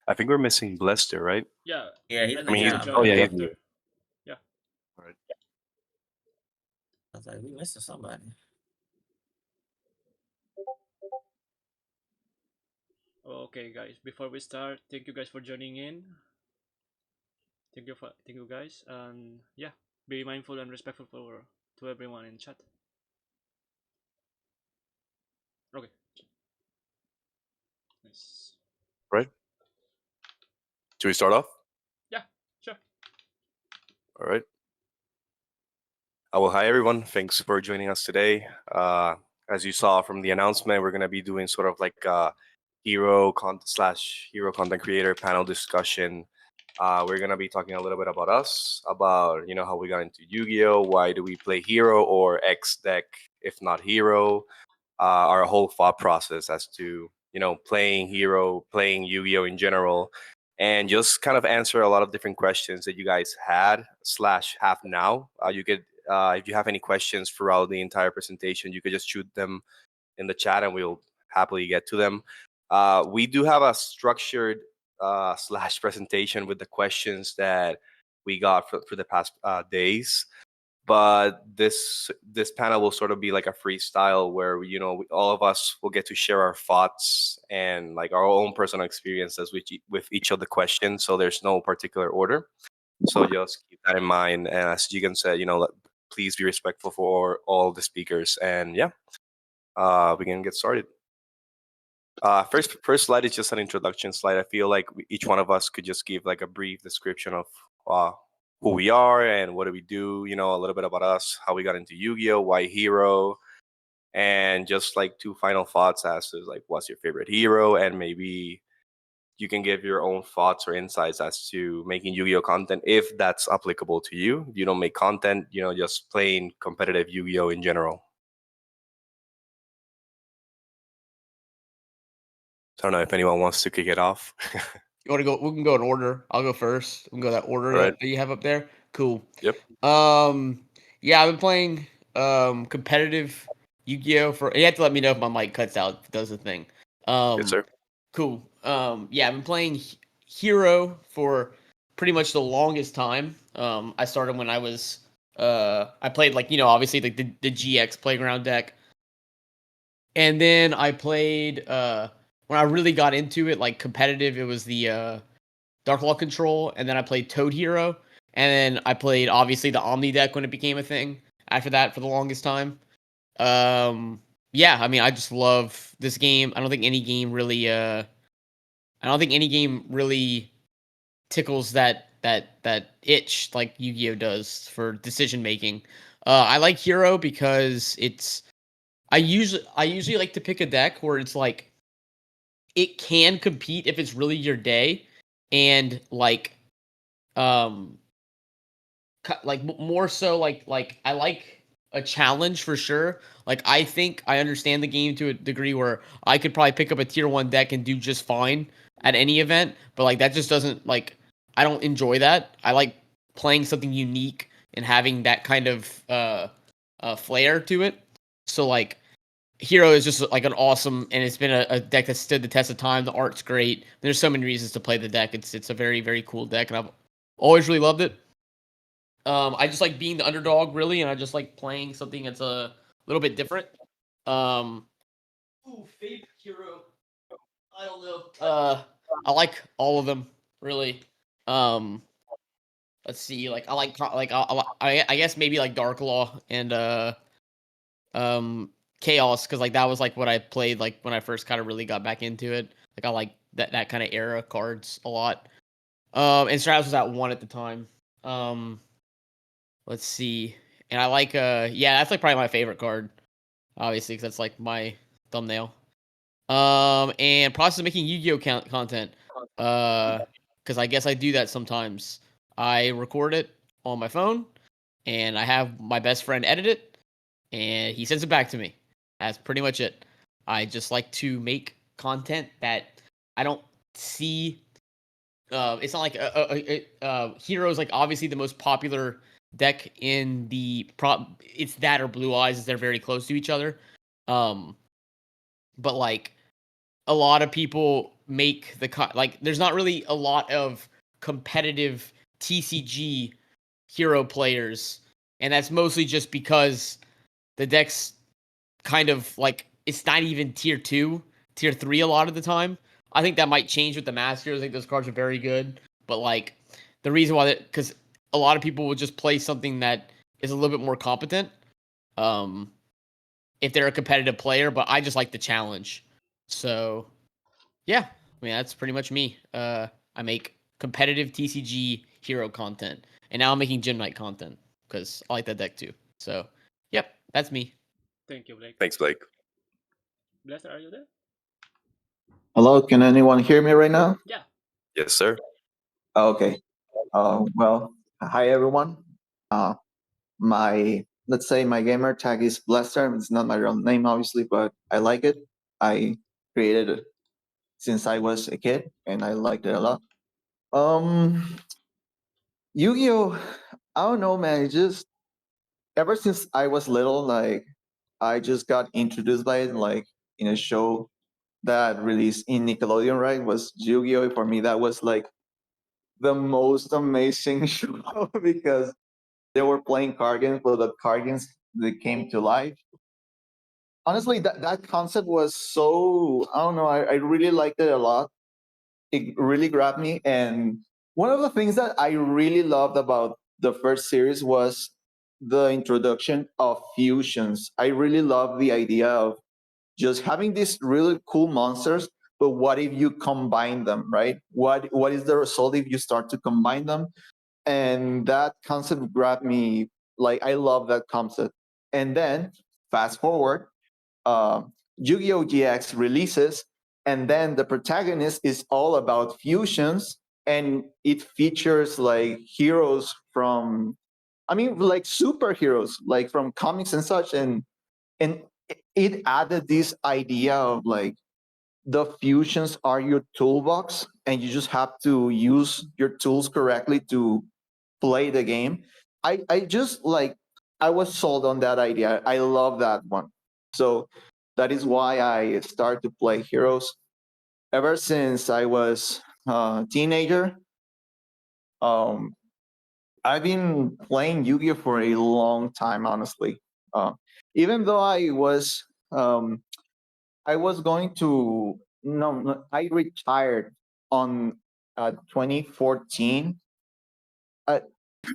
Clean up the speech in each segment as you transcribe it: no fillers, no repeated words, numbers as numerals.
I think we're missing Blister, right? Yeah. Yeah, he's And I then mean, you he's- join oh, yeah, he's after. new. Yeah. All right. I was like, we missing somebody. Okay, guys. Before we start, thank you guys for joining in. Thank you guys, and yeah, be mindful and respectful to everyone in chat. Okay. Nice. Right. Should we start off? Yeah. Sure. All right. Well, hi everyone. Thanks for joining us today. As you saw from the announcement, we're gonna be doing sort of like a hero content creator panel discussion. We're gonna be talking a little bit about us, about how we got into Yu-Gi-Oh, why do we play hero or X deck if not hero, our whole thought process as to playing hero, playing Yu-Gi-Oh in general, and just kind of answer a lot of different questions that you guys had / have now. You could, if you have any questions throughout the entire presentation, you could just shoot them in the chat, and we'll happily get to them. We do have a structured / presentation with the questions that we got for the past days, but this panel will sort of be like a freestyle where all of us will get to share our thoughts and like our own personal experiences with each of the questions. So there's no particular order. So just keep that in mind. And as JiGun said, please be respectful for all the speakers. And yeah, we can get started. First slide is just an introduction slide. I feel like each one of us could just give like a brief description of who we are and what do we do, a little bit about us, how we got into Yu-Gi-Oh, why hero, and just like two final thoughts as to like what's your favorite hero, and maybe you can give your own thoughts or insights as to making Yu-Gi-Oh content if that's applicable to you. If you don't make content, just playing competitive Yu-Gi-Oh in general. I don't know if anyone wants to kick it off. You want to go? We can go in order. I'll go first. We can go that order that you have up there. Cool. Yep. Yeah, I've been playing competitive Yu-Gi-Oh for. You have to let me know if my mic cuts out. If it does the thing. Yes, sir. Cool. Yeah, I've been playing Hero for pretty much the longest time. I started when I was. I played like obviously like the GX Playground deck, and then I played when I really got into it, like competitive, it was the Dark Law Control, and then I played Toad Hero, and then I played obviously the Omni deck when it became a thing. After that, for the longest time, yeah, I mean, I just love this game. I don't think any game really, tickles that itch like Yu-Gi-Oh does for decision making. I like Hero because I usually like to pick a deck where it's like it can compete if it's really your day, and like more so like I like a challenge for sure. Like I think I understand the game to a degree where I could probably pick up a tier 1 deck and do just fine at any event, but like that just doesn't like I don't enjoy that. I like playing something unique and having that kind of flair to it. So like Hero is just like an awesome, and it's been a deck that stood the test of time. The art's great. There's so many reasons to play the deck. It's a very, very cool deck, and I've always really loved it. I just like being the underdog, really, and I just like playing something that's a little bit different. Favorite hero? I don't know. I like all of them, really. Let's see. Like I like I guess maybe like Dark Law and Chaos, because like that was like what I played like when I first kind of really got back into it. Like I like that kind of era cards a lot. And Stratus was at 1 at the time. Let's see. And I like yeah, that's like probably my favorite card, obviously, because that's like my thumbnail. And process of making Yu-Gi-Oh content. Because I guess I do that sometimes. I record it on my phone, and I have my best friend edit it, and he sends it back to me. That's pretty much it. I just like to make content that I don't see. It's not like Hero is like obviously the most popular deck in the It's that or Blue Eyes. They're very close to each other. But like a lot of people make like there's not really a lot of competitive TCG hero players, and that's mostly just because the deck's kind of like it's not even tier 2, tier 3 a lot of the time. I think that might change with the Masters. I think those cards are very good, but like the reason why that because a lot of people will just play something that is a little bit more competent. If they're a competitive player, but I just like the challenge. So, yeah, I mean that's pretty much me. I make competitive TCG hero content, and now I'm making Gym Night content because I like that deck too. So, yep, that's me. Thank you, Blake. Thanks, Blake. Blaster, are you there? Hello, can anyone hear me right now? Yeah. Yes, sir. Okay. Well, hi everyone. Let's say my gamer tag is Blaster. It's not my real name, obviously, but I like it. I created it since I was a kid, and I liked it a lot. Yu-Gi-Oh! I don't know, man. It just ever since I was little, like I just got introduced by it, like in a show that released in Nickelodeon, right? Was Yu-Gi-Oh! For me, that was like the most amazing show because they were playing card games, but the card games they came to life. Honestly, that concept was so I don't know. I really liked it a lot. It really grabbed me, and one of the things that I really loved about the first series was the introduction of fusions. I really love the idea of just having these really cool monsters, but what if you combine them, right? What is the result if you start to combine them? And that concept grabbed me. Like I love that concept. And then fast forward, Yu-Gi-Oh! GX releases, and then the protagonist is all about fusions, and it features like heroes from, I mean, like superheroes, like from comics and such, and it added this idea of like the fusions are your toolbox, and you just have to use your tools correctly to play the game. I just like I was sold on that idea. I love that one. So that is why I started to play Heroes. Ever since I was a teenager, um, I've been playing Yu-Gi-Oh for a long time, honestly. Uh, Even though I was going to no, I retired on 2014. uh,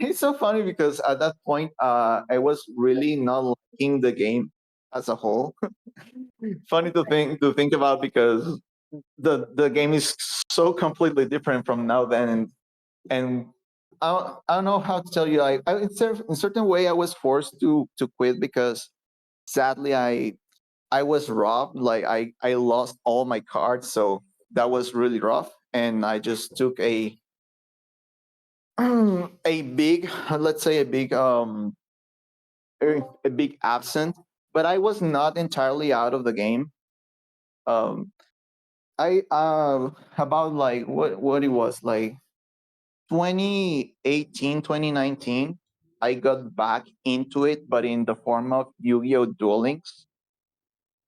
it's so funny because at that point, I was really not liking the game as a whole. Funny to think about because the game is so completely different from now then, and I don't know how to tell you. In certain way, I was forced to quit because sadly I was robbed. Like I lost all my cards, so that was really rough, and I just took a big, let's say a big absent, but I was not entirely out of the game. Um, I about like what it was like 2018, 2019. I got back into it, but in the form of Yu-Gi-Oh! Duel Links.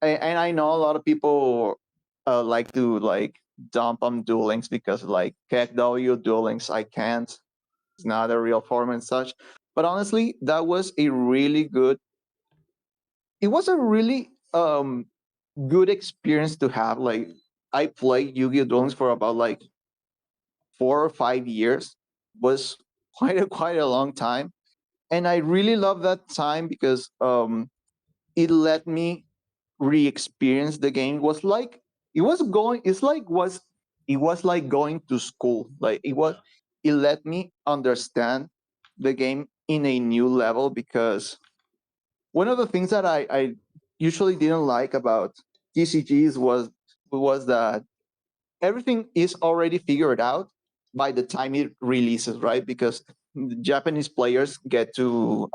And I know a lot of people like to like dump on Duel Links because like KW Duel Links I can't. It's not a real form and such. But honestly, that was a really good. It was a really good experience to have. Like I played Yu-Gi-Oh! Duel Links for about like 4 or 5 years. Was quite a long time, and I really love that time because it let me re-experience the game. It was going. It's like was it was like going to school. Like it was. It let me understand the game in a new level because one of the things that I usually didn't like about TCGs was that everything is already figured out by the time it releases, right? Because the Japanese players get the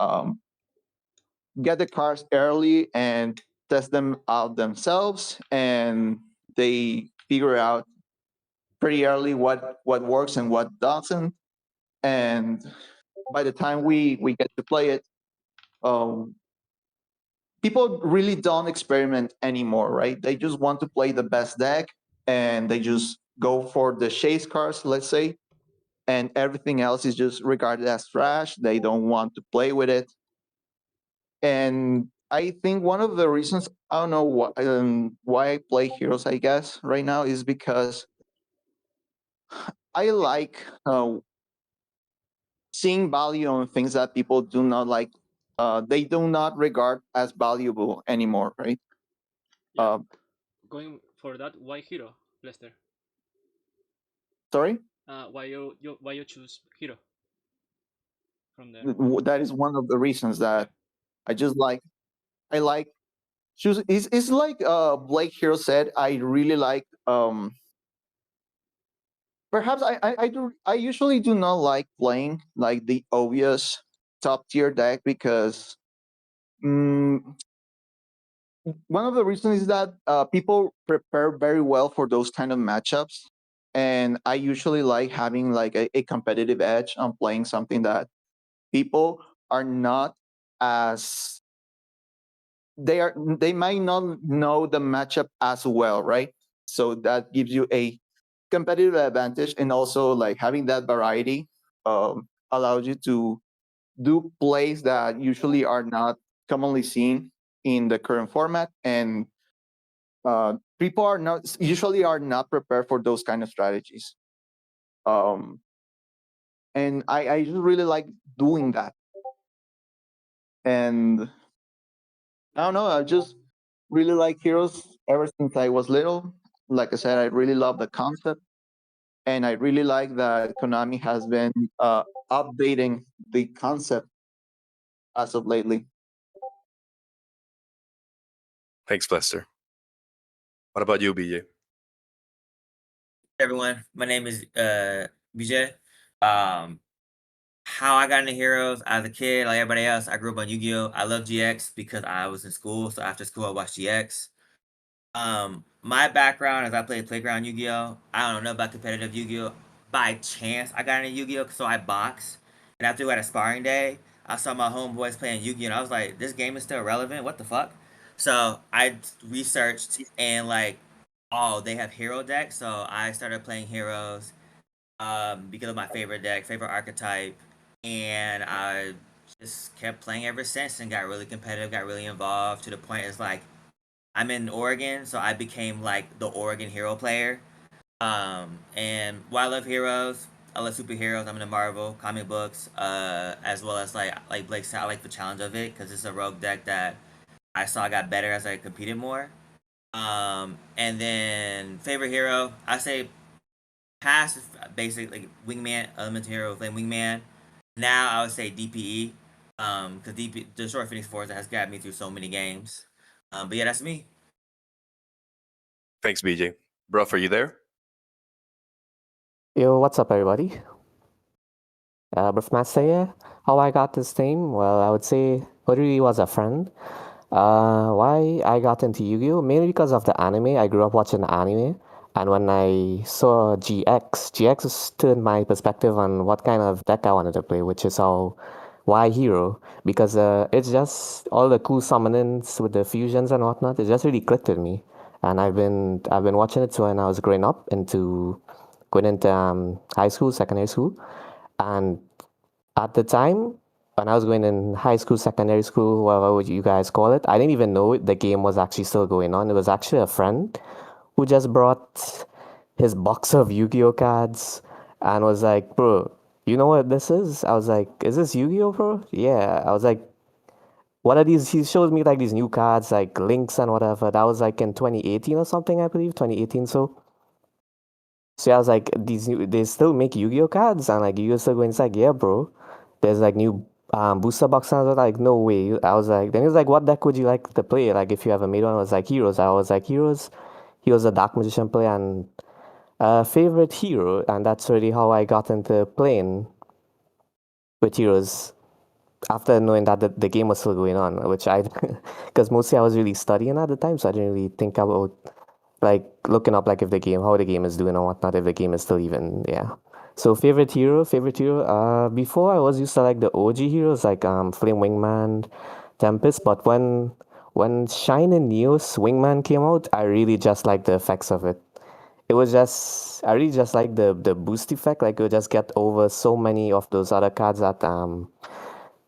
cards early and test them out themselves, and they figure out pretty early what works and what doesn't. And by the time we get to play it, um, people really don't experiment anymore, right? They just want to play the best deck, and they just go for the chase cars, let's say, and everything else is just regarded as trash. They don't want to play with it. And I think one of the reasons I don't know why I play Heroes, I guess, right now is because I like seeing value on things that people do not like. They do not regard as valuable anymore, right? Yeah. Uh, Going for that, why hero, Lester? sorry, Why you choose hero from there? that is one of the reasons that I just like. I like choose. It's like Blake Hero said. I really like. Perhaps I usually do not like playing like the obvious top tier deck because mm, one of the reasons is that people prepare very well for those kind of matchups, and I usually like having like a competitive edge on playing something that people are not as they might not know the matchup as well, right? So that gives you a competitive advantage, and also like having that variety allows you to do plays that usually are not commonly seen in the current format, and people are not usually are not prepared for those kind of strategies. Um, and I just really like doing that. And I don't know, I just really like Heroes ever since I was little. Like I said, I really love the concept, and I really like that Konami has been updating the concept as of lately. Thanks, Lester. What about you, BJ? Everyone, my name is BJ. How I got into Heroes as a kid, like everybody else, I grew up on Yu-Gi-Oh. I love GX because I was in school, so after school I watched GX. My background is I played Playground Yu-Gi-Oh. I don't know about competitive Yu-Gi-Oh. By chance, I got into Yu-Gi-Oh, so I boxed, and after we had a sparring day, I saw my homeboys playing Yu-Gi-Oh, and I was like, "This game is still relevant. What the fuck?" So I researched and like, oh, they have hero decks, so I started playing heroes because of my favorite deck, favorite archetype, and I just kept playing ever since and got really competitive, got really involved to the point it's like I'm in Oregon, so I became like the Oregon hero player. And while I love heroes, I love superheroes. I'm into Marvel comic books, as well as like Blake said, I like the challenge of it because it's a rogue deck that I saw got better as I competed more. And then favorite hero, I say past is basically like Wingman, elemental hero, playing Wingman. Now I would say DPE, because DP the Short Phoenix Force has got me through so many games. But yeah, that's me. Thanks, BJ. Bruff, are you there? Yo, what's up, everybody? Master here. How I got this name? Well, I would say Hodori was a friend. Why I got into Yu-Gi-Oh? Mainly because of the anime. I grew up watching anime, and when I saw GX turned my perspective on what kind of deck I wanted to play, which is why Hero, because it's just all the cool summonings with the fusions and whatnot. It just really clicked with me, and I've been watching it when I was growing up into going into high school, secondary school, and at the time when I was going in high school, secondary school, whatever would you guys call it, I didn't even know the game was actually still going on. It was actually a friend who just brought his box of Yu-Gi-Oh cards and was like, "Bro, you know what this is?" I was like, "Is this Yu-Gi-Oh, bro?" Yeah. I was like, "What are these?" He showed me like these new cards, like links and whatever. That was like in 2018 or something, I believe, 2018. So I was like, they still make Yu-Gi-Oh cards, and like Yu-Gi-Oh still going. It's like, yeah, bro. There's like new booster boxes. I was like, no way. I was like, then he was like, what deck would you like to play? Like if you ever made one, I was like Heroes. I was like Heroes. He was a Dark Magician player and favorite hero, and that's really how I got into playing with Heroes. After knowing that the game was still going on, which I, because mostly I was really studying at the time, so I didn't really think about like looking up like if how the game is doing or whatnot, if the game is still even, yeah. So favorite hero. Before I was used to like the OG heroes like Flame Wingman, Tempest, but when Shine and Neos Wingman came out, I really just liked the effects of it. it was just I really just like the boost effect. Like you just get over so many of those other cards that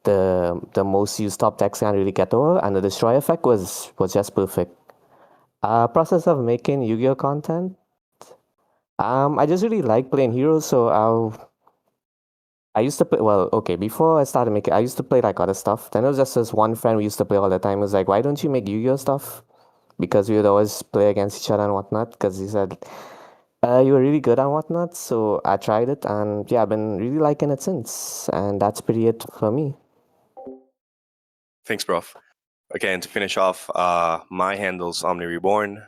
the most used top decks can't really get over, and the destroy effect was just perfect. Process of making Yu-Gi-Oh content. I just really like playing heroes, so I used to play. Well, okay, before I started making, I used to play like other stuff. Then there was just this one friend we used to play all the time. He was like, "Why don't you make Yu-Gi-Oh stuff?" Because we would always play against each other and whatnot. Because he said, you were really good and whatnot. So I tried it, and yeah, I've been really liking it since. And that's pretty it for me. Thanks, bro. Okay, and to finish off, my handle's Omni Reborn.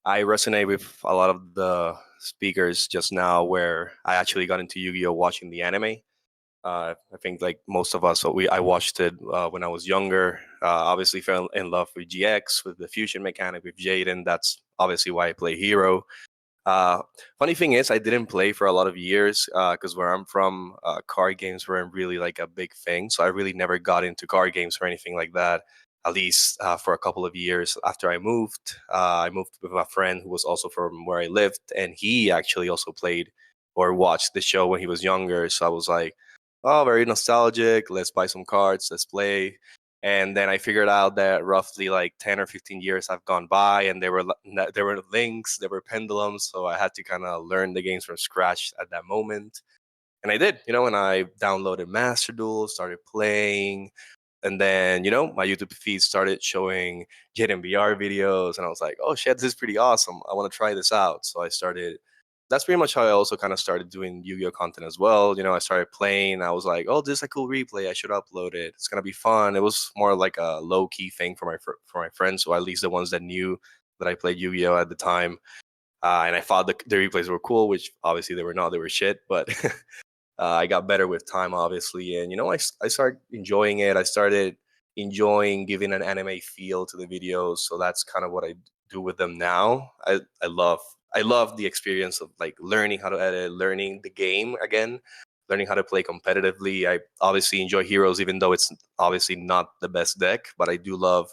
I resonate with a lot of the speakers just now, where I actually got into Yu-Gi-Oh watching the anime. I think like most of us, I watched it when I was younger. Obviously, fell in love with GX, with the fusion mechanic, with Jaden. That's obviously why I play Hero. Uh, Funny thing is, I didn't play for a lot of years because where I'm from, card games weren't really like a big thing. So I really never got into card games or anything like that. At least for a couple of years after I moved with a friend who was also from where I lived, and he actually also played or watched the show when he was younger. So I was like, "Oh, very nostalgic. Let's buy some cards. Let's play." And then I figured out that roughly like 10 or 15 years have gone by, and there were links, there were pendulums, so I had to kind of learn the games from scratch at that moment. And I did, and I downloaded Master Duel, started playing, and then my YouTube feed started showing Jaden VR videos, and I was like, oh shit, this is pretty awesome. I want to try this out. So I started. That's pretty much how I also kind of started doing Yu-Gi-Oh content as well. I started playing. I was like, oh, this is a cool replay. I should upload it. It's gonna be fun. It was more like a low key thing for my friends, or at least the ones that knew that I played Yu-Gi-Oh at the time. And I thought the replays were cool, which obviously they were not. They were shit, but I got better with time, obviously, and I started enjoying it. I started enjoying giving an anime feel to the videos, so that's kind of what I do with them now. I love the experience of like learning how to edit, learning the game again, learning how to play competitively. I obviously enjoy Heroes, even though it's obviously not the best deck, but I do love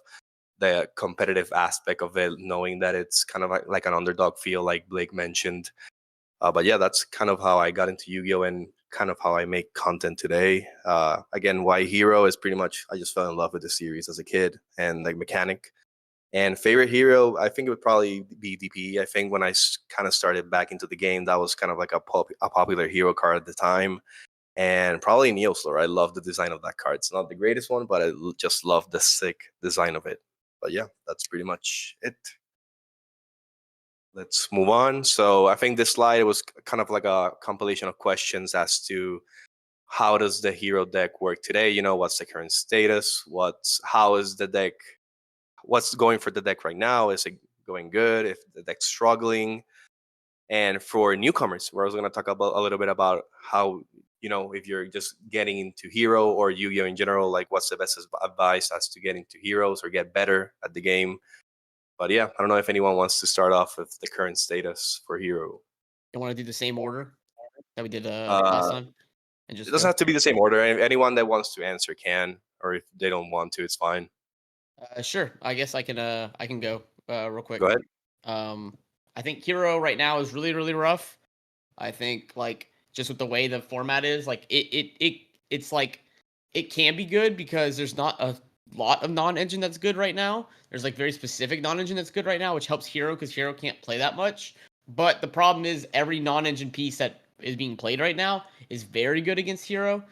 the competitive aspect of it, knowing that it's kind of like an underdog feel, like Blake mentioned. But yeah, that's kind of how I got into Yu-Gi-Oh and kind of how I make content today. Again, why Hero is pretty much I just fell in love with the series as a kid and like mechanic. And favorite hero, I think it would probably be DPE. I think when I kind of started back into the game, that was kind of like a popular hero card at the time. And probably Neoslur. I love the design of that card. It's not the greatest one, but I just love the sick design of it. But yeah, that's pretty much it. Let's move on. So I think this slide was kind of like a compilation of questions as to how does the hero deck work today? What's the current status? How is the deck? What's going for the deck right now? Is it going good? If the deck's struggling? And for newcomers, where I was going to talk about a little bit about how if you're just getting into hero or Yu-Gi-Oh in general, like what's the best advice as to get into heroes or get better at the game. But yeah, I don't know if anyone wants to start off with the current status for hero. You want to do the same order that we did last time, and It just doesn't go? have to be the same order. Anyone that wants to answer can, or if they don't want to, it's fine. Sure. I guess I can go real quick. Go ahead. I think hero right now is really really rough. I think like just with the way the format is, like it's like it can be good because there's not a lot of non-engine that's good right now. There's like very specific non-engine that's good right now, which helps hero because hero can't play that much. But the problem is every non-engine piece that is being played right now is very good against hero.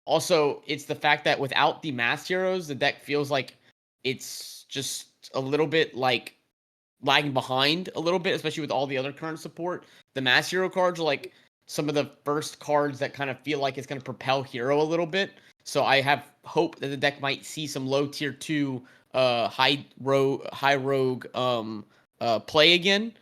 Also, it's the fact that without the mass heroes, the deck feels like it's just a little bit like lagging behind a little bit, especially with all the other current support. The mass hero cards are like some of the first cards that kind of feel like it's going to propel hero a little bit. So I have hope that the deck might see some low tier 2 high rogue play again.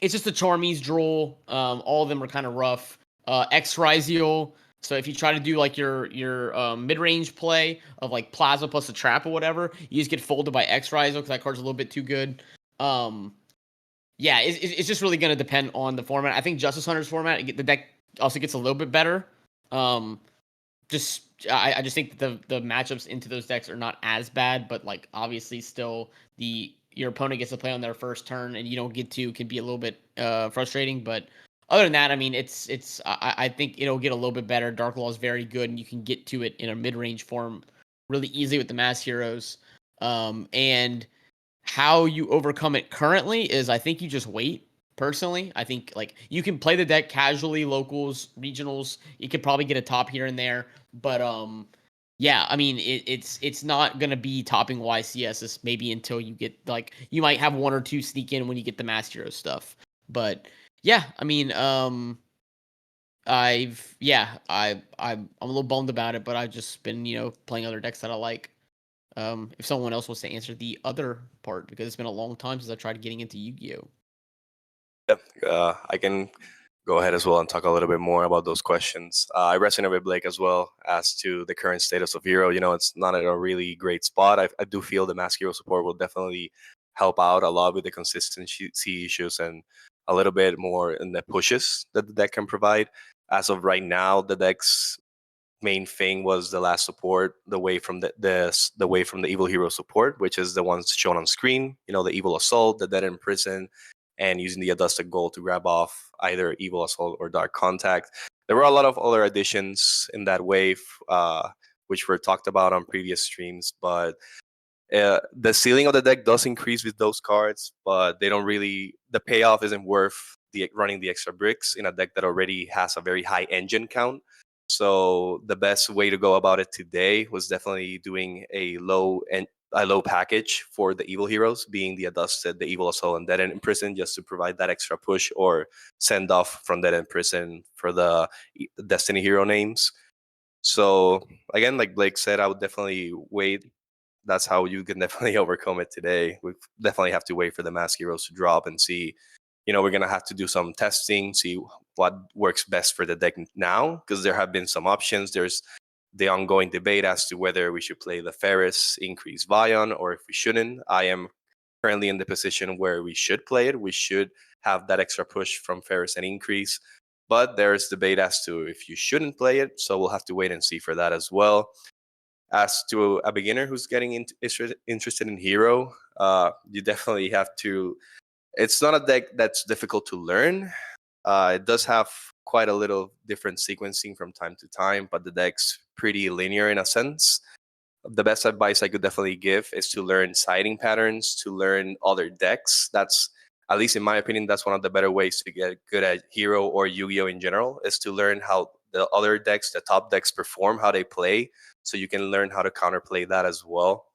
It's just the Charmies Droll. All of them are kind of rough. X Ryziel. So if you try to do like your mid range play of like Plasma plus a trap or whatever, you just get folded by X Ryziel because that card's a little bit too good. Yeah, it's just really gonna depend on the format. I think Justice Hunter's format, the deck also gets a little bit better. I just think that the matchups into those decks are not as bad, but like obviously still the your opponent gets to play on their first turn and you don't get to can be a little bit frustrating. But other than that, I mean, I think it'll get a little bit better. Dark Law is very good, and you can get to it in a mid range form really easily with the Mass Heroes. And how you overcome it currently is I think you just wait. Personally, I think like you can play the deck casually, locals, regionals. You could probably get a top here and there, but yeah, I mean it's not gonna be topping YCS maybe until you get like you might have one or two sneak in when you get the Mass Hero stuff. But yeah, I mean I'm a little bummed about it, but I've just been playing other decks that I like. If someone else wants to answer the other part, because it's been a long time since I tried getting into Yu-Gi-Oh. I can go ahead as well and talk a little bit more about those questions. I resonate with Blake as well as to the current status of Hero. It's not in a really great spot. I do feel the Mask Hero support will definitely help out a lot with the consistency issues and a little bit more in the pushes that the deck can provide. As of right now, the deck's main thing was the last support, the way from the way from the Evil Hero support, which is the ones shown on screen. The Evil Assault, the Dead in Prison, and using the Adusted Gold to grab off either Evil Assault or Dark Contact. There were a lot of other additions in that wave, which were talked about on previous streams, but the ceiling of the deck does increase with those cards, but they don't really. The payoff isn't worth running the extra bricks in a deck that already has a very high engine count. So the best way to go about it today was definitely doing a low package for the evil heroes, being the Adusted, the Evil Assault, and Dead End in Prison, just to provide that extra push or send off from Dead End in Prison for the Destiny hero names. So again, like Blake said, I would definitely wait. That's how you can definitely overcome it today. We definitely have to wait for the Mask Heroes to drop and see. We're gonna have to do some testing, see what works best for the deck now, because there have been some options. There's the ongoing debate as to whether we should play the Ferris increase Vion or if we shouldn't. I am currently in the position where we should play it. We should have that extra push from Ferris and increase. But there's debate as to if you shouldn't play it. So we'll have to wait and see for that as well. As to a beginner who's getting interested in Hero, you definitely have to. It's not a deck that's difficult to learn. It does have quite a little different sequencing from time to time, but the deck's pretty linear in a sense. The best advice I could definitely give is to learn siding patterns, to learn other decks. That's, at least in my opinion, that's one of the better ways to get good at Hero or Yu-Gi-Oh in general, is to learn how the other decks, the top decks perform, how they play, so you can learn how to counterplay that as well.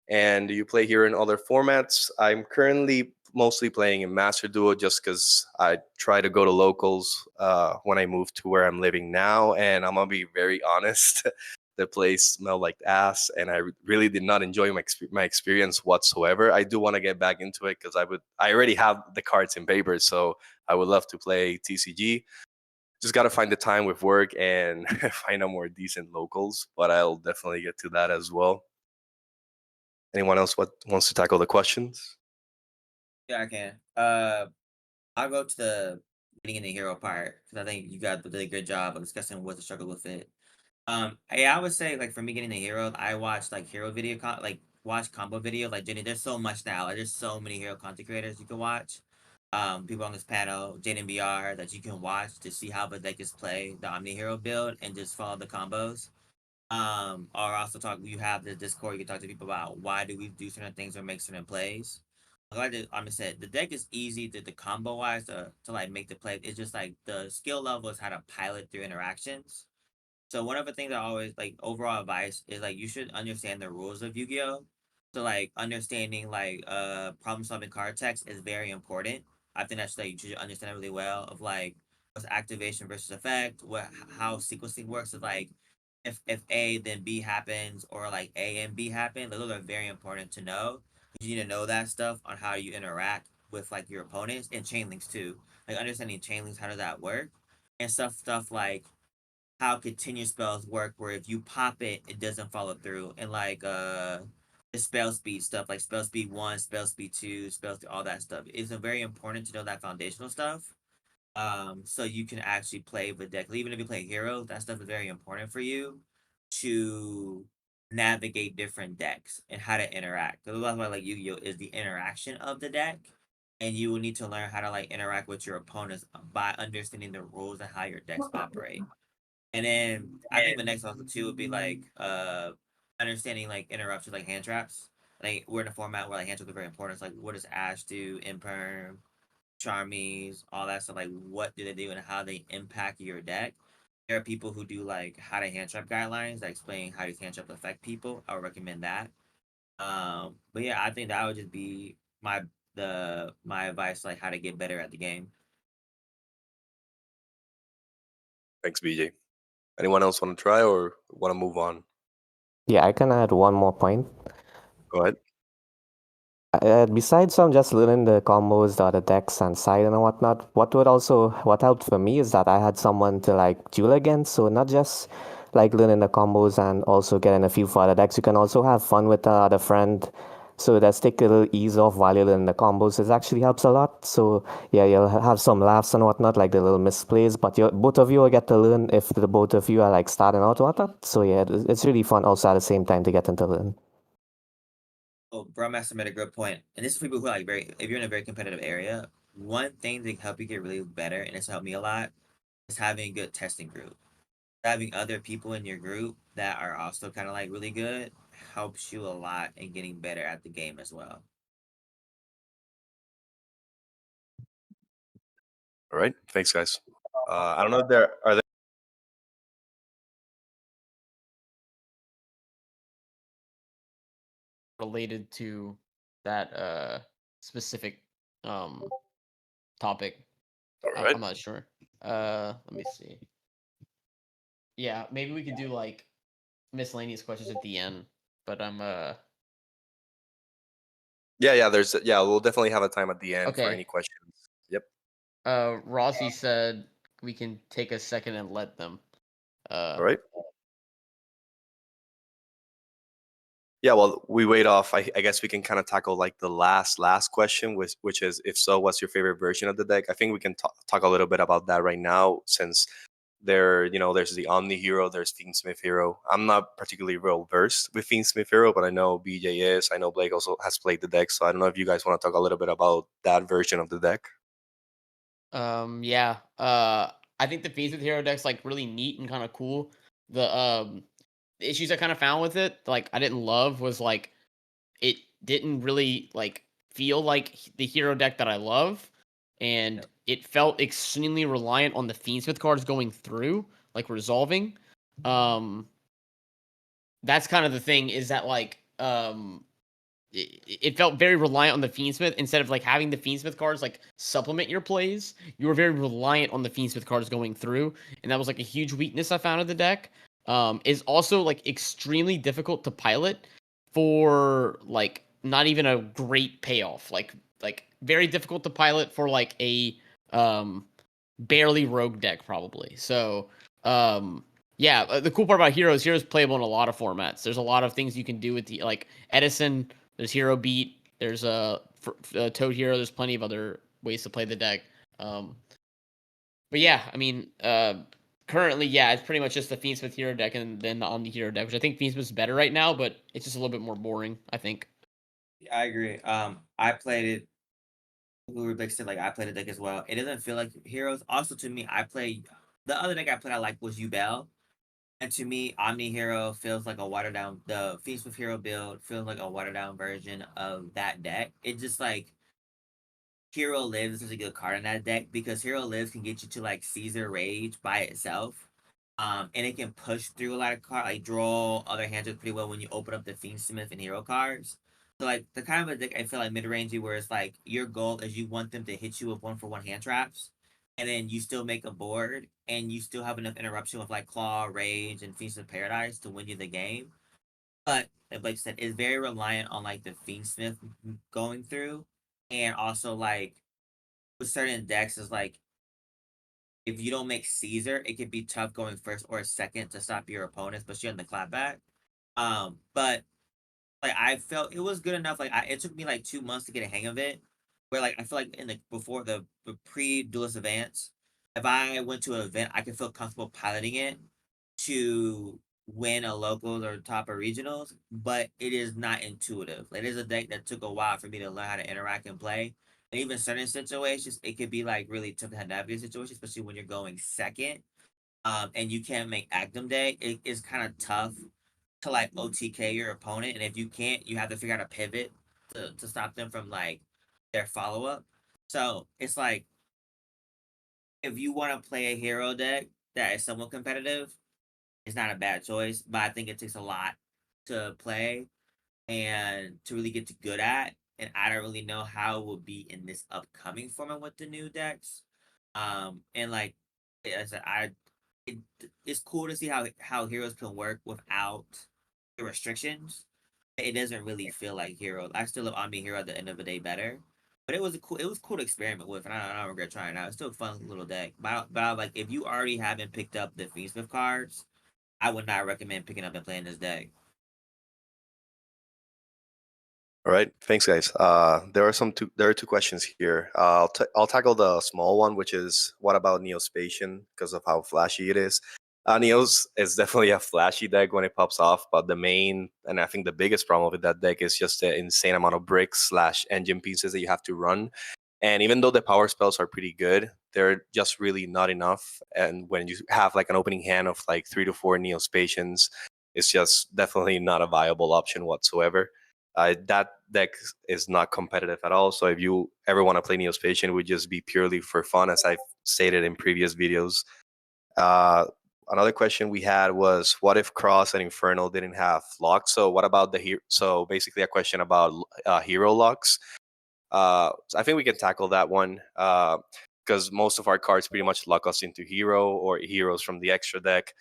And you play here in other formats. I'm currently mostly playing in Master Duo just because I try to go to locals when I move to where I'm living now. And I'm going to be very honest, the place smelled like ass, and I really did not enjoy my experience whatsoever. I do want to get back into it because I already have the cards in paper, so I would love to play TCG. Just got to find the time with work and find a more decent locals, but I'll definitely get to that as well. Anyone else wants to tackle the questions? Yeah, I can. I'll go to the getting in the hero part because I think you got a really good job of discussing what the struggle with it. Yeah, I would say like for me getting the hero, I watched like hero video watch combo video. Like Jenny, there's so much now. Like, there's so many hero content creators you can watch. People on this panel, Jaden BR, that you can watch to see how the deck is played, the Omni Hero build, and just follow the combos. Or also you have the Discord, you can talk to people about why do we do certain things or make certain plays. Like I said, the deck is easy the combo wise to like make the play. It's just like the skill level is how to pilot through interactions. So one of the things I always like overall advice is like you should understand the rules of Yu-Gi-Oh! So like understanding like problem solving card text is very important. I think that's like you should understand it really well of like what's activation versus effect, how sequencing works is like if A then B happens or like A and B happen, those are very important to know. You need to know that stuff on how you interact with like your opponents and chain links too. Like understanding chain links, how does that work? And stuff like how continuous spells work where if you pop it, it doesn't follow through. And like the spell speed stuff, like spell speed 1, spell speed 2, spell speed, all that stuff. It's very important to know that foundational stuff. So you can actually play the deck. Even if you play hero, that stuff is very important for you to navigate different decks and how to interact. Because that's why like Yu-Gi-Oh is the interaction of the deck, and you will need to learn how to like interact with your opponents by understanding the rules and how your decks operate. And then I think the next also too would be like understanding like interruptions like hand traps. Like we're in a format where like hand traps are very important. It's like what does Ash do, Imperm, Charmies, all that stuff. Like what do they do and how they impact your deck. There are people who do like how to hand trap guidelines that explain how these hand traps affect people. I would recommend that. But yeah, I think that would just be my advice, like how to get better at the game. Thanks, BJ. Anyone else want to try or want to move on? Yeah, I can add one more point. Go ahead. Besides from just learning the combos, the decks and side and whatnot, what helped for me is that I had someone to like duel against. So not just like learning the combos and also getting a few for other decks. You can also have fun with the other friend. So that's take a little ease off while you're learning the combos. It actually helps a lot. So yeah, you'll have some laughs and whatnot, like the little misplays. But both of you will get to learn if the both of you are like starting out or whatnot. So yeah, it's really fun also at the same time to get into learn. Oh, Brewmaster made a good point. And this is for people who are like if you're in a very competitive area, one thing to help you get really better, and it's helped me a lot, is having a good testing group. Having other people in your group that are also kind of like really good helps you a lot in getting better at the game as well. All right. Thanks, guys. I don't know if there are. Related to that specific topic. All right. I'm not sure. Let me see. Yeah, maybe we could do like miscellaneous questions at the end. But I'm Yeah. We'll definitely have a time at the end for Okay. any questions. Yep. Rossi said we can take a second and let them. All right. Yeah, well, we wait off. I guess we can kind of tackle like the last question, which is, if so, what's your favorite version of the deck? I think we can talk a little bit about that right now, since there's the Omni Hero, there's Fiendsmith Hero. I'm not particularly well versed with Fiendsmith Hero, but I know BJ is. I know Blake also has played the deck, so I don't know if you guys want to talk a little bit about that version of the deck. Yeah. I think the Fiendsmith Hero deck's like really neat and kind of cool. The issues I kind of found with it, like I didn't love, was like it didn't really like feel like the hero deck that I love, and it felt extremely reliant on the Fiendsmith cards going through, like resolving. That's kind of the thing, is that like it felt very reliant on the Fiendsmith instead of like having the Fiendsmith cards like supplement your plays. You were very reliant on the Fiendsmith cards going through, and that was like a huge weakness I found in the deck. Is also like extremely difficult to pilot for like not even a great payoff. Like very difficult to pilot for like a barely rogue deck probably. So yeah, the cool part about heroes playable in a lot of formats. There's a lot of things you can do with the like Edison. There's Hero Beat. There's a Toad Hero. There's plenty of other ways to play the deck. But yeah, I mean, currently, yeah, it's pretty much just the Fiendsmith Hero deck and then the Omni Hero deck, which I think Fiendsmith's better right now, but it's just a little bit more boring, I think. Yeah, I agree. I played it. We were said like I played the deck as well. It doesn't feel like heroes. Also, to me, I played the other deck I played. I like was Ubel. And to me, Omni Hero feels like a watered down. The Feast with Hero build feels like a watered down version of that deck. It just like Hero Lives is a good card in that deck because Hero Lives can get you to like Caesar Rage by itself. And it can push through a lot of cards, like draw other hands pretty well when you open up the Fiendsmith and Hero cards. So like the kind of a deck I feel like mid rangey where it's like your goal is you want them to hit you with 1-for-1 hand traps, and then you still make a board and you still have enough interruption with like Claw, Rage, and Feast of Paradise to win you the game. But like Blake said, it's very reliant on like the Fiendsmith going through, and also like with certain decks is like if you don't make Caesar, it could be tough going first or second to stop your opponent, especially on the clapback. But like I felt it was good enough. Like it took me like 2 months to get a hang of it. Where like I feel like in the before the pre-duelist events, if I went to an event, I could feel comfortable piloting it to win a locals or top of regionals, but it is not intuitive. Like, it is a deck that took a while for me to learn how to interact and play. And even certain situations, it could be like really tough to navigate situations, especially when you're going second. And you can't make Agdom deck. It is kind of tough to like OTK your opponent, and if you can't, you have to figure out a pivot to stop them from like their follow up. So it's like, if you want to play a hero deck that is somewhat competitive, it's not a bad choice, but I think it takes a lot to play and to really get to good at. And I don't really know how it will be in this upcoming format with the new decks. And like I said, it's cool to see how heroes can work without the restrictions. It doesn't really feel like heroes. I still love Omni Hero at the end of the day better. But it was cool to experiment with, and I don't regret trying it out. It's still a fun little deck. But I like, if you already haven't picked up the Fiendsmith cards, I would not recommend picking up and playing this deck. All right, thanks, guys. There are two questions here. I'll tackle the small one, which is what about Neospatian because of how flashy it is. Neos is definitely a flashy deck when it pops off, but the main and I think the biggest problem with that deck is just the insane amount of bricks / engine pieces that you have to run. And even though the power spells are pretty good, they're just really not enough. And when you have like an opening hand of like 3 to 4 Neospatians, it's just definitely not a viable option whatsoever. That deck is not competitive at all. So if you ever want to play Neospatian, it would just be purely for fun, as I've stated in previous videos. Another question we had was, what if Cross and Infernal didn't have locks? So what about the hero? So basically a question about hero locks. I think we can tackle that one because most of our cards pretty much lock us into hero or heroes from the extra deck.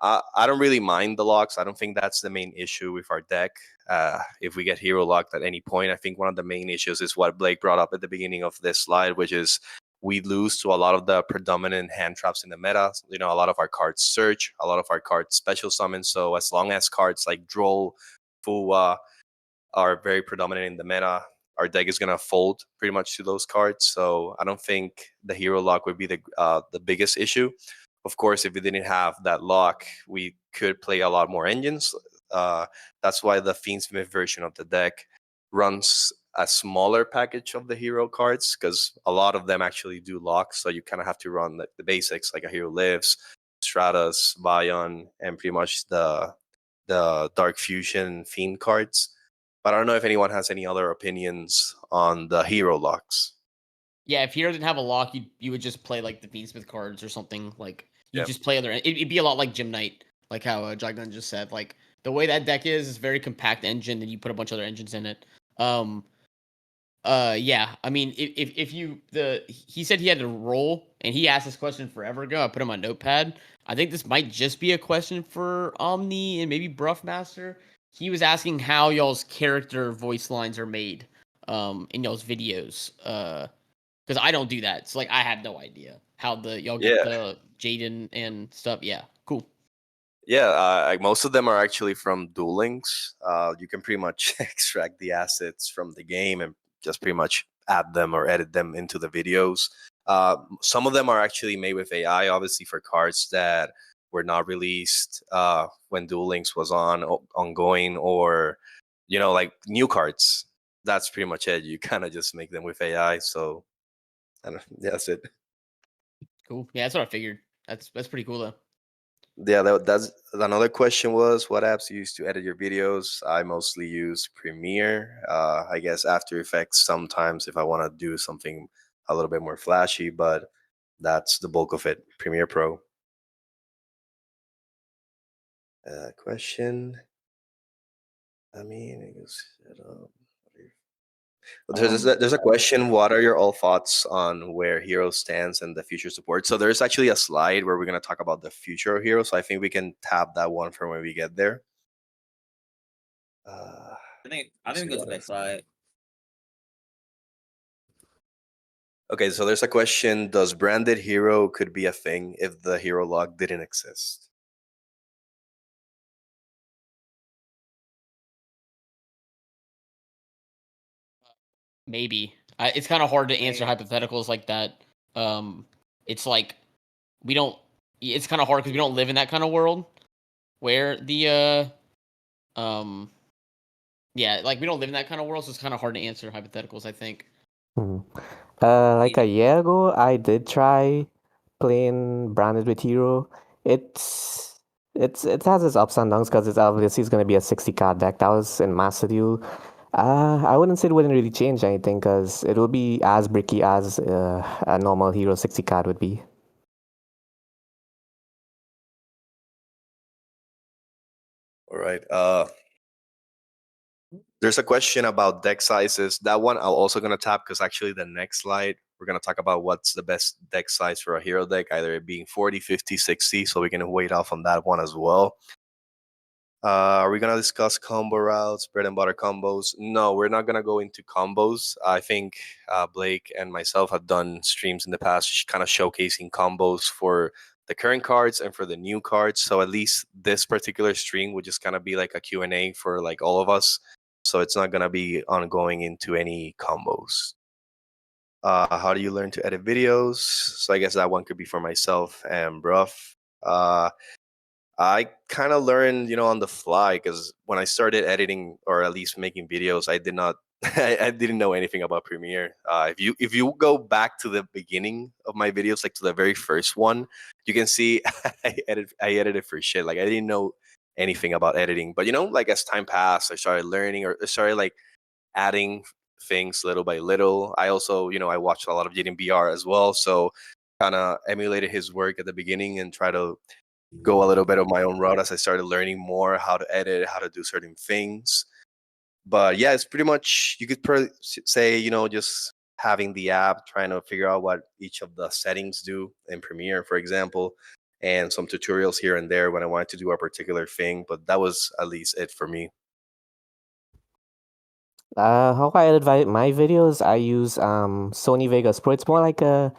I don't really mind the locks. I don't think that's the main issue with our deck. If we get hero locked at any point, I think one of the main issues is what Blake brought up at the beginning of this slide, which is we lose to a lot of the predominant hand traps in the meta. You know, a lot of our cards search, a lot of our cards special summon. So as long as cards like Droll, Fuwa are very predominant in the meta, our deck is gonna fold pretty much to those cards. So I don't think the hero lock would be the biggest issue. Of course, if we didn't have that lock, we could play a lot more engines. That's why the Fiendsmith version of the deck runs a smaller package of the hero cards because a lot of them actually do lock. So you kind of have to run the basics like a hero lives, Stratus, Vion, and pretty much the Dark Fusion Fiend cards. But I don't know if anyone has any other opinions on the hero locks. Yeah, if hero didn't have a lock, you would just play like the Fiendsmith cards or something. Like you Yep. just play other. It'd be a lot like Gym Knight, like how JiGun just said. Like the way that deck is very compact engine, and you put a bunch of other engines in it. Yeah. I mean, if you he said he had to roll, and he asked this question forever ago. I put him on Notepad. I think this might just be a question for Omni and maybe Bruffmaster. He was asking how y'all's character voice lines are made, in y'all's videos. Because I don't do that. It's like I have no idea how y'all get Yeah. the Jaden and stuff. Yeah, cool. Yeah, like most of them are actually from Duel Links. You can pretty much extract the assets from the game and just pretty much add them or edit them into the videos. Some of them are actually made with AI, obviously for cards that were not released when Duel Links was ongoing, or like new cards. That's pretty much it. You kind of just make them with AI. So that's it. Cool. Yeah, that's what I figured. That's pretty cool though. Yeah, that's another question was what apps you use to edit your videos. I mostly use Premiere. I guess After Effects sometimes if I want to do something a little bit more flashy, but that's the bulk of it. Premiere Pro. Question. I mean, I guess, there's a question. What are your all thoughts on where Hero stands and the future support? So there's actually a slide where we're going to talk about the future of Hero. So I think we can tap that one for when we get there. I think we go to the next slide. Okay, so there's a question. Does branded hero could be a thing if the hero log didn't exist? Maybe. It's kind of hard to answer hypotheticals like that. It's like we don't. It's kind of hard because we don't live in that kind of world where the yeah, like we don't live in that kind of world, so it's kind of hard to answer hypotheticals, I think. Like a year ago, I did try playing branded with hero. It has its ups and downs because it's obviously going to be a 60 card deck. That was in Master Duel. I wouldn't say it wouldn't really change anything because it will be as bricky as a normal hero 60 card would be. All right. There's a question about deck sizes. That one I'm also gonna tap because actually the next slide we're gonna talk about what's the best deck size for a hero deck, either it being 40, 50, 60. So we can wait off on that one as well. Are we gonna discuss combo routes, bread and butter combos? No, we're not gonna go into combos. I think Blake and myself have done streams in the past, kind of showcasing combos for the current cards and for the new cards. So at least this particular stream would just kind of be like a Q&A for like all of us. So it's not gonna be ongoing into any combos. How do you learn to edit videos? So I guess that one could be for myself and Bruff. I kind of learned, on the fly because when I started editing or at least making videos, I did not, I didn't know anything about Premiere. If you go back to the beginning of my videos, like to the very first one, you can see I edited for shit. Like I didn't know anything about editing, but like as time passed, I started learning or I started like adding things little by little. I also, I watched a lot of JiGun BR as well, so kind of emulated his work at the beginning and try to go a little bit of my own route as I started learning more how to edit, how to do certain things. But yeah, it's pretty much, you could say, just having the app, trying to figure out what each of the settings do in Premiere, for example, and some tutorials here and there when I wanted to do a particular thing. But that was at least it for me. How I edit my videos, I use Sony Vegas Pro. It's more like a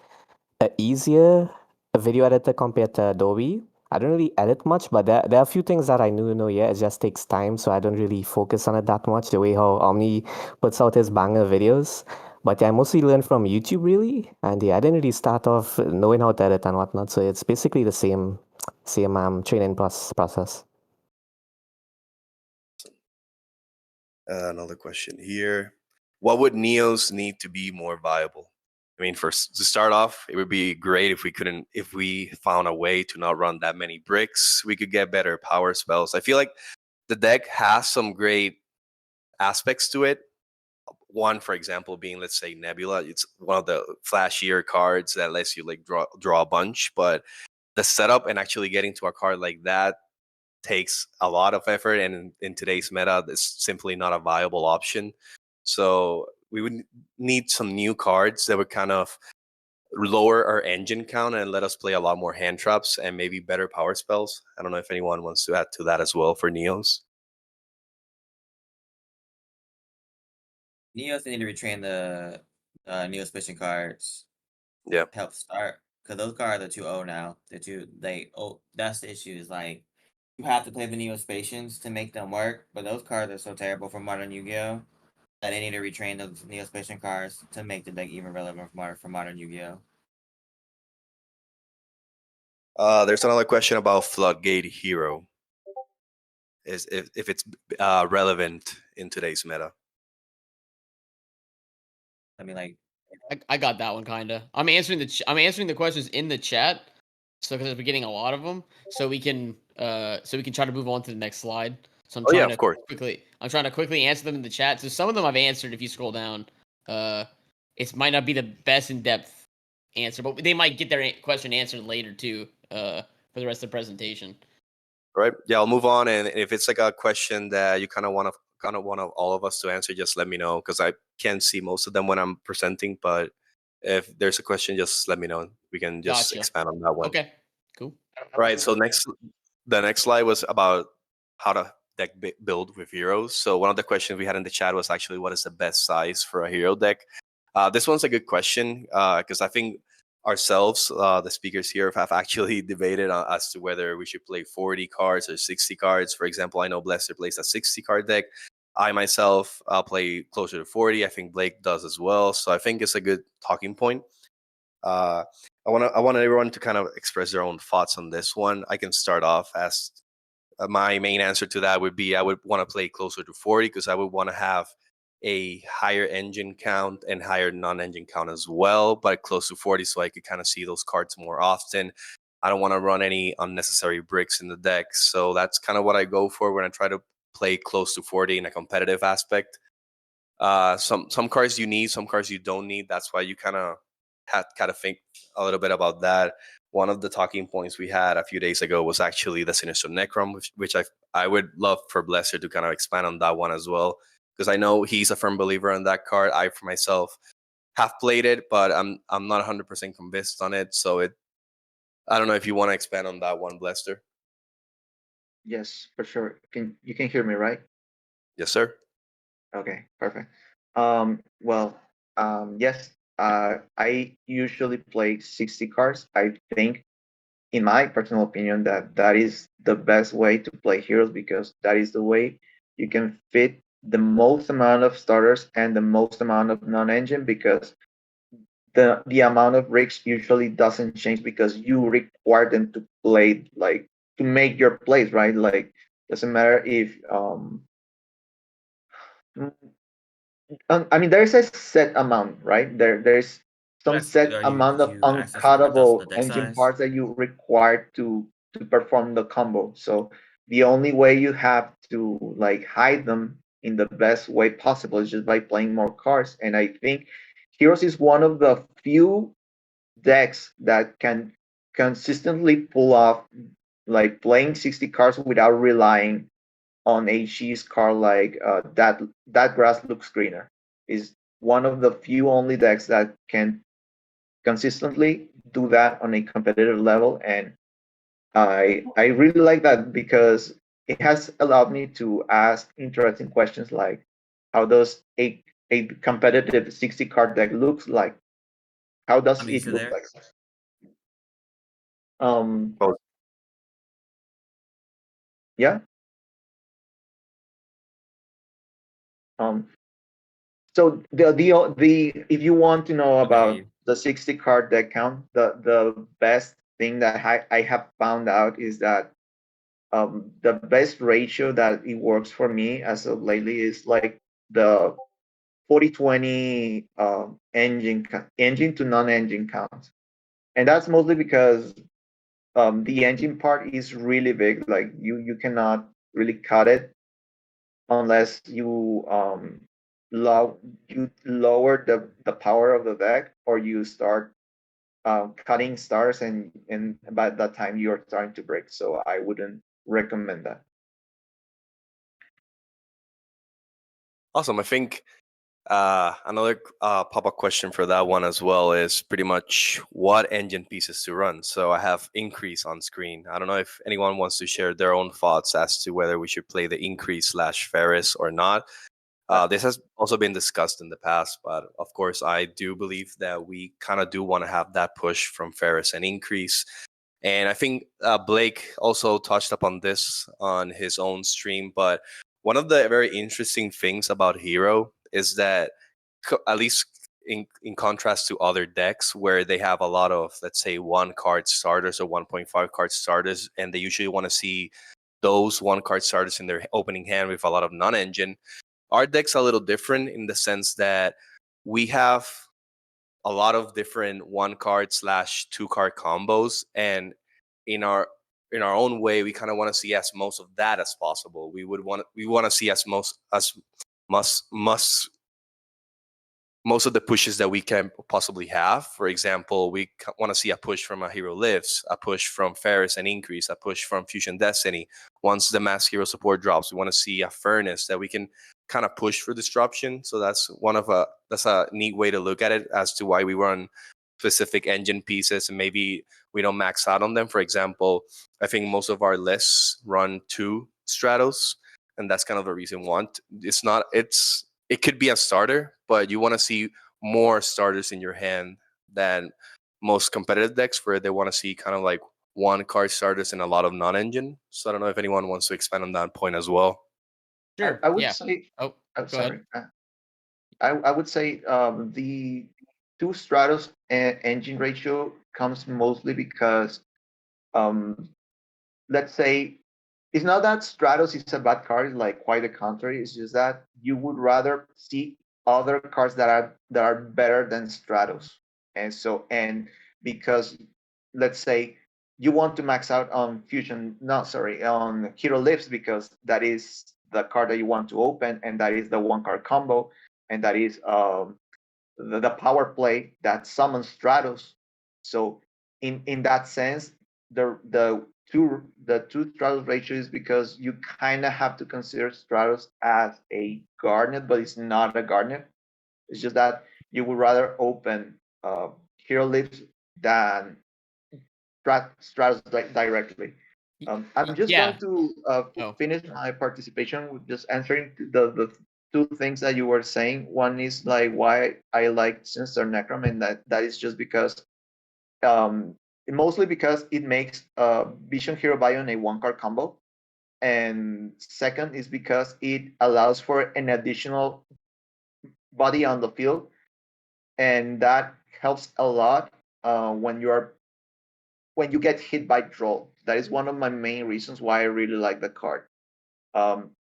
easier video editor compared to Adobe. I don't really edit much, but there are a few things that I know yet. It just takes time, so I don't really focus on it that much, the way how Omni puts out his banger videos. But yeah, I mostly learned from YouTube, really. And yeah, I didn't really start off knowing how to edit and whatnot, so it's basically the same training process. Another question here. What would Neos need to be more viable? I mean, to start off, it would be great if we found a way to not run that many bricks. We could get better power spells. I feel like the deck has some great aspects to it. One, for example, being, let's say, Nebula. It's one of the flashier cards that lets you like draw a bunch, but the setup and actually getting to a card like that takes a lot of effort, and in today's meta, it's simply not a viable option. So we would need some new cards that would kind of lower our engine count and let us play a lot more hand traps and maybe better power spells. I don't know if anyone wants to add to that as well for Neos. Neos need to retrain the Neo Special cards. Yeah. Help start, because those cards are too old now. They're too that's the issue. Is like you have to play the Neospatians to make them work, but those cards are so terrible for modern Yu-Gi-Oh! That they need to retrain those Neospatian cards to make the deck even relevant for modern Yu-Gi-Oh! There's another question about Floodgate Hero. Is if it's relevant in today's meta. I mean, like, I got that one kind of. I'm answering the questions in the chat, so because we're getting a lot of them, so we can try to move on to the next slide. So I'm trying of course. I'm trying to quickly answer them in the chat. So some of them I've answered. If you scroll down, it might not be the best in depth answer, but they might get their question answered later too. For the rest of the presentation. Right. Yeah, I'll move on, and if it's like a question that you kind of want all of us to answer, just let me know because I can't see most of them when I'm presenting. But if there's a question, just let me know. We can just expand on that one. Okay. Cool. Right. So the next slide was about how to deck build with heroes. So one of the questions we had in the chat was actually what is the best size for a hero deck? This one's a good question because I think ourselves, the speakers here, have actually debated as to whether we should play 40 cards or 60 cards. For example, I know Blester plays a 60 card deck. I myself play closer to 40. I think Blake does as well. So I think it's a good talking point. I want everyone to kind of express their own thoughts on this one. I can start off as my main answer to that would be I would want to play closer to 40 because I would want to have a higher engine count and higher non-engine count as well, but close to 40 so I could kind of see those cards more often. I don't want to run any unnecessary bricks in the deck, so that's kind of what I go for when I try to play close to 40 in a competitive aspect. Some cards you need, some cards you don't need. That's why you kind of had kind of think a little bit about that. One of the talking points we had a few days ago was actually the Sinister Necrom, which I would love for Blesser to kind of expand on that one as well, because I know he's a firm believer in that card. I for myself have played it, but I'm not 100% convinced on it. So I don't know if you want to expand on that one, Blester. Yes, for sure. You can hear me, right? Yes, sir. Okay, perfect. Well, yes. I usually play 60 cards. I think, in my personal opinion, that is the best way to play heroes because that is the way you can fit the most amount of starters and the most amount of non-engine because the amount of rigs usually doesn't change because you require them to play like to make your plays, right? Like doesn't matter if I mean, there's a set amount, right? There's some set amount Could of you access the uncuttable deck engine size? parts that you require to perform the combo. So the only way you have to like hide them in the best way possible is just by playing more cards. And I think Heroes is one of the few decks that can consistently pull off like playing 60 cards without relying on a cheese card like that grass looks greener is one of the few only decks that can consistently do that on a competitive level, and I really like that because it has allowed me to ask interesting questions like how does a competitive 60 card deck looks like, how does it So look there. like? um Oh. yeah. um So the if you want to know about Okay. the 60 card deck count, the best thing that I have found out is that the best ratio that it works for me as of lately is like the 40/20 engine to non-engine count, and that's mostly because the engine part is really big. Like you cannot really cut it unless low you lower the power of the deck or you start cutting stars and by that time you're starting to break. So I wouldn't recommend that. Awesome. I think another pop-up question for that one as well is pretty much what engine pieces to run. So I have increase on screen. I don't know if anyone wants to share their own thoughts as to whether we should play the increase / Ferris or not. This has also been discussed in the past, but of course, I do believe that we kind of do want to have that push from Ferris and increase. And I think Blake also touched upon this on his own stream. But one of the very interesting things about Hero is that, at least in contrast to other decks where they have a lot of, let's say, 1 card starters or 1.5 card starters, and they usually want to see those 1 card starters in their opening hand with a lot of non-engine. Our deck's a little different in the sense that we have a lot of different 1 card / 2 card combos, and in our own way, we kind of want to see as most of that as possible. We want to see as most of the pushes that we can possibly have. For example, we want to see a push from a Hero Lives, a push from Ferris and Increase, a push from Fusion Destiny. Once the Mass Hero support drops, we want to see a Furnace that we can kind of push for disruption. So that's a neat way to look at it as to why we run specific engine pieces and maybe we don't max out on them. For example, I think most of our lists run 2 Stratos, and that's kind of a reason one. It could be a starter, but you want to see more starters in your hand than most competitive decks where they want to see kind of like 1 card starters and a lot of non-engine. So I don't know if anyone wants to expand on that point as well. Sure. I would Yeah. say Oh, I'm go sorry. ahead. I would say the 2 Stratos engine ratio comes mostly because let's say it's not that Stratos is a bad card. It's like quite the contrary. It's just that you would rather see other cards that are better than Stratos, and because let's say you want to max out on fusion, no, sorry, on Hero Lips because that is the card that you want to open, and that is the one card combo, and that is the power play that summons Stratos. So in that sense, the two Stratos ratio is because you kind of have to consider Stratos as a Garnet, but it's not a Garnet. It's just that you would rather open Hero Lips than Stratos directly. I'm just Yeah. going to Oh. finish my participation with just answering the two things that you were saying. One is like why I like Sinister Necrom, and that is just because mostly because it makes Vision Hero Bion a one card combo, and second is because it allows for an additional body on the field, and that helps a lot when you get hit by draw. That is one of my main reasons why I really like the card. Um,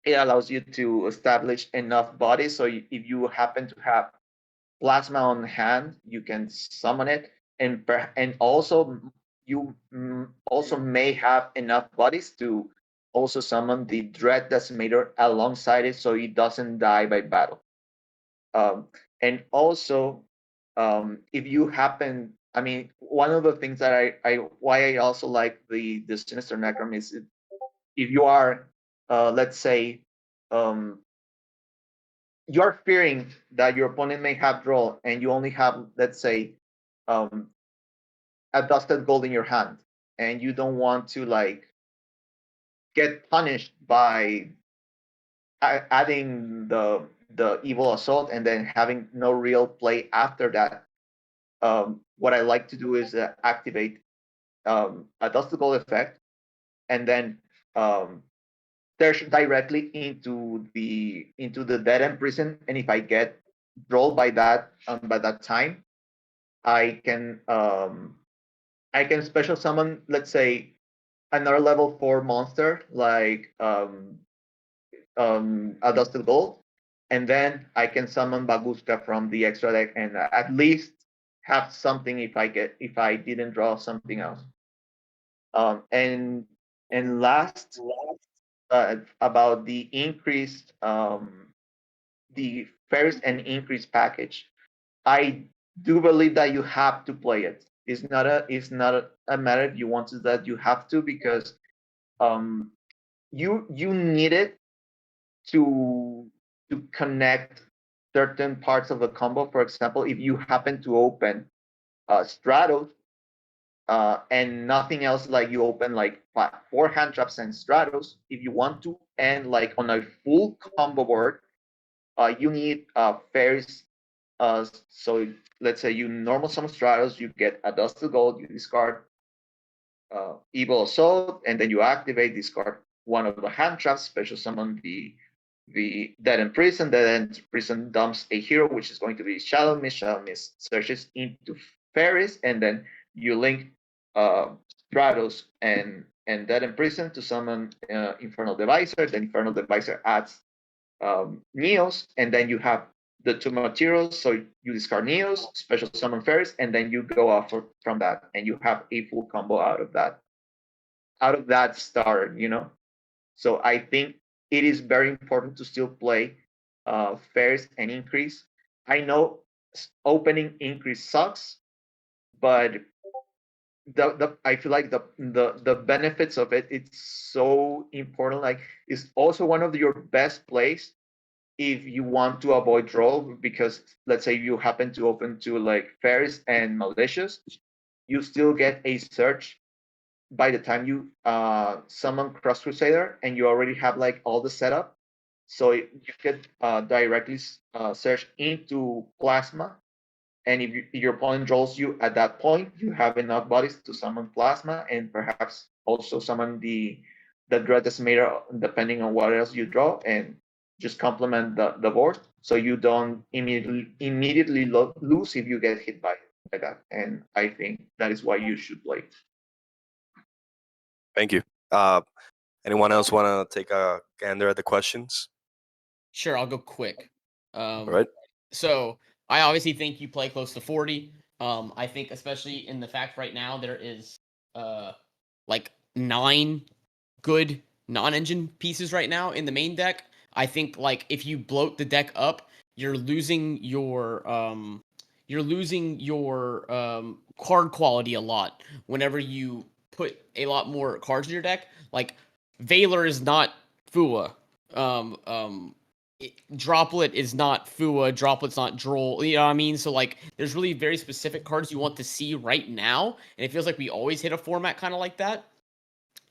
it allows you to establish enough bodies, so if you happen to have plasma on hand, you can summon it, and also you also may have enough bodies to also summon the Dread Decimator alongside it, so it doesn't die by battle. And also, if you happen, I mean, one of the things that why I also like the Sinister Necrom is if you are, let's say, you are fearing that your opponent may have draw, and you only have, let's say, um, a dusted gold in your hand, and you don't want to like get punished by adding the evil assault and then having no real play after that. What I like to do is activate a dusted gold effect, and then dash directly into the dead end prison. And if I get rolled by that time, I can special summon, let's say, another level 4 monster like a dusted gold, and then I can summon Baguska from the extra deck and at least have something if I didn't draw something else. And last, about the increased the first and increased package, I do believe that you have to play it. It's not a matter if you want to, that you have to, because you need it to connect certain parts of the combo. For example, if you happen to open Stratos and nothing else, like you open like 4 hand traps and Stratos, if you want to end like on a full combo board, you need fairies. So let's say you normal summon Stratos, you get a dusted gold, you discard evil assault, and then you activate, discard one of the hand traps, special summon the Dead End Prison. Dead End Prison dumps a hero, which is going to be Shadow Mist. Shadow Mist searches into fairies, and then you link Stratos and Dead End Prison to summon Infernal Devicer. Then Infernal Devicer adds Neos, and then you have the 2 materials. So you discard Neos, special summon fairies, and then you go off from that, and you have a full combo out of that starter. So I think it is very important to still play fairs and increase. I know opening increase sucks, but I feel like the benefits of it's so important. Like, it's also one of your best plays if you want to avoid draw, because let's say you happen to open to like fairs and malicious, you still get a search by the time you summon Cross Crusader, and you already have like all the setup, so you could directly search into Plasma, and if your opponent draws you at that point, you have enough bodies to summon Plasma, and perhaps also summon the Dread Decimator, depending on what else you draw, and just complement the board, so you don't immediately lose if you get hit by that. And I think that is why you should play. Thank you. Anyone else want to take a gander at the questions? Sure, I'll go quick. All right. So I obviously think you play close to 40. I think especially in the fact right now there is like 9 good non-engine pieces right now in the main deck. I think like if you bloat the deck up, you're losing your card quality a lot whenever you put a lot more cards in your deck. Like Valor is not Fua. Droplet is not Fua, Droplet's not Droll, you know what I mean? So, like, there's really very specific cards you want to see right now, and it feels like we always hit a format kind of like that.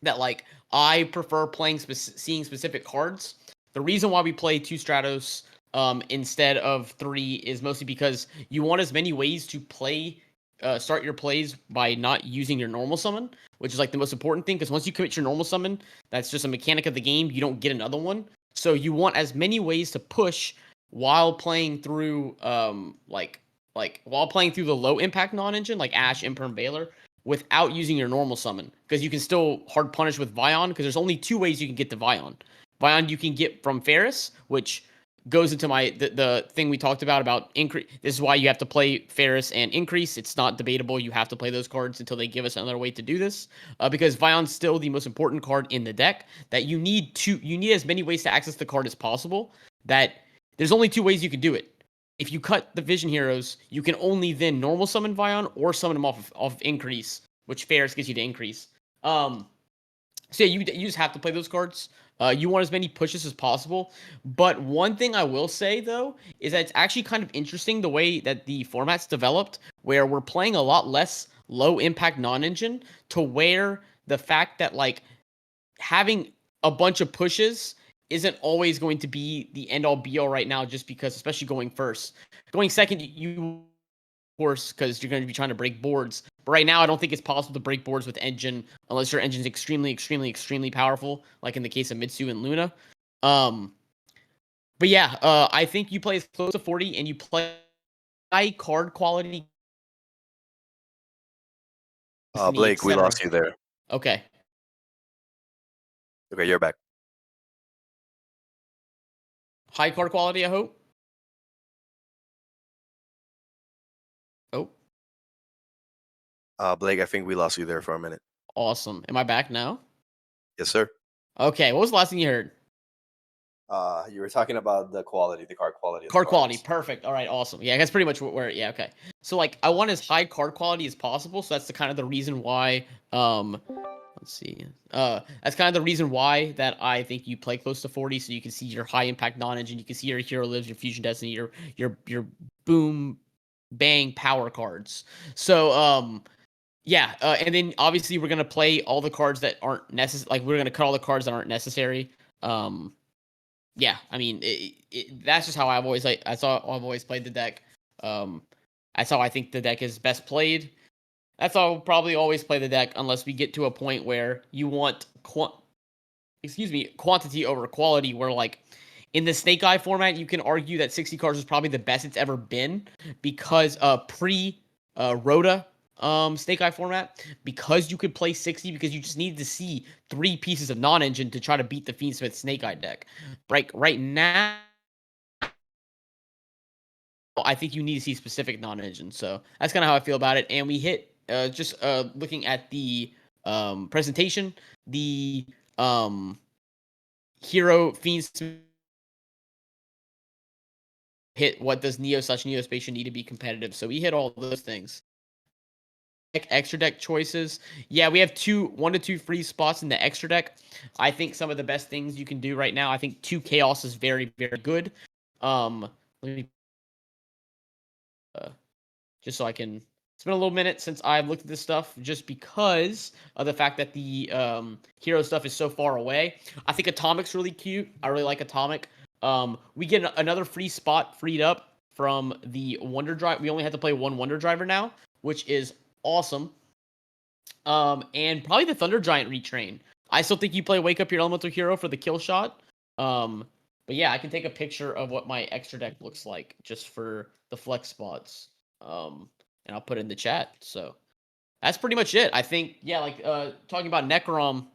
That, like, I prefer playing, seeing specific cards. The reason why we play 2 Stratos instead of 3 is mostly because you want as many ways to play, start your plays by not using your normal summon, which is, like, the most important thing, because once you commit your normal summon, that's just a mechanic of the game, you don't get another one. So you want as many ways to push while playing through while playing through the low impact non-engine like Ash, Imperm, Baylor without using your normal summon, because you can still hard punish with Vion, because there's only 2 ways you can get to Vion. Vion you can get from Ferris, which goes into the thing we talked about increase. This is why you have to play Ferris and Increase. It's not debatable. You have to play those cards until they give us another way to do this, because Vion's still the most important card in the deck. That you need as many ways to access the card as possible. That there's only 2 ways you can do it. If you cut the Vision Heroes, you can only then normal summon Vion or summon him off of Increase, which Ferris gets you to Increase. So yeah, you just have to play those cards. You want as many pushes as possible. But one thing I will say, though, is that it's actually kind of interesting the way that the format's developed, where we're playing a lot less low-impact non-engine, to where the fact that, like, having a bunch of pushes isn't always going to be the end-all, be-all right now, just because, especially going first. Going second, you course, because you're going to be trying to break boards. But right now, I don't think it's possible to break boards with engine unless your engine's extremely, extremely, extremely powerful, like in the case of Mitsu and Luna. But yeah, I think you play as close to 40 and you play high card quality. Blake, we lost you there. Okay. Okay, you're back. High card quality, I hope. Oh. Blake, I think we lost you there for a minute. Awesome. Am I back now? Yes, sir. Okay. What was the last thing you heard? You were talking about the quality, the card quality. Card quality, perfect. All right, awesome. Yeah, that's pretty much where. Yeah, okay. So like, I want as high card quality as possible. So that's the kind of the reason why. Let's see. That's kind of the reason why that I think you play close to 40, so you can see your high impact non-engine, you can see your Hero Lives, your Fusion Destiny, your boom, bang power cards. So yeah, and then obviously we're gonna play all the cards that aren't necessary. Like we're gonna cut all the cards that aren't necessary. Yeah, I mean, that's just how I've always that's how I've always played the deck. That's how I think the deck is best played. That's how I'll probably always play the deck, unless we get to a point where you want quantity over quality. Where like in the Snake Eye format, you can argue that 60 cards is probably the best it's ever been, because pre Rhoda Snake Eye format, because you could play 60, because you just needed to see 3 pieces of non-engine to try to beat the Fiendsmith Snake Eye deck. Right now, I think you need to see specific non-engine. So that's kind of how I feel about it. And we hit just looking at the presentation, the Hero Fiendsmith hit what does Neo/Neospatial need to be competitive. So we hit all those things. Extra deck choices. Yeah, we have 1 to 2 free spots in the extra deck. I think some of the best things you can do right now, I think 2 Chaos is very, very good. Let me just so I can. It's been a little minute since I've looked at this stuff, just because of the fact that the hero stuff is so far away. I think Atomic's really cute. I really like Atomic. We get another free spot freed up from the Wonder Drive. We only have to play 1 Wonder Driver now, which is awesome. And probably the Thunder Giant retrain. I still think you play Wake Up Your Elemental Hero for the kill shot. But yeah, I can take a picture of what my extra deck looks like just for the flex spots. And I'll put it in the chat. So that's pretty much it. I think, yeah, like talking about Necrom,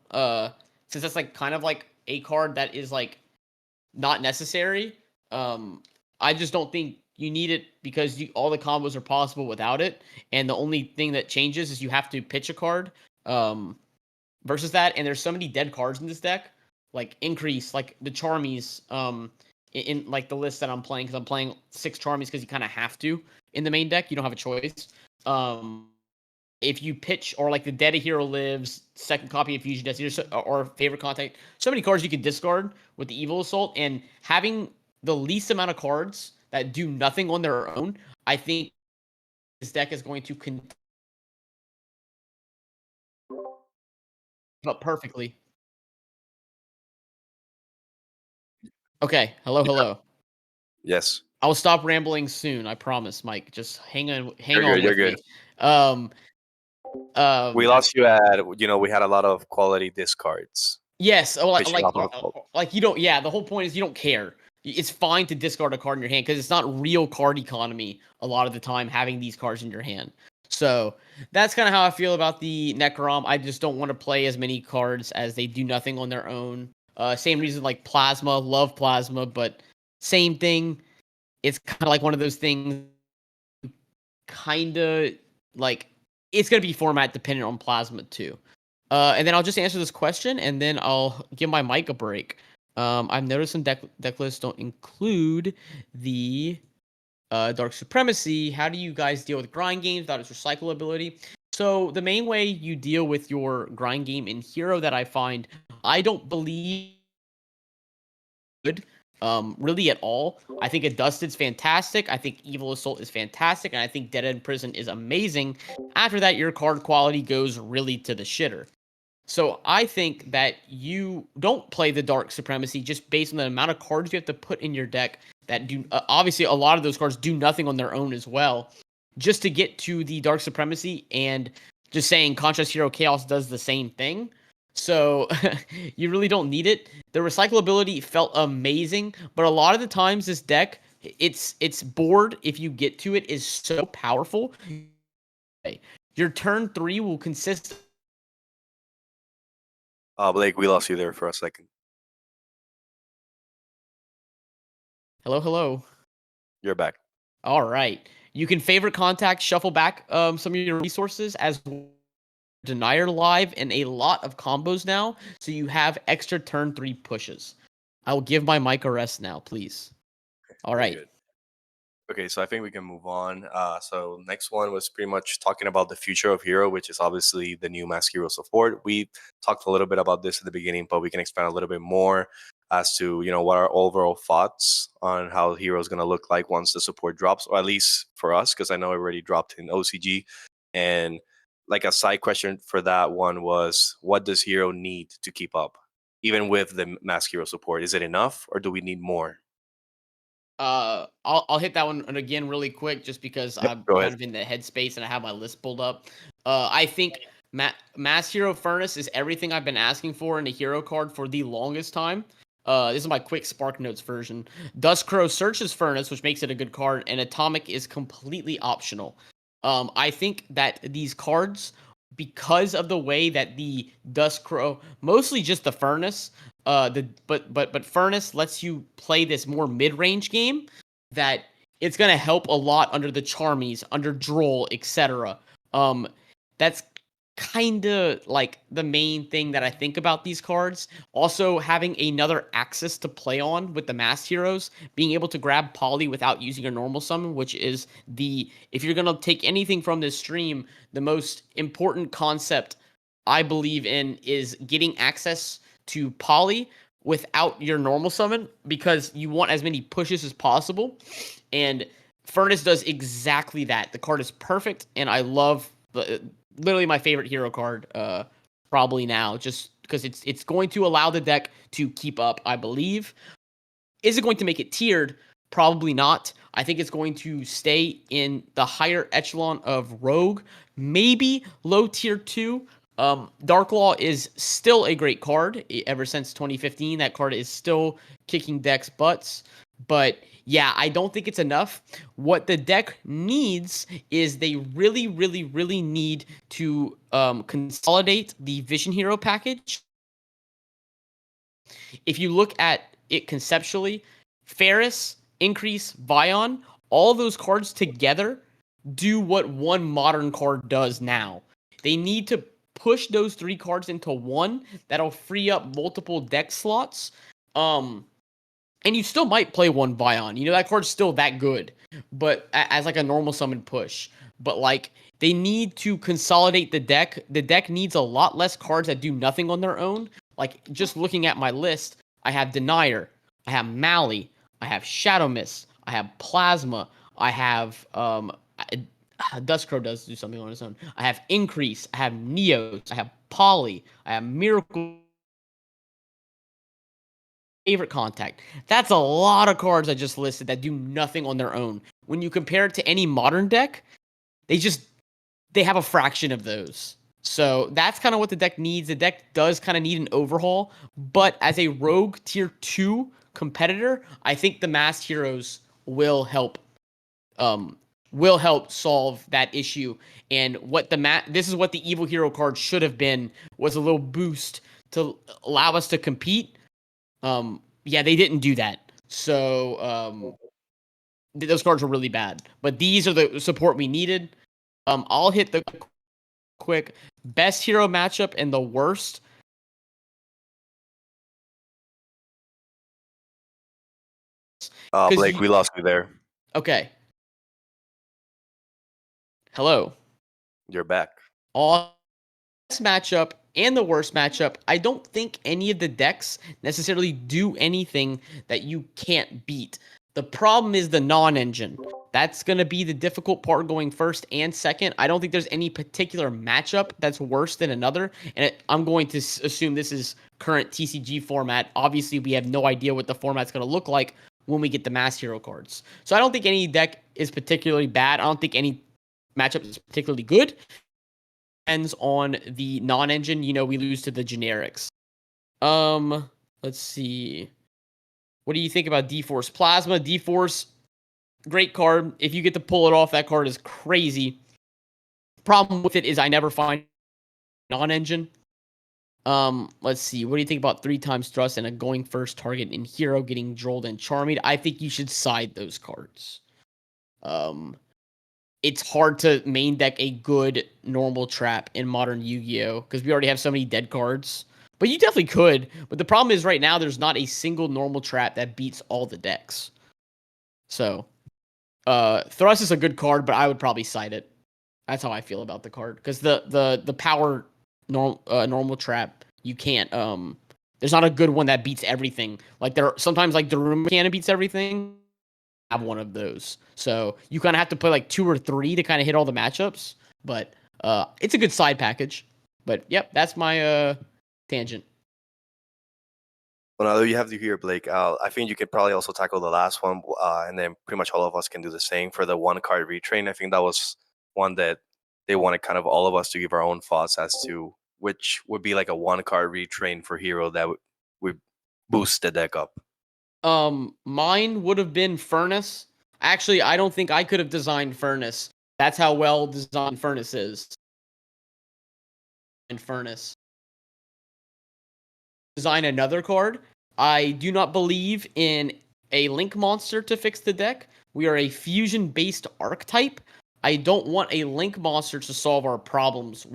since that's like kind of like a card that is like not necessary. I just don't think you need it because all the combos are possible without it, and the only thing that changes is you have to pitch a card versus that. And there's so many dead cards in this deck, like Increase, like the Charmies, in like the list that I'm playing, because I'm playing 6 Charmies because you kind of have to in the main deck. You don't have a choice. If you pitch, or like the Dead a Hero Lives, second copy of Fusion Destiny, or Favorite Contact, so many cards you can discard with the Evil Assault, and having the least amount of cards that do nothing on their own, I think this deck is going to up perfectly. Okay, hello. Yes. I'll stop rambling soon. I promise, Mike. Just hang on You're with good. me. We lost you at, we had a lot of quality discards. Yes. Oh, Pitching off of a like you don't. Yeah, the whole point is you don't care. It's fine to discard a card in your hand because it's not real card economy a lot of the time having these cards in your hand. So that's kind of how I feel about the Necrom. I just don't want to play as many cards as they do nothing on their own. Same reason like Plasma, love Plasma, but same thing. It's kind of like one of those things, kind of like it's going to be format dependent on Plasma too. And then I'll just answer this question, and then I'll give my mic a break. I've noticed some deck lists don't include the Dark Supremacy. How do you guys deal with grind games without its recycle ability? So the main way you deal with your grind game in Hero that I find, I don't believe good really at all. I think a Dusted's fantastic. I think Evil Assault is fantastic. And I think Dead End Prison is amazing. After that, your card quality goes really to the shitter. So I think that you don't play the Dark Supremacy just based on the amount of cards you have to put in your deck that do obviously a lot of those cards do nothing on their own as well. Just to get to the Dark Supremacy, and just saying Contrast Hero Chaos does the same thing. So you really don't need it. The recyclability felt amazing, but a lot of the times this deck, its board, if you get to it, is so powerful. Your turn 3 will consist. Blake, we lost you there for a second. Hello. You're back. All right. You can favorite contact, shuffle back some of your resources as Denier live and a lot of combos now, so you have extra turn 3 pushes. I will give my mic a rest now, please. All right. Good. Okay, so I think we can move on. So next one was pretty much talking about the future of Hero, which is obviously the new Mask Hero support. We talked a little bit about this at the beginning, but we can expand a little bit more as to, what our overall thoughts on how Hero is going to look like once the support drops, or at least for us, because I know it already dropped in OCG. And like a side question for that one was, what does Hero need to keep up? Even with the Mask Hero support, is it enough, or do we need more? I'll hit that one again really quick, just because I'm go kind ahead. of in the headspace and I have my list pulled up. I think Mass Hero Furnace is everything I've been asking for in a hero card for the longest time. This is my quick Spark Notes version. Duskcrow searches Furnace, which makes it a good card, and Atomic is completely optional. I think that these cards, because of the way that the Duskcrow, mostly just the Furnace, but Furnace lets you play this more mid-range game, that it's gonna help a lot under the Charmies, under Droll, etc. That's kind of like the main thing that I think about these cards. Also, having another axis to play on with the Mass Heroes, being able to grab Poly without using a normal summon, which is if you're gonna take anything from this stream, the most important concept I believe in is getting access to Poly without your normal summon, because you want as many pushes as possible. And Furnace does exactly that. The card is perfect, and I love literally my favorite hero card probably now, just because it's going to allow the deck to keep up, I believe. Is it going to make it tiered? Probably not. I think it's going to stay in the higher echelon of Rogue, maybe low tier 2. Darklaw is still a great card. Ever since 2015, that card is still kicking decks' butts. But yeah, I don't think it's enough. What the deck needs is they really, really, really need to consolidate the Vision Hero package. if you look at it conceptually, Ferris, Increase, Vion, all those cards together do what one modern card does now. They need to push those 3 cards into one that'll free up multiple deck slots. And you still might play one Vion. You know, that card's still that good, but as like a normal summon push. But like, they need to consolidate the deck. The deck needs a lot less cards that do nothing on their own. Like, just looking at my list, I have Denier, I have Mally, I have Shadow Mist, I have Plasma, I have Duskcrow does do something on its own. I have Increase, I have Neos, I have Poly, I have Miracle. Favorite Contact. That's a lot of cards I just listed that do nothing on their own. When you compare it to any modern deck, they have a fraction of those. So that's kind of what the deck needs. The deck does kind of need an overhaul, but as a rogue tier 2 competitor, I think the masked heroes will help solve that issue. And what this is what the evil hero card should have been, was a little boost to allow us to compete. Yeah, they didn't do that. So those cards were really bad. But these are the support we needed. I'll hit the quick best hero matchup and the worst. Blake, we lost you there. Okay. Hello. You're back. All best matchup and the worst matchup. I don't think any of the decks necessarily do anything that you can't beat. The problem is the non-engine. That's going to be the difficult part going first and second. I don't think there's any particular matchup that's worse than another. And I'm going to assume this is current TCG format. Obviously, we have no idea what the format's going to look like when we get the mass hero cards. So I don't think any deck is particularly bad. I don't think any matchup is particularly good. Depends on the non-engine. You know, we lose to the generics. Let's see. What do you think about D-Force Plasma? D-Force, great card. If you get to pull it off, that card is crazy. Problem with it is I never find non-engine. Let's see. What do you think about 3 times thrust and a going first target in hero getting drolled and charmed? I think you should side those cards. It's hard to main deck a good normal trap in modern Yu-Gi-Oh! Because we already have so many dead cards. But you definitely could. But the problem is right now there's not a single normal trap that beats all the decks. So, Thrust is a good card, but I would probably side it. That's how I feel about the card. Because the power normal trap, you can't. There's not a good one that beats everything. Like sometimes like the room cannon beats everything. Have one of those. So you kind of have to play like 2 or 3 to kind of hit all the matchups. But it's a good side package. But yep, that's my tangent. Well, now that you have to hear Blake, I think you could probably also tackle the last one, and then pretty much all of us can do the same for the 1 card retrain. I think that was one that they wanted kind of all of us to give our own thoughts as to which would be like a 1 card retrain for hero that would boost the deck up. Mine would have been Furnace. Actually, I don't think I could have designed Furnace. That's how well designed Furnace is. And Furnace. Design another card. I do not believe in a Link monster to fix the deck. We are a fusion-based archetype. I don't want a Link monster to solve our problems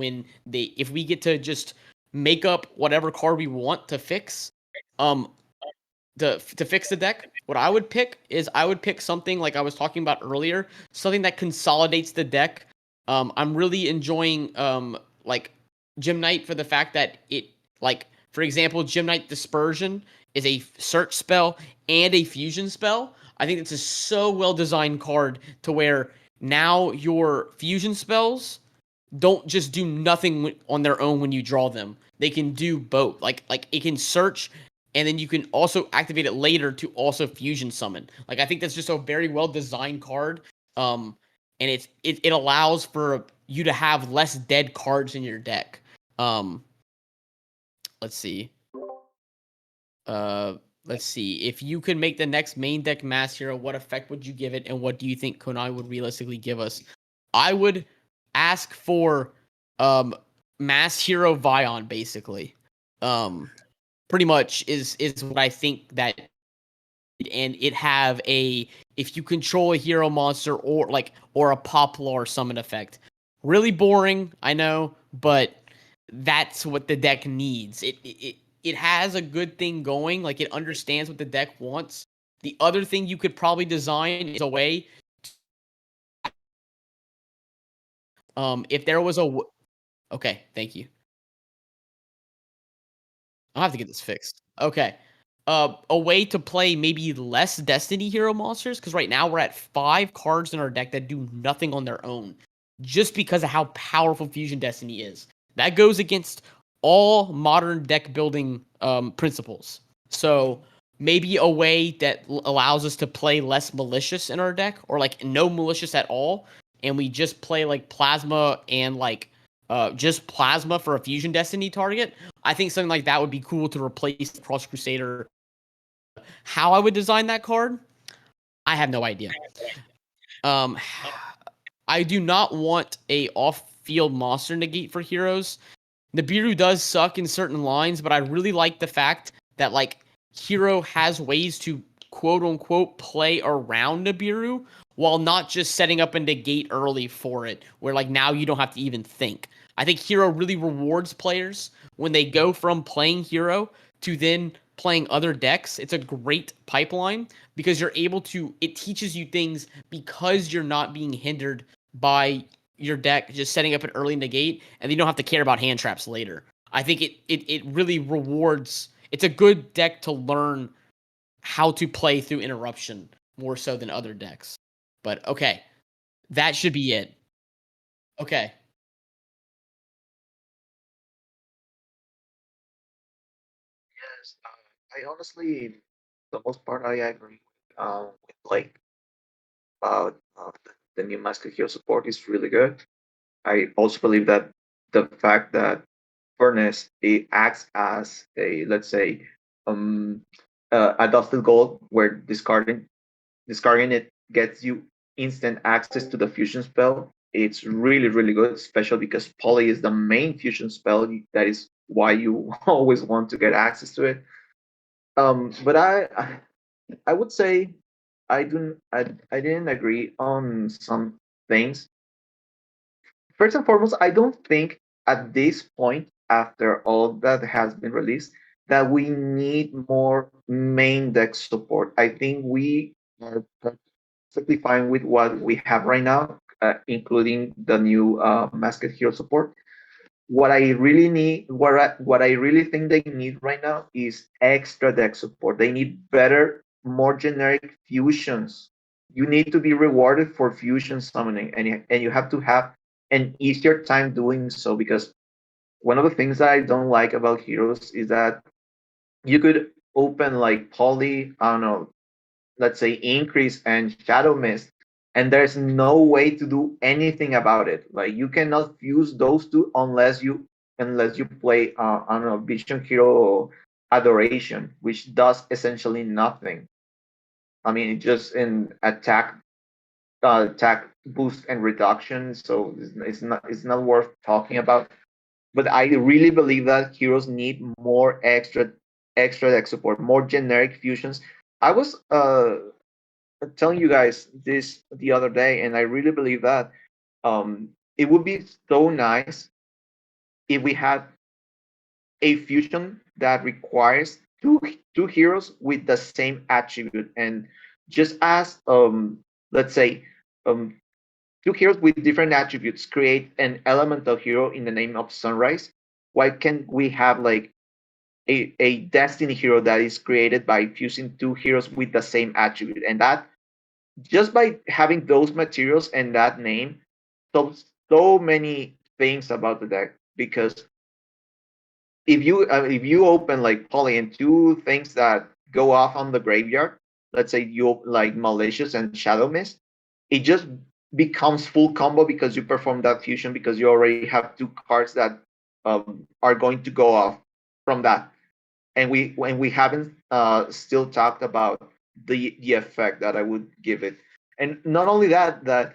if we get to just make up whatever card we want to fix. To fix the deck, what I would pick is something like I was talking about earlier, something that consolidates the deck. I'm really enjoying like Gym Knight for the fact that it, like, for example, Gym Knight Dispersion is a search spell and a fusion spell. I think it's a so well designed card to where now your fusion spells don't just do nothing on their own when you draw them. They can do both. Like it can search, and then you can also activate it later to also fusion summon. Like, I think that's just a very well designed card. And it allows for you to have less dead cards in your deck. Let's see. Let's see. If you could make the next main deck mass hero, what effect would you give it, and what do you think Konami would realistically give us? I would ask for mass hero Vion, basically. pretty much is what I think that, and it have a, if you control a hero monster or a popular summon effect. Really boring, I know, but that's what the deck needs. It has a good thing going, like it understands what the deck wants. The other thing you could probably design is a way, if there was a okay, thank you. I'll have to get this fixed. Okay. A way to play maybe less Destiny hero monsters, because right now we're at 5 cards in our deck that do nothing on their own, just because of how powerful Fusion Destiny is. That goes against all modern deck building principles. So maybe a way that allows us to play less malicious in our deck, or like no malicious at all, and we just play like plasma and like just plasma for a Fusion Destiny target. I think something like that would be cool to replace Cross Crusader. How I would design that card, I have no idea. I do not want a off-field monster negate for heroes. Nibiru does suck in certain lines, but I really like the fact that like hero has ways to quote unquote play around Nibiru while not just setting up a negate early for it, where like now you don't have to even think. I think hero really rewards players when they go from playing hero to then playing other decks. It's a great pipeline because you're able to, it teaches you things because you're not being hindered by your deck just setting up an early negate, and you don't have to care about hand traps later. I think it really rewards. It's a good deck to learn how to play through interruption more so than other decks. But okay, that should be it. Okay. Yes, I honestly, the most part, I agree with Blake about the new Master Hero support is really good. I also believe that the fact that Furnace it acts as a, let's say, um a dusted gold, where discarding it gets you instant access to the fusion spell. It's really really good, especially because Poly is the main fusion spell. That is why you always want to get access to it. But I would say I didn't agree on some things. First and foremost, I don't think at this point, after all that has been released, that we need more main deck support. I think we are perfectly fine with what we have right now, including the new Masked Hero support. What I really need, what I really think they need right now is extra deck support. They need better, more generic fusions. You need to be rewarded for fusion summoning, and you have to have an easier time doing so, because one of the things that I don't like about Heroes is that you could open like Poly, I don't know, let's say Increase and Shadow Mist, and there's no way to do anything about it. Like you cannot fuse those two unless you play I don't know, Vision Hero Adoration, which does essentially nothing. I mean, it just in attack boost and reduction, so it's not worth talking about. But I really believe that heroes need more extra deck support, more generic fusions. I was telling you guys this the other day, and I really believe that it would be so nice if we had a fusion that requires two heroes with the same attribute, and just as let's say um, two heroes with different attributes create an elemental hero in the name of Sunrise. Why can't we have like a Destiny hero that is created by fusing two heroes with the same attribute? And that, just by having those materials and that name, so many things about the deck. Because if you open like Poly and two things that go off on the graveyard, let's say you like Malicious and Shadow Mist, it just becomes full combo because you perform that fusion, because you already have two cards that are going to go off from that. And we haven't still talked about the effect that I would give it. And not only that, that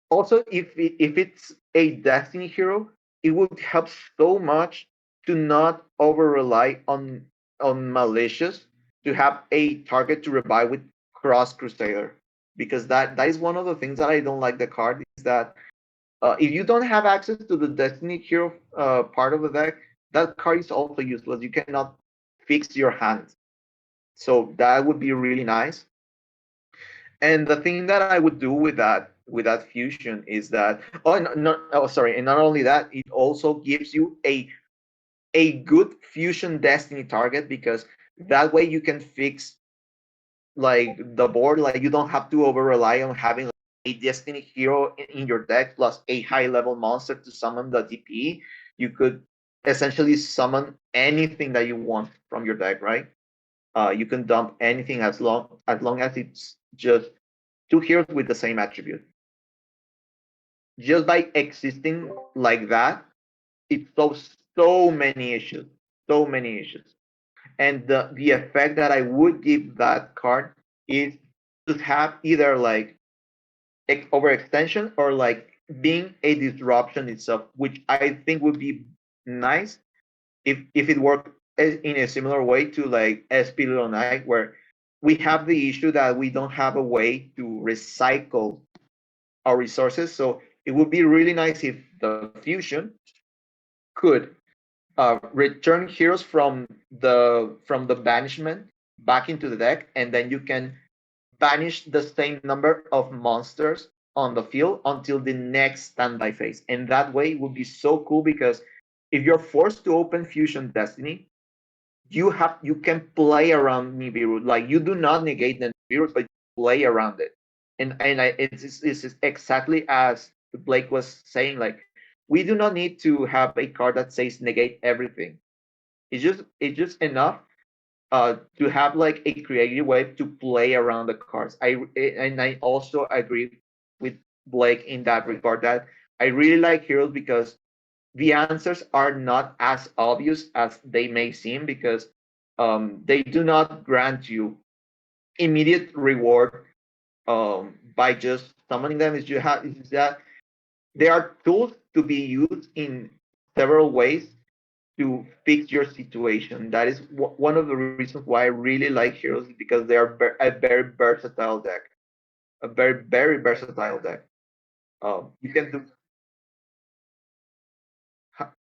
also if it's a Destiny hero, it would help so much to not over rely on on malicious to have a target to revive with Cross Crusader, because that is one of the things that I don't like the card is that if you don't have access to the Destiny Hero part of the deck, that card is also useless. You cannot fix your hand, so that would be really nice. And the thing that I would do with that fusion is that sorry, and not only that, it also gives you a good fusion Destiny target, because that way you can fix like the board. Like you don't have to over rely on having like, a Destiny hero in your deck plus a high level monster to summon the DP. You could essentially summon anything that you want from your deck, right? You can dump anything as long as it's just two heroes with the same attribute. Just by existing like that, it solves so many issues, so many issues. And the effect that I would give that card is to have either like overextension or like being a disruption itself, which I think would be nice if it worked in a similar way to like SP Little Knight, where we have the issue that we don't have a way to recycle our resources. So it would be really nice if the fusion could return heroes from the banishment back into the deck, and then you can banish the same number of monsters on the field until the next standby phase. And that way it would be so cool, because if you're forced to open Fusion Destiny, you can play around Nibiru. Like you do not negate the Nibiru, but you play around it. It's exactly as Blake was saying. Like we do not need to have a card that says negate everything. It's just enough to have like a creative way to play around the cards. I also agree with Blake in that regard that I really like heroes because the answers are not as obvious as they may seem, because they do not grant you immediate reward by just summoning them. Is that they are tools to be used in several ways to fix your situation. That is one of the reasons why I really like heroes, because they are a very versatile deck, a very versatile deck. You can do.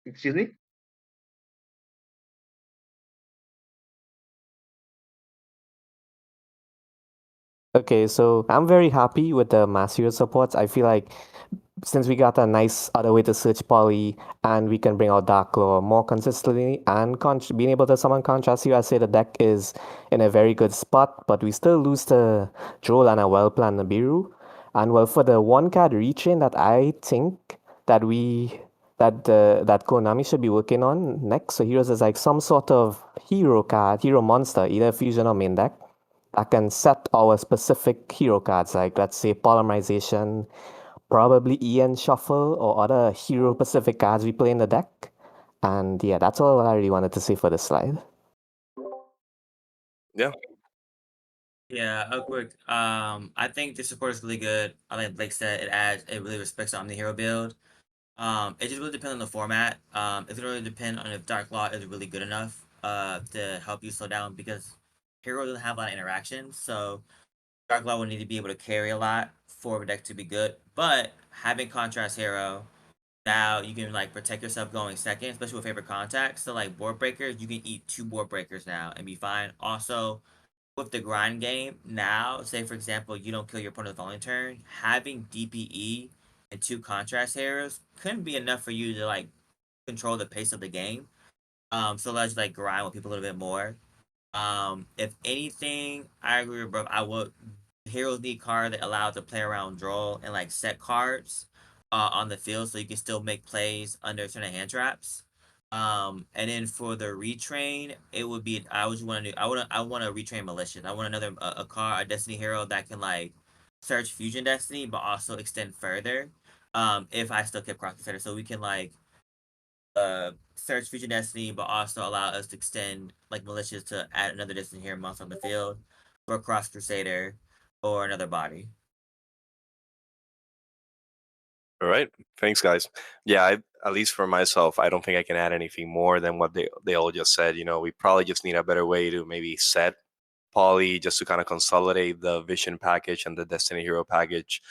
Excuse me. Okay, so I'm very happy with the mass hero supports. I feel like since we got a nice other way to search poly and we can bring out Dark Claw more consistently and being able to summon Contrast here, I say the deck is in a very good spot, but we still lose to Droll and a well-planned Nibiru. And well, for the one card retrain that I think that that Konami should be working on next, so heroes is like some sort of hero card, hero monster, either fusion or main deck, that can set our specific hero cards, like let's say polymerization, probably EN Shuffle or other hero specific cards we play in the deck. And yeah, that's all I really wanted to say for this slide. Yeah. Yeah, quick. I think the support is really good. I like Blake said, it really respects the Omni Hero build. It just really depends on the format. It's gonna really depend on if Dark Law is really good enough to help you slow down, because Hero doesn't have a lot of interactions, so Dark Law will need to be able to carry a lot for the deck to be good. But having Contrast Hero, now you can like protect yourself going second, especially with favorite contacts. So like board breakers, you can eat 2 board breakers now and be fine. Also, with the grind game now, say for example you don't kill your opponent the following turn, having DPE and 2 contrast heroes couldn't be enough for you to like control the pace of the game. So let's like grind with people a little bit more. If anything, I agree with bro. I would heroes need cards that allow to play around draw and like set cards on the field so you can still make plays under certain hand traps. And then for the retrain, it would be I would want to I want to retrain malicious. I want another a card, a destiny hero that can like search fusion destiny but also extend further. If I still kept cross crusader, so we can like search fusion destiny but also allow us to extend like malicious to add another destiny hero monster on the field for a cross crusader or another body. All right. Thanks, guys. Yeah, at least for myself, I don't think I can add anything more than what they all just said. We probably just need a better way to maybe set Poly just to kind of consolidate the Vision package and the Destiny Hero package.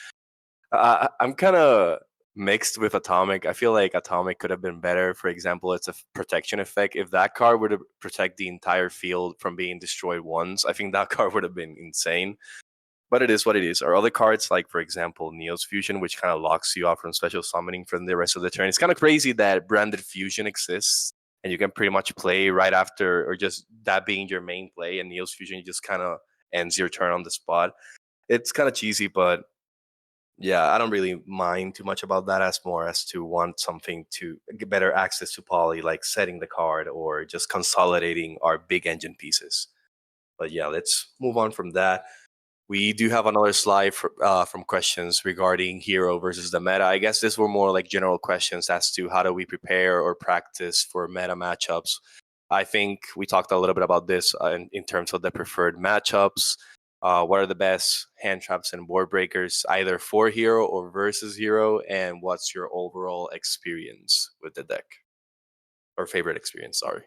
I'm kind of mixed with Atomic. I feel like Atomic could have been better. For example, it's a protection effect. If that card were to protect the entire field from being destroyed once, I think that card would have been insane. But it is what it is. Or other cards, like for example, Neo's Fusion, which kind of locks you off from special summoning for the rest of the turn. It's kind of crazy that branded Fusion exists, and you can pretty much play right after, or just that being your main play, and Neo's Fusion just kind of ends your turn on the spot. It's kind of cheesy, but yeah, I don't really mind too much about that, as more as to want something to get better access to Poly, like setting the card or just consolidating our big engine pieces. But yeah, let's move on from that. We do have another slide from questions regarding hero versus the meta. I guess these were more like general questions as to how do we prepare or practice for meta matchups. I think we talked a little bit about this in terms of the preferred matchups. What are the best hand traps and board breakers, either for hero or versus hero, and what's your overall experience with the deck? Or favorite experience, sorry.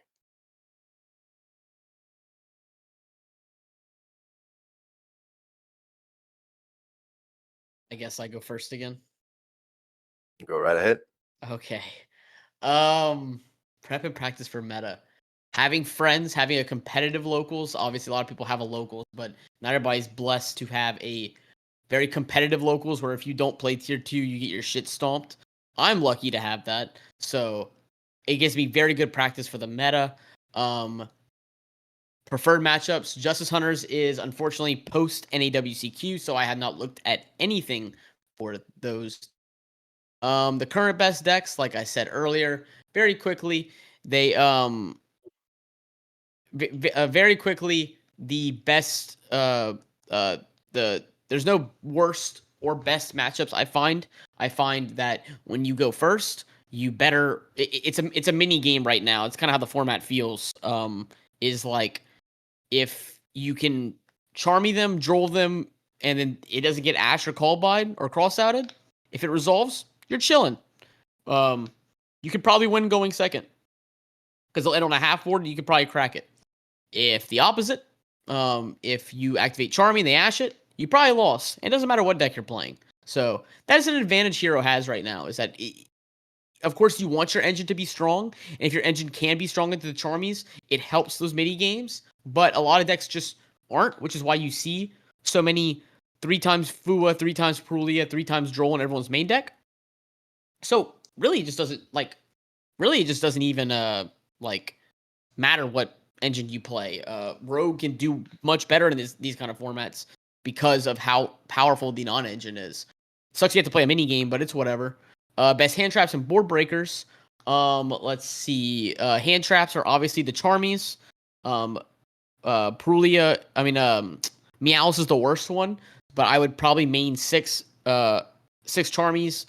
I guess I go first again. Go right ahead. Okay. Prep and practice for meta. Having friends, having a competitive locals. Obviously, a lot of people have a locals, but not everybody's blessed to have a very competitive locals where if you don't play tier 2, you get your shit stomped. I'm lucky to have that. So it gives me very good practice for the meta. Preferred matchups. Justice Hunters is unfortunately post NAWCQ, so I had not looked at anything for those. The current best decks, like I said earlier, very quickly, they very quickly the best there's no worst or best matchups I find. I find that when you go first, you better it's a mini game right now. It's kind of how the format feels. Is like if you can charmy them, droll them, and then it doesn't get ash or call by or cross outed, if it resolves, you're chilling. You could probably win going second. Because they'll end on a half board and you could probably crack it. If the opposite, if you activate Charming, they ash it, you probably lost. It doesn't matter what deck you're playing. So that is an advantage Hero has right now, is that of course you want your engine to be strong, and if your engine can be strong into the Charmies, it helps those mini games. But a lot of decks just aren't, which is why you see so many 3 times Fua, 3 times Prulia, 3 times Droll in everyone's main deck. So really it just doesn't even matter what engine you play. Rogue can do much better in these kind of formats because of how powerful the non-engine is. Sucks you have to play a mini game, but it's whatever. Best hand traps and board breakers. Let's see. Hand traps are obviously the Charmies. Prulia. Meowth is the worst one, but I would probably main 6 Charmies.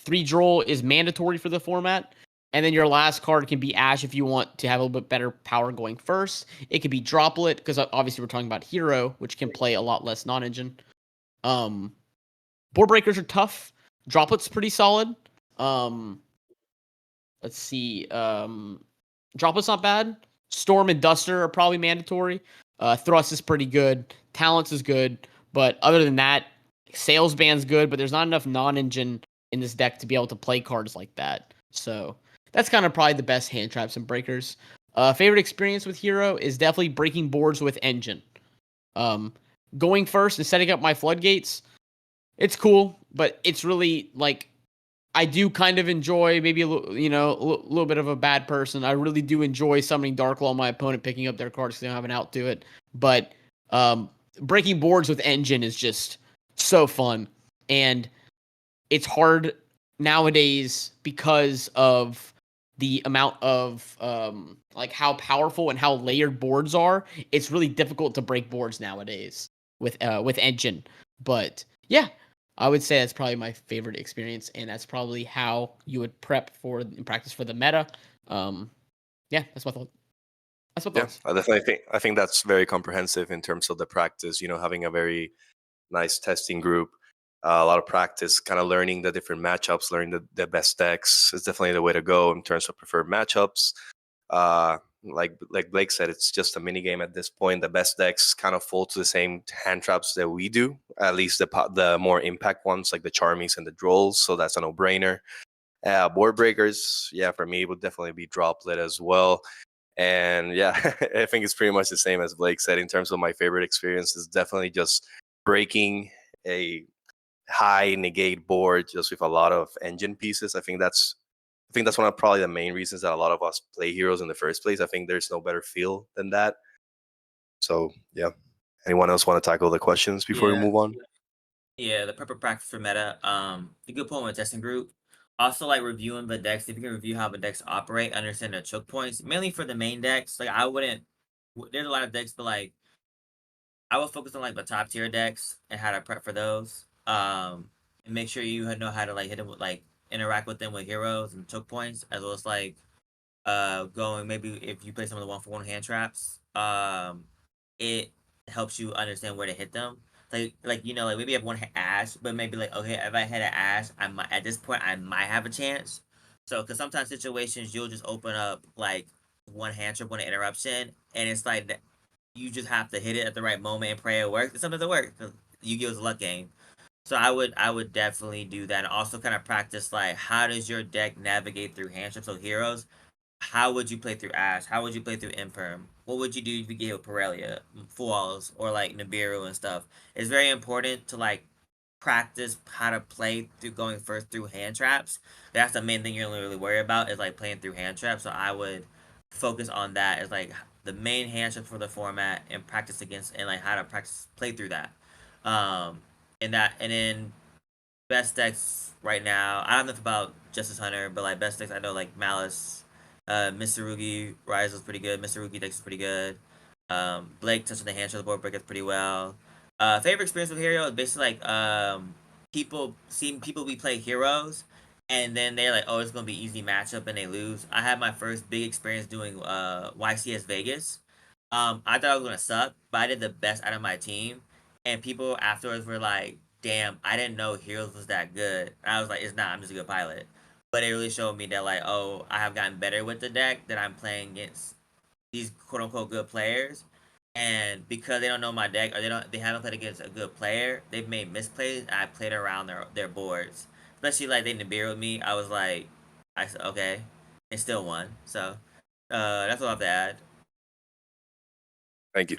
3 Droll is mandatory for the format. And then your last card can be Ash if you want to have a little bit better power going first. It could be Droplet, because obviously we're talking about Hero, which can play a lot less non-engine. Board breakers are tough. Droplet's pretty solid. Let's see. Droplet's not bad. Storm and Duster are probably mandatory. Thrust is pretty good. Talents is good. But other than that, Sales Band's good, but there's not enough non-engine in this deck to be able to play cards like that. So that's kind of probably the best hand traps and breakers. Favorite experience with Hero is definitely breaking boards with engine. Going first and setting up my floodgates, it's cool, but it's really like I do kind of enjoy maybe a little bit of a bad person. I really do enjoy summoning Darklaw on my opponent, picking up their cards because they don't have an out to it. But breaking boards with engine is just so fun, and it's hard nowadays because of the amount of how powerful and how layered boards are. It's really difficult to break boards nowadays with engine. But yeah, I would say that's probably my favorite experience, and that's probably how you would prep for and practice for the meta. Yeah, that's my thought. That's my thoughts. I think that's very comprehensive in terms of the practice. Having a very nice testing group. A lot of practice, kind of learning the different matchups, learning the best decks is definitely the way to go in terms of preferred matchups. Like Blake said, it's just a mini game at this point. The best decks kind of fall to the same hand traps that we do, at least the more impact ones like the Charmies and the Drolls. So that's a no-brainer. Board breakers, yeah, for me it would definitely be Droplet as well. And yeah, I think it's pretty much the same as Blake said in terms of my favorite experience is definitely just breaking a high negate board just with a lot of engine pieces. I think that's one of probably the main reasons that a lot of us play heroes in the first place. I think there's no better feel than that. So yeah. Anyone else want to tackle the questions before we move on? Yeah, the proper practice for meta. A good point with testing group. Also, like reviewing the decks. If you can review how the decks operate, understand the choke points. Mainly for the main decks. Like I wouldn't. There's a lot of decks, but like I would focus on like the top tier decks and how to prep for those. And make sure you know how to like hit them with like interact with them with heroes and choke points, as well as like going maybe if you play some of the 1-for-1 hand traps, it helps you understand where to hit them. Like you know, like maybe you have one Ash, but maybe like okay, if I hit an Ash, I might at this point I might have a chance. So because sometimes situations you'll just open up like one hand trap, one interruption, and it's like you just have to hit it at the right moment and pray it works. Sometimes it works because Yu-Gi-Oh's a luck game. So I would definitely do that, and also kind of practice like how does your deck navigate through hand traps of heroes. How would you play through Ash? How would you play through Imperm? What would you do if you get with Parelia, Falls, or like Nibiru and stuff? It's very important to like practice how to play through going first through hand traps. That's the main thing you're really worry about is like playing through hand traps. So I would focus on that as like the main hand trap for the format and practice against and like how to practice play through that. Um, and then best decks right now. I don't know about Justice Hunter, but like best decks I know like Malice, Mr. Rugi Rise was pretty good. Mr. Rugi decks is pretty good. Blake touched on the hand shot the board breakers pretty well. Favorite experience with Hero is basically like people seeing people we play heroes and then they're like, oh, it's gonna be easy matchup and they lose. I had my first big experience doing YCS Vegas. I thought I was gonna suck, but I did the best out of my team. And people afterwards were like, damn, I didn't know Heroes was that good. And I was like, it's not, I'm just a good pilot. But it really showed me that like, oh, I have gotten better with the deck, that I'm playing against these quote unquote good players. And because they don't know my deck or they haven't played against a good player, they've made misplays and I played around their boards. Especially like they Nibiru with me, I was like I said okay. And still won. So that's all I have to add. Thank you.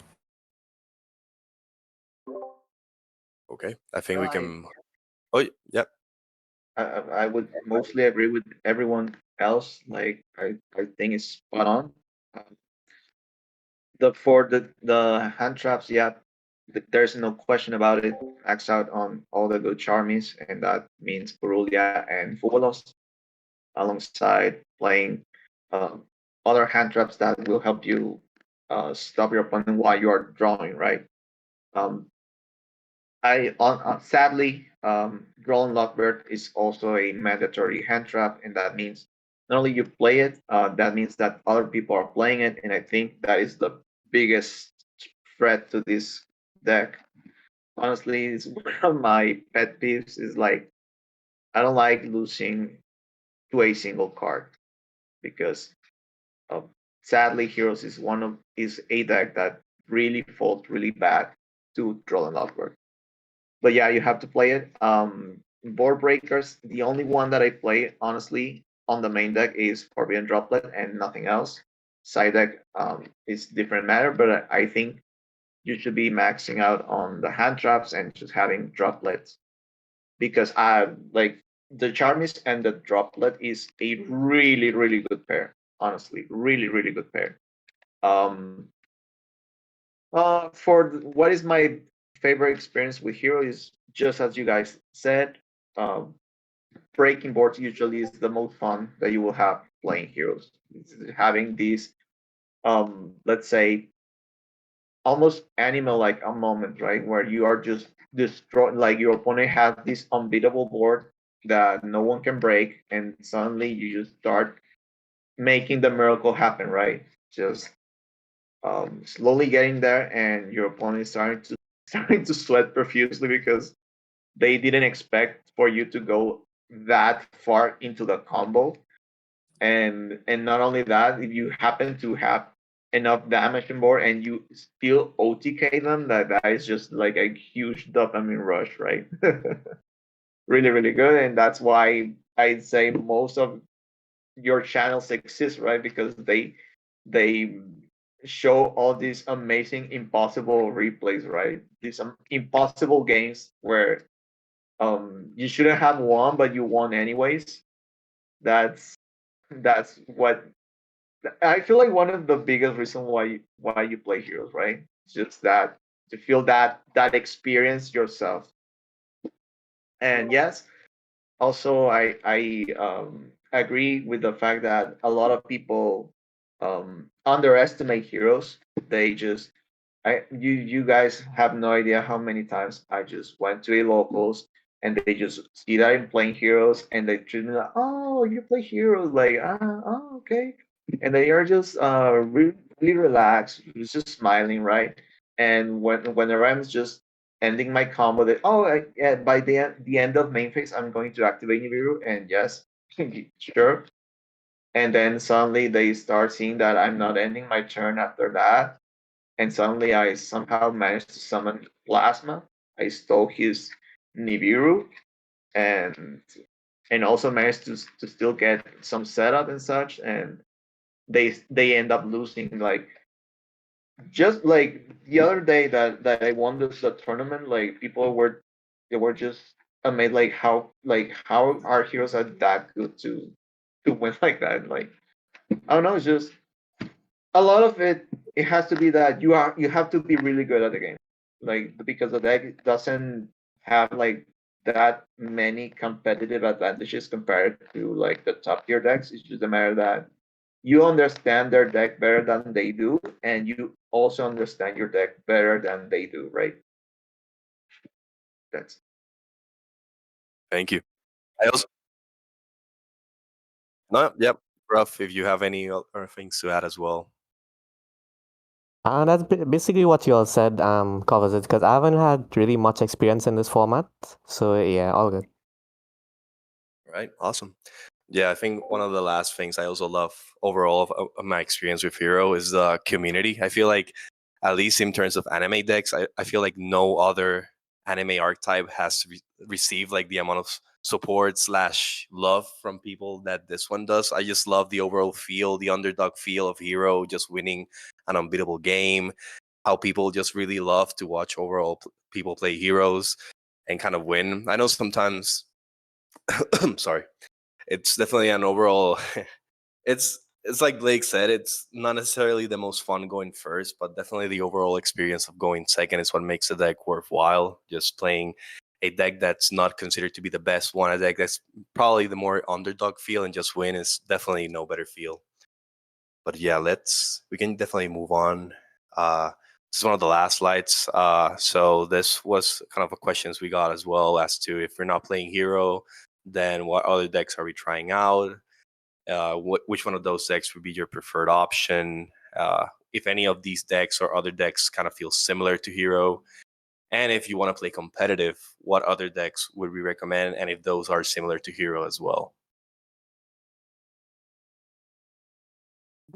Okay, I think we can. Oh, yeah. I would mostly agree with everyone else. Like I think it's spot on. Um, for the hand traps, yeah, there's no question about it. Max out on all the good Charmies, and that means Purulia and Fubolos, alongside playing other hand traps that will help you stop your opponent while you are drawing, right? Um, sadly, Drawn Lockbird is also a mandatory hand trap, and that means not only you play it, that means that other people are playing it, and I think that is the biggest threat to this deck. Honestly, it's one of my pet peeves. Is like I don't like losing to a single card because sadly, Heroes is a deck that really falls really bad to Drawn Lockbird. But yeah, you have to play it. Board breakers. The only one that I play, honestly, on the main deck is Forbidden Droplet and nothing else. Side deck is different matter, but I think you should be maxing out on the hand traps and just having droplets because I like the Charmis and the droplet is a really really good pair. Honestly, really really good pair. Um, what is my favorite experience with Hero is just as you guys said, um, breaking boards usually is the most fun that you will have playing Heroes. It's having these, let's say, almost animal like a moment, right, where you are just destroying, like your opponent has this unbeatable board that no one can break, and suddenly you just start making the miracle happen, right? Just slowly getting there, and your opponent is starting to sweat profusely because they didn't expect for you to go that far into the combo. And not only that, if you happen to have enough damage on board and you still OTK them, that is just like a huge dopamine rush, right? Really, really good. And that's why I'd say most of your channels exist, right? Because they show all these amazing impossible replays, right? These impossible games where you shouldn't have won but you won anyways. That's what I feel like one of the biggest reasons why you play Heroes, right? It's just that to feel that experience yourself. And yes, also I agree with the fact that a lot of people underestimate Heroes. They just you guys have no idea how many times I just went to a locals and they just see that I'm playing Heroes and they treat me like, oh, you play Heroes, like oh, okay, and they are just really relaxed, just smiling, right? And whenever I'm just ending my combo, that yeah, by the end of main phase, I'm going to activate Nibiru, and yes, sure. And then suddenly they start seeing that I'm not ending my turn after that, and suddenly I somehow managed to summon Plasma. I stole his Nibiru, and also managed to still get some setup and such, and they end up losing. Like just like the other day that I won the tournament, like people were they were just amazed, like how our heroes are that good to win like that. Like I don't know, it's just a lot of it has to be that you have to be really good at the game, like because the deck doesn't have like that many competitive advantages compared to like the top tier decks. It's just a matter that you understand their deck better than they do, and you also understand your deck better than they do, right? That's Thank you. I also no, yep. Rough, if you have any other things to add as well. That's basically what you all said covers it because I haven't had really much experience in this format. So yeah, all good. Right, awesome. Yeah, I think one of the last things I also love overall of my experience with Hero is the community. I feel like, at least in terms of anime decks, I feel like no other anime archetype has received like the amount of support slash love from people that this one does. I just love the overall feel, the underdog feel of Hero just winning an unbeatable game. How people just really love to watch overall people play Heroes and kind of win. I know sometimes, sorry, it's definitely an overall it's like Blake said, it's not necessarily the most fun going first, but definitely the overall experience of going second is what makes the deck worthwhile. Just playing a deck that's not considered to be the best one, a deck that's probably the more underdog feel and just win is definitely no better feel. But yeah, we can definitely move on. This is one of the last slides. So this was kind of a questions we got as well as to if we're not playing hero, then what other decks are we trying out? Which one of those decks would be your preferred option? If any of these decks or other decks kind of feel similar to hero, and if you want to play competitive, what other decks would we recommend? And if those are similar to hero as well.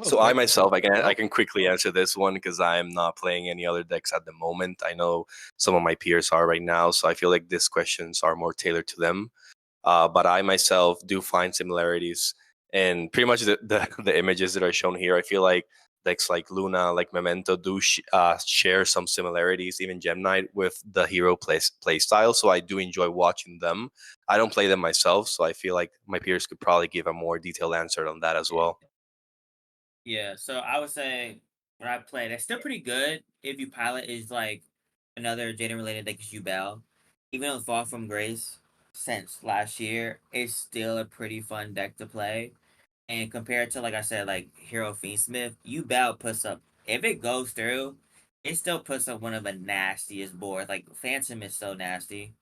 So I myself, I can quickly answer this one because I am not playing any other decks at the moment. I know some of my peers are right now, so I feel like these questions are more tailored to them. But I myself do find similarities in pretty much the images that are shown here. I feel like decks like Luna, like Memento, do share some similarities, even Gem Knight, with the hero play style. So I do enjoy watching them. I don't play them myself, so I feel like my peers could probably give a more detailed answer on that as well. Yeah, so I would say when I play, that's still pretty good if you pilot is like another Jaden related deck is Yubel. Even though Fall from Grace since last year, it's still a pretty fun deck to play. And compared to like I said, like Hero Fiendsmith, Yubel puts up if it goes through, it still puts up one of the nastiest boards. Like Phantom is so nasty.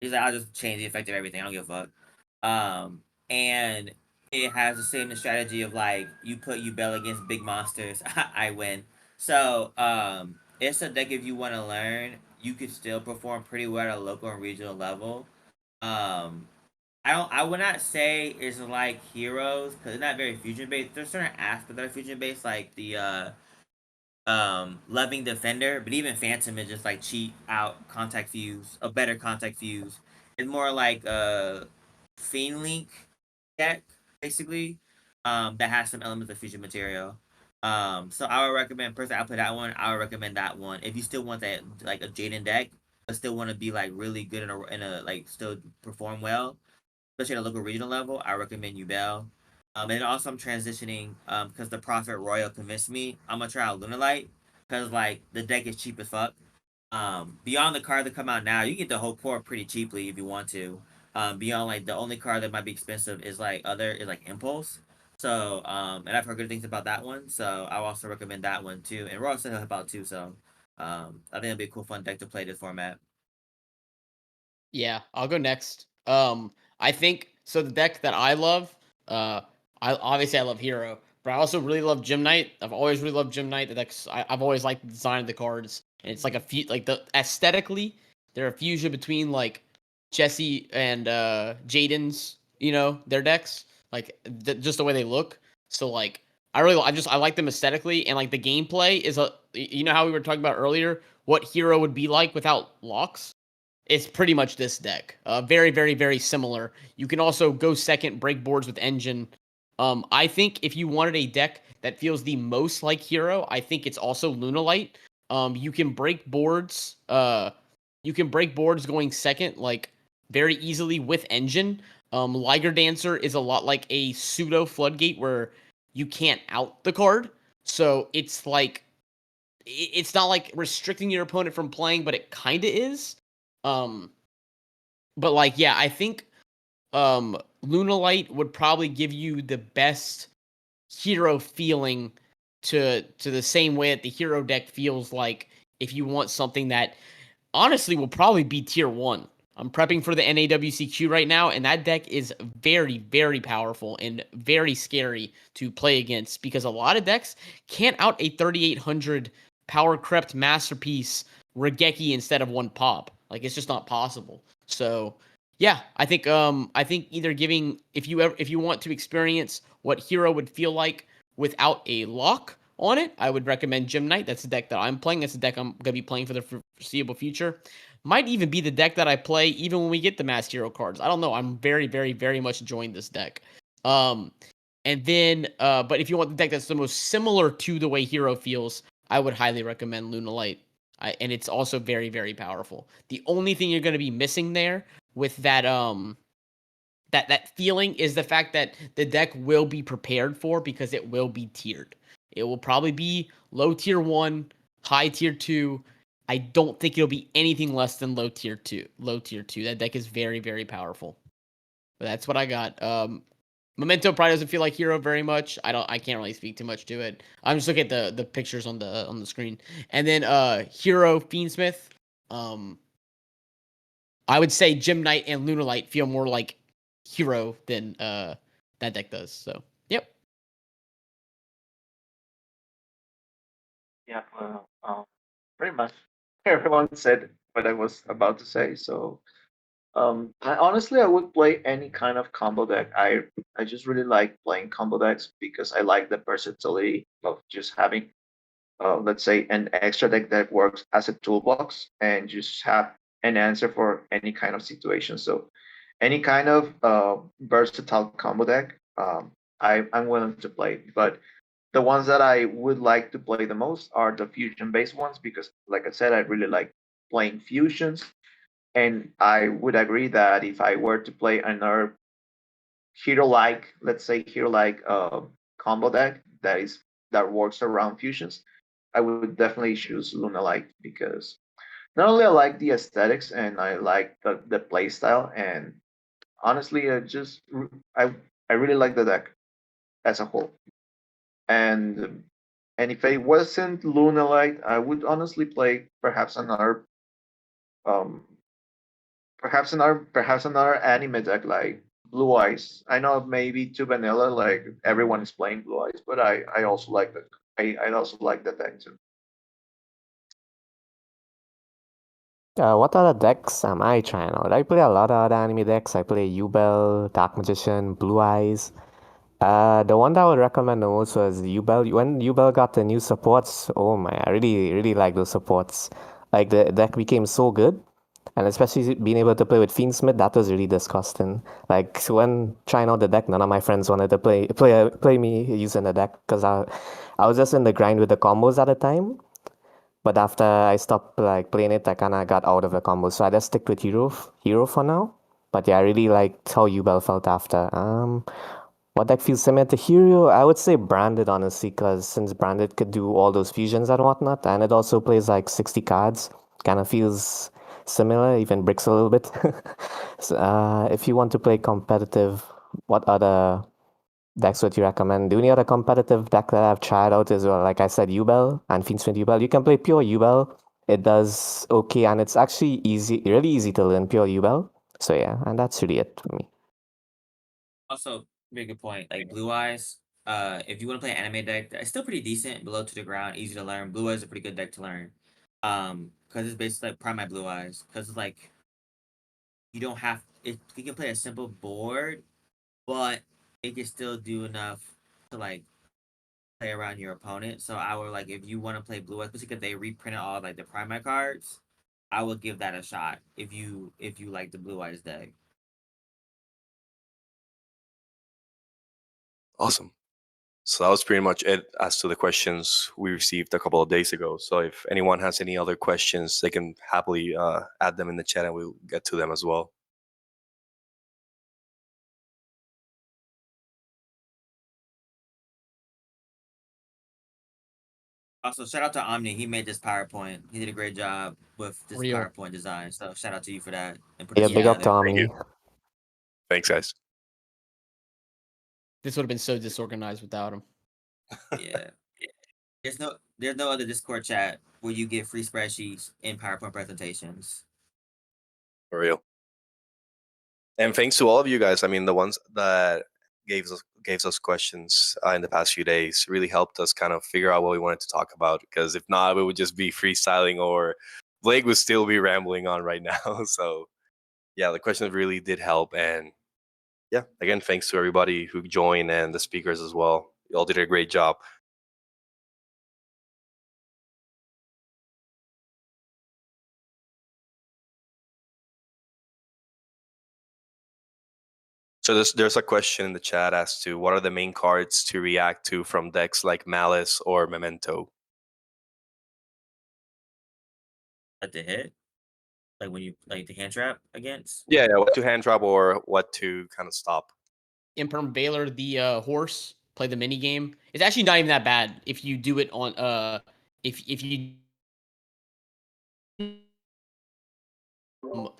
He's like, I'll just change the effect of everything. I don't give a fuck. And it has the same strategy of like you put Yubel against big monsters, I win. So it's a deck if you want to learn. you could still perform pretty well at a local and regional level. I would not say it's like heroes because it's not very fusion based. There's certain aspects that are fusion based, like the loving defender, but even Phantom is just like cheat out contact fuse, a better contact fuse. It's more like a Fiend Link deck, basically, that has some elements of fusion material. So I would recommend personally I play that one. I would recommend that one. If you still want that like a Jaden deck, but still want to be like really good in a like still perform well, especially at a local regional level, I recommend you Bell. And also I'm transitioning because the Prophet Royal convinced me. I'm gonna try out Lunalight because like the deck is cheap as fuck. Beyond the card that come out now, you get the whole core pretty cheaply if you want to. Beyond like the only card that might be expensive is like Impulse. So and I've heard good things about that one. So I also recommend that one too. And Royal still help out too. So I think it'll be a cool fun deck to play this format. Yeah, I'll go next. I think so. The deck that I love, I love Hero, but I also really love Gym Knight. I've always really loved Gym Knight. The decks I've always liked the design of the cards, and it's like like the aesthetically, they're a fusion between like Jesse and Jaden's, their decks, like just the way they look. So like I like them aesthetically, and like the gameplay is how we were talking about earlier, what Hero would be like without locks. It's pretty much this deck. Very, very, very similar. You can also go second, break boards with Engine. I think if you wanted a deck that feels the most like Hero, I think it's also Lunalight. You can break boards. You can break boards going second, like very easily with Engine. Liger Dancer is a lot like a pseudo Floodgate where you can't out the card. So it's like it's not like restricting your opponent from playing, but it kind of is. Um, but like, yeah, I think Lunalight would probably give you the best hero feeling to the same way that the hero deck feels like if you want something that honestly will probably be tier 1. I'm prepping for the NAWCQ right now, and that deck is very, very powerful and very scary to play against because a lot of decks can't out a 3800 power crept masterpiece Regeki instead of one pop. Like it's just not possible. So yeah, I think either giving if you want to experience what hero would feel like without a lock on it, I would recommend Gym Knight. That's the deck that I'm playing. That's the deck I'm gonna be playing for the foreseeable future. Might even be the deck that I play even when we get the Masked Hero cards. I don't know. I'm very, very, very much enjoying this deck. And then, but if you want the deck that's the most similar to the way Hero feels, I would highly recommend Lunalight. And it's also very, very powerful. The only thing you're going to be missing there with that that feeling is the fact that the deck will be prepared for because it will be tiered. It will probably be low tier 1, high tier 2. I don't think it'll be anything less than low tier 2. Low tier 2. That deck is very, very powerful. But that's what I got. Memento probably doesn't feel like hero very much. I can't really speak too much to it. I'm just looking at the pictures on the screen. And then Hero Fiendsmith. I would say Gym Knight and Lunalight feel more like hero than that deck does. So yep. Yeah, well, pretty much everyone said what I was about to say. So, I would play any kind of combo deck. I just really like playing combo decks because I like the versatility of just having, let's say, an extra deck that works as a toolbox and just have an answer for any kind of situation. So, any kind of versatile combo deck, I'm willing to play. But the ones that I would like to play the most are the fusion based ones because, like I said, I really like playing fusions. And I would agree that if I were to play another hero like, let's say, hero like combo deck that works around fusions, I would definitely choose Luna Light because not only I like the aesthetics and I like the play style, and honestly, I I really like the deck as a whole. And if it wasn't Lunalight, I would honestly play um perhaps another anime deck like Blue Eyes. I know maybe too vanilla, like everyone is playing Blue Eyes, but I also like that. I also like that deck too. What other decks am I trying out? I play a lot of other anime decks. I play Yubel, Dark Magician, Blue Eyes. The one that I would recommend the most was Yubel. When Yubel got the new supports, oh my, I really like those supports. Like the deck became so good, and especially being able to play with Fiendsmith, that was really disgusting. Like so when trying out the deck, none of my friends wanted to play me using the deck because I was just in the grind with the combos at the time. But after I stopped like playing it, I kind of got out of the combo. So I just stick with hero for now. But yeah, I really liked how Yubel felt after. What deck feels similar to Hero? I would say Branded, honestly, because since Branded could do all those fusions and whatnot, and it also plays like 60 cards, kind of feels similar, even bricks a little bit. So, if you want to play competitive, what other decks would you recommend? The only other competitive deck that I've tried out is, like I said, Yubel and Fiendsmith Yubel. You can play pure Yubel. It does okay, and it's actually really easy to learn pure Yubel. So yeah, and that's really it for me. Also, very good point. Like Blue Eyes, if you want to play an anime deck, it's still pretty decent, below to the ground, easy to learn. Blue Eyes is a pretty good deck to learn. Because it's basically like Prime My Blue Eyes. Because it's like you don't have it. You can play a simple board, but it can still do enough to like play around your opponent. So I would like if you want to play Blue Eyes, especially because they reprinted all like the Prime My cards. I would give that a shot if you like the Blue Eyes deck. Awesome. So that was pretty much it as to the questions we received a couple of days ago. So if anyone has any other questions, they can happily add them in the chat and we'll get to them as well. Also, shout out to Omni. He made this PowerPoint. He did a great job with this Real. PowerPoint design. So shout out to you for that and putting Yeah, it big up to together. Omni. Thanks, guys. This would have been so disorganized without him. Yeah. There's no other Discord chat where you get free spreadsheets and PowerPoint presentations. For real. And thanks to all of you guys. I mean, the ones that gave us questions in the past few days really helped us kind of figure out what we wanted to talk about. Because if not, we would just be freestyling, or Blake would still be rambling on right now. So yeah, the questions really did help. And yeah, again, thanks to everybody who joined and the speakers as well. You all did a great job. So there's a question in the chat as to what are the main cards to react to from decks like Malice or Memento. At the hit, like when you like the hand trap against. Yeah, what to hand trap or what to kind of stop. Imperm Baylor, the horse, play the mini game. It's actually not even that bad if you do it on if you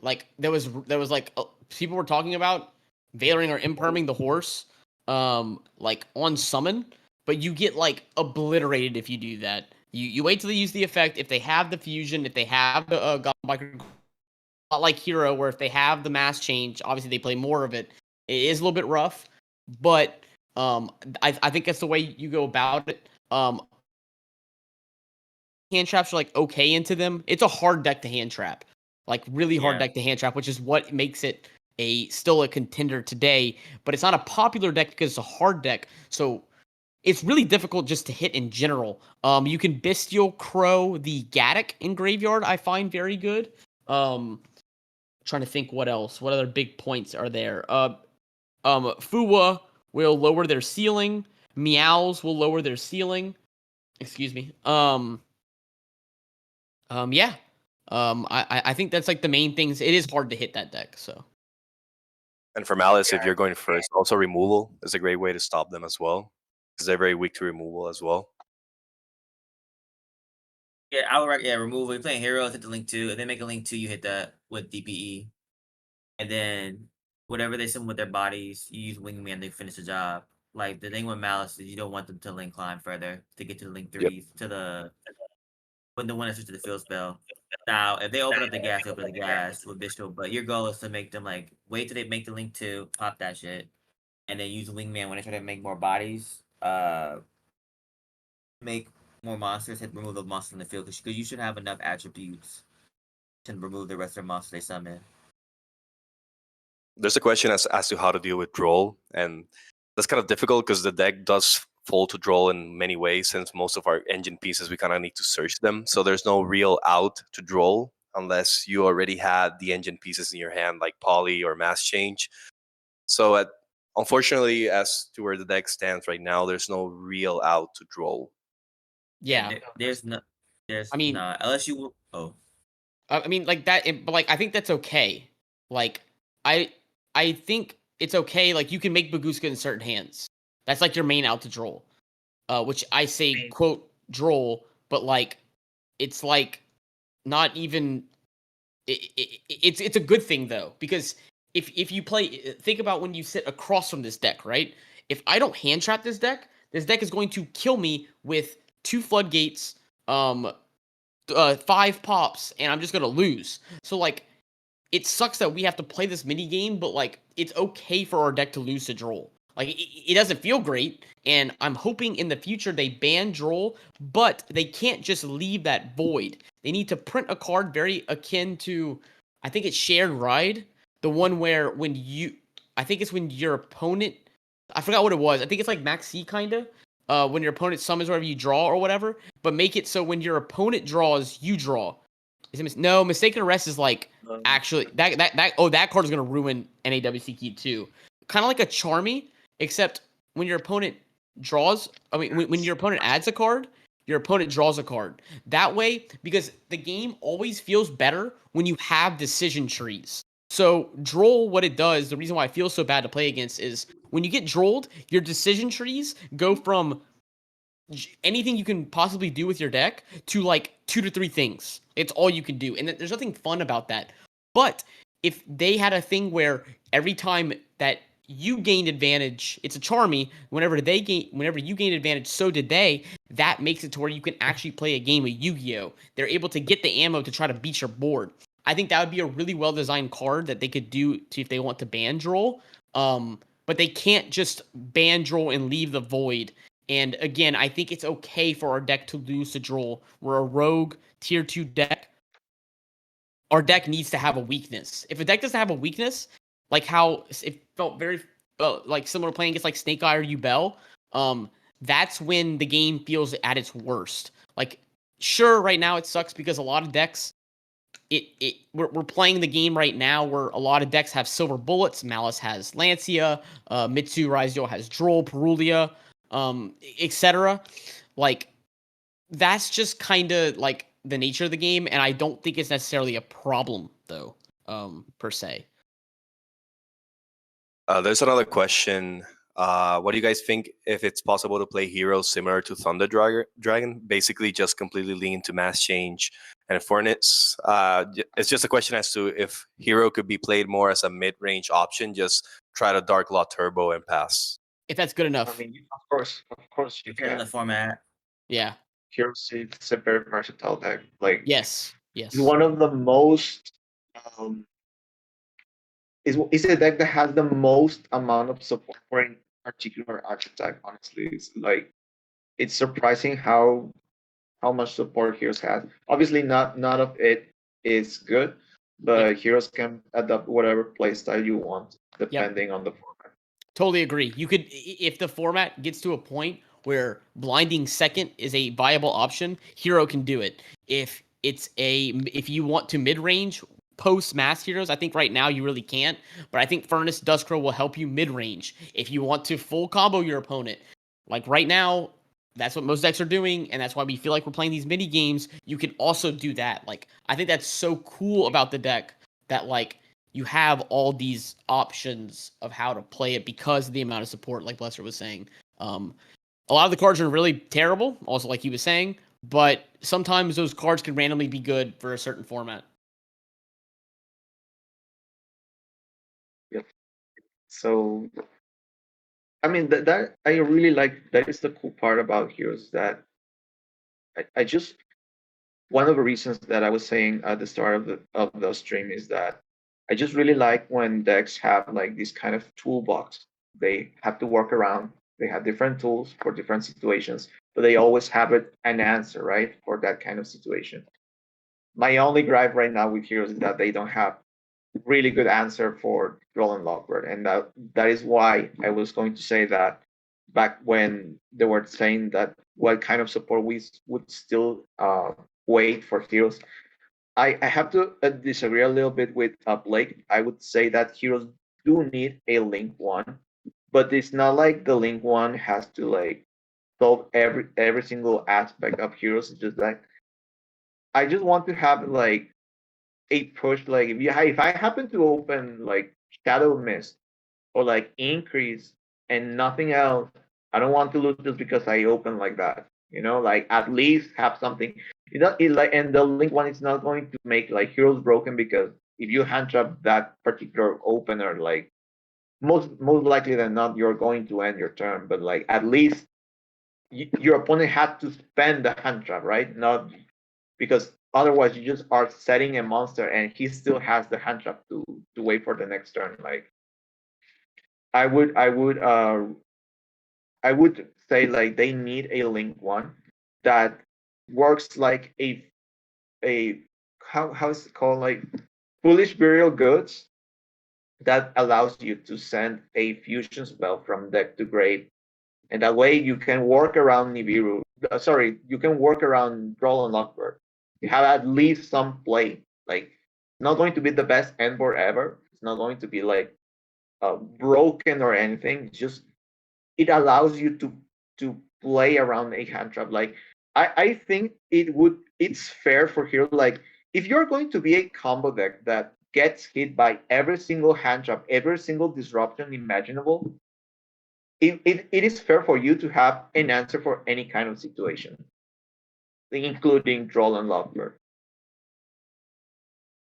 like there was like people were talking about veiling or imperming the horse like on summon, but you get like obliterated if you do that. You wait till they use the effect. If they have the fusion, if they have the Goblin Biker, not like Hero, where if they have the mass change, obviously they play more of it. It is a little bit rough, but I think that's the way you go about it. Hand traps are like okay into them. It's a hard deck to hand trap, like really hard Yeah. deck to hand trap, which is what makes it still a contender today. But it's not a popular deck because it's a hard deck, so it's really difficult just to hit in general. You can Bestial Crow the Gaddock in Graveyard. I find very good. Trying to think what else. What other big points are there? Fuwa will lower their ceiling. Meows will lower their ceiling. Excuse me. Yeah. I think that's like the main things. It is hard to hit that deck, so. And for Malice, if you're going first, also removal is a great way to stop them as well, because they're very weak to removal as well. Yeah, I would remove. If you're playing heroes, hit the link 2. If they make a link 2, you hit that with DPE. And then whatever they summon with their bodies, you use Wingman to finish the job. Like the thing with Malice is you don't want them to link climb further to get to the link 3 to the when the one that switches to the field spell. Now, if they open up the gas, they open up the gas with Bishop, but your goal is to make them like wait till they make the link 2, pop that shit, and then use Wingman when they try to make more bodies. Make more monsters, remove the monsters in the field because you should have enough attributes and remove the rest of their monsters they summon. There's a question as to how to deal with droll, and that's kind of difficult because the deck does fall to droll in many ways. Since most of our engine pieces, we kind of need to search them, so there's no real out to droll unless you already had the engine pieces in your hand, like poly or mass change. So unfortunately, as to where the deck stands right now, there's no real out to droll. Yeah. There's no. There's I mean- not unless you. Oh. I mean, like that, but like I think that's okay. Like I think it's okay. Like you can make Baguska in certain hands. That's like your main out to droll. Which I say quote droll, but like it's like not even. It's a good thing though, because if you play, think about when you sit across from this deck, right? If I don't hand trap this deck is going to kill me with 2 floodgates, 5 pops, and I'm just gonna lose. So like, it sucks that we have to play this mini game, but like, it's okay for our deck to lose to Droll. Like, it doesn't feel great, and I'm hoping in the future they ban Droll, but they can't just leave that void. They need to print a card very akin to, I think it's Shared Ride, the one where I think it's when your opponent, I forgot what it was. I think it's like Maxi kinda. When your opponent summons wherever you draw or whatever, but make it so when your opponent draws, you draw. No, Mistaken Arrest is like actually that card is gonna ruin NAWC Key too. Kind of like a Charmy, except when your opponent draws, when your opponent adds a card, your opponent draws a card. That way, because the game always feels better when you have decision trees. So Droll, what it does, the reason why I feel so bad to play against is when you get drolled, your decision trees go from anything you can possibly do with your deck to like 2 to 3 things. It's all you can do. And there's nothing fun about that. But if they had a thing where every time that you gained advantage, it's a Charmy, whenever you gain advantage, so did they, that makes it to where you can actually play a game of Yu-Gi-Oh! They're able to get the ammo to try to beat your board. I think that would be a really well-designed card that they could do to if they want to ban Droll. But they can't just ban Droll and leave the void. And again, I think it's okay for our deck to lose to Droll. We're a rogue tier 2 deck. Our deck needs to have a weakness. If a deck doesn't have a weakness, like how it felt very like similar to playing against like Snake Eye or Yubel, that's when the game feels at its worst. Like, sure, right now it sucks because a lot of decks, we're playing the game right now where a lot of decks have silver bullets. Malice has Lancia, Mitsu Raizio has Droll, Perulia, etc. Like, that's just kind of like the nature of the game, and I don't think it's necessarily a problem though, per se. There's another question. What do you guys think if it's possible to play heroes similar to Thunder Dragon? Basically, just completely lean to mass change and Fornits. It's just a question as to if hero could be played more as a mid-range option. Just try to Dark Law Turbo and pass. If that's good enough. I mean, of course, you Because of can. the format. Yeah. Hero Seed is a very versatile deck. Like, Yes. it's one of the most is a deck that has the most amount of support for a particular archetype. Honestly, it's surprising how much support heroes has. Obviously, not none of it is good, but heroes can adapt whatever playstyle you want depending on the format. Totally agree. You could, if the format gets to a point where blinding second is a viable option, hero can do it. If you want to mid range post mass heroes, I think right now you really can't. But I think Furnace Duskrow will help you mid range. If you want to full combo your opponent, like right now, that's what most decks are doing, and that's why we feel like we're playing these mini games. You can also do that. Like, I think that's so cool about the deck that like you have all these options of how to play it because of the amount of support, like Blesser was saying. A lot of the cards are really terrible, also like he was saying, but sometimes those cards can randomly be good for a certain format. Yep. So, I mean, that I really like. That is the cool part about heroes, that I just, one of the reasons that I was saying at the start of the stream is that I just really like when decks have like this kind of toolbox. They have to work around. They have different tools for different situations, but they always have an answer, right, for that kind of situation. my only gripe right now with heroes is that they don't have really good answer for Droll and Lockbird, and that is why I was going to say that back when they were saying that what kind of support we would still wait for heroes. I have to disagree a little bit with Blake. I would say that heroes do need a link one, but it's not like the link one has to like solve every single aspect of heroes. It's just that I just want to have like a push. Like if I happen to open like Shadow Mist or like Increase and nothing else, I don't want to lose just because I open like that. You know, like at least have something. And the link one is not going to make like heroes broken because if you hand trap that particular opener, like most likely than not, you're going to end your turn. But like at least your opponent had to spend the hand trap, right? Not because otherwise you just are setting a monster and he still has the hand trap to wait for the next turn. Like I would I would uh I would say like they need a link one that works like a how's it called, like foolish burial goods, that allows you to send a fusion spell from deck to grave, and that way you can work around Nibiru. Sorry, you can work around Droll and Lockbird. You have at least some play. Like it's not going to be the best end board ever. It's not going to be like broken or anything. It's just it allows you to play around a hand trap. Like I think it's fair for here. Like if you're going to be a combo deck that gets hit by every single hand trap, every single disruption imaginable, it is fair for you to have an answer for any kind of situation, including Droll and Lovebird.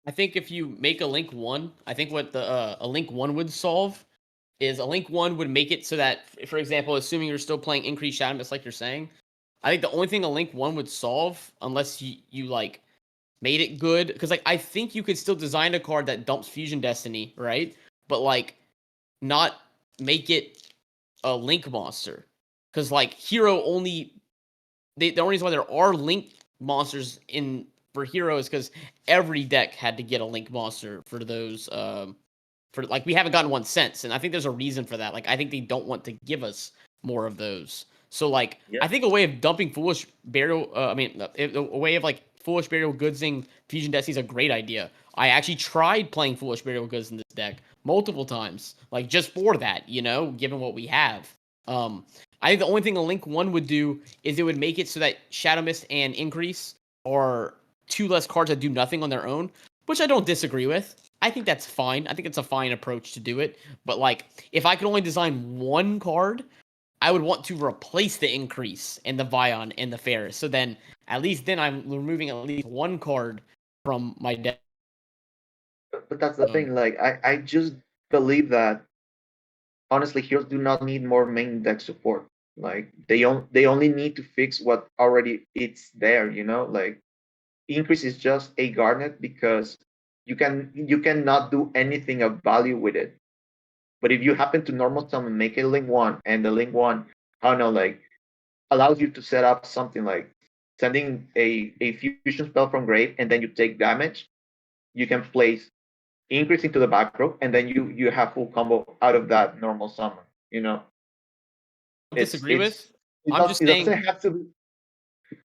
I think if you make a link one, I think what the a link one would solve is a link one would make it so that, for example, assuming you're still playing increased shadow mist like you're saying, I think the only thing a link one would solve, unless you like made it good, because like I think you could still design a card that dumps Fusion Destiny, right? But like not make it a link monster, because like hero only the only reason why there are link monsters in for hero is because every deck had to get a link monster for those for like we haven't gotten one since, and I think there's a reason for that. Like I think they don't want to give us more of those. So like I think a way of dumping foolish burial, a way of like foolish burial goodsing fusion destiny is a great idea. I actually tried playing foolish burial goods in this deck multiple times, like just for that, given what we have. I think the only thing a link one would do is it would make it so that Shadow Mist and Increase are two less cards that do nothing on their own, which I don't disagree with. I think that's fine. I think it's a fine approach to do it. But like, if I could only design one card, I would want to replace the Increase and the Vion and the Ferris. So then, at least then I'm removing at least one card from my deck. But that's the thing. Like I just believe that honestly, heroes do not need more main deck support. Like they only need to fix what already it's there. You know, like increase is just a garnet because you cannot do anything of value with it. But if you happen to normal summon, make a link one, and the link one, I don't know, like allows you to set up something like sending a fusion spell from grave, and then you take damage. You can place increase into the back row, and then you have full combo out of that normal summon. You know, Disagree with. it I'm just saying. doesn't have to be.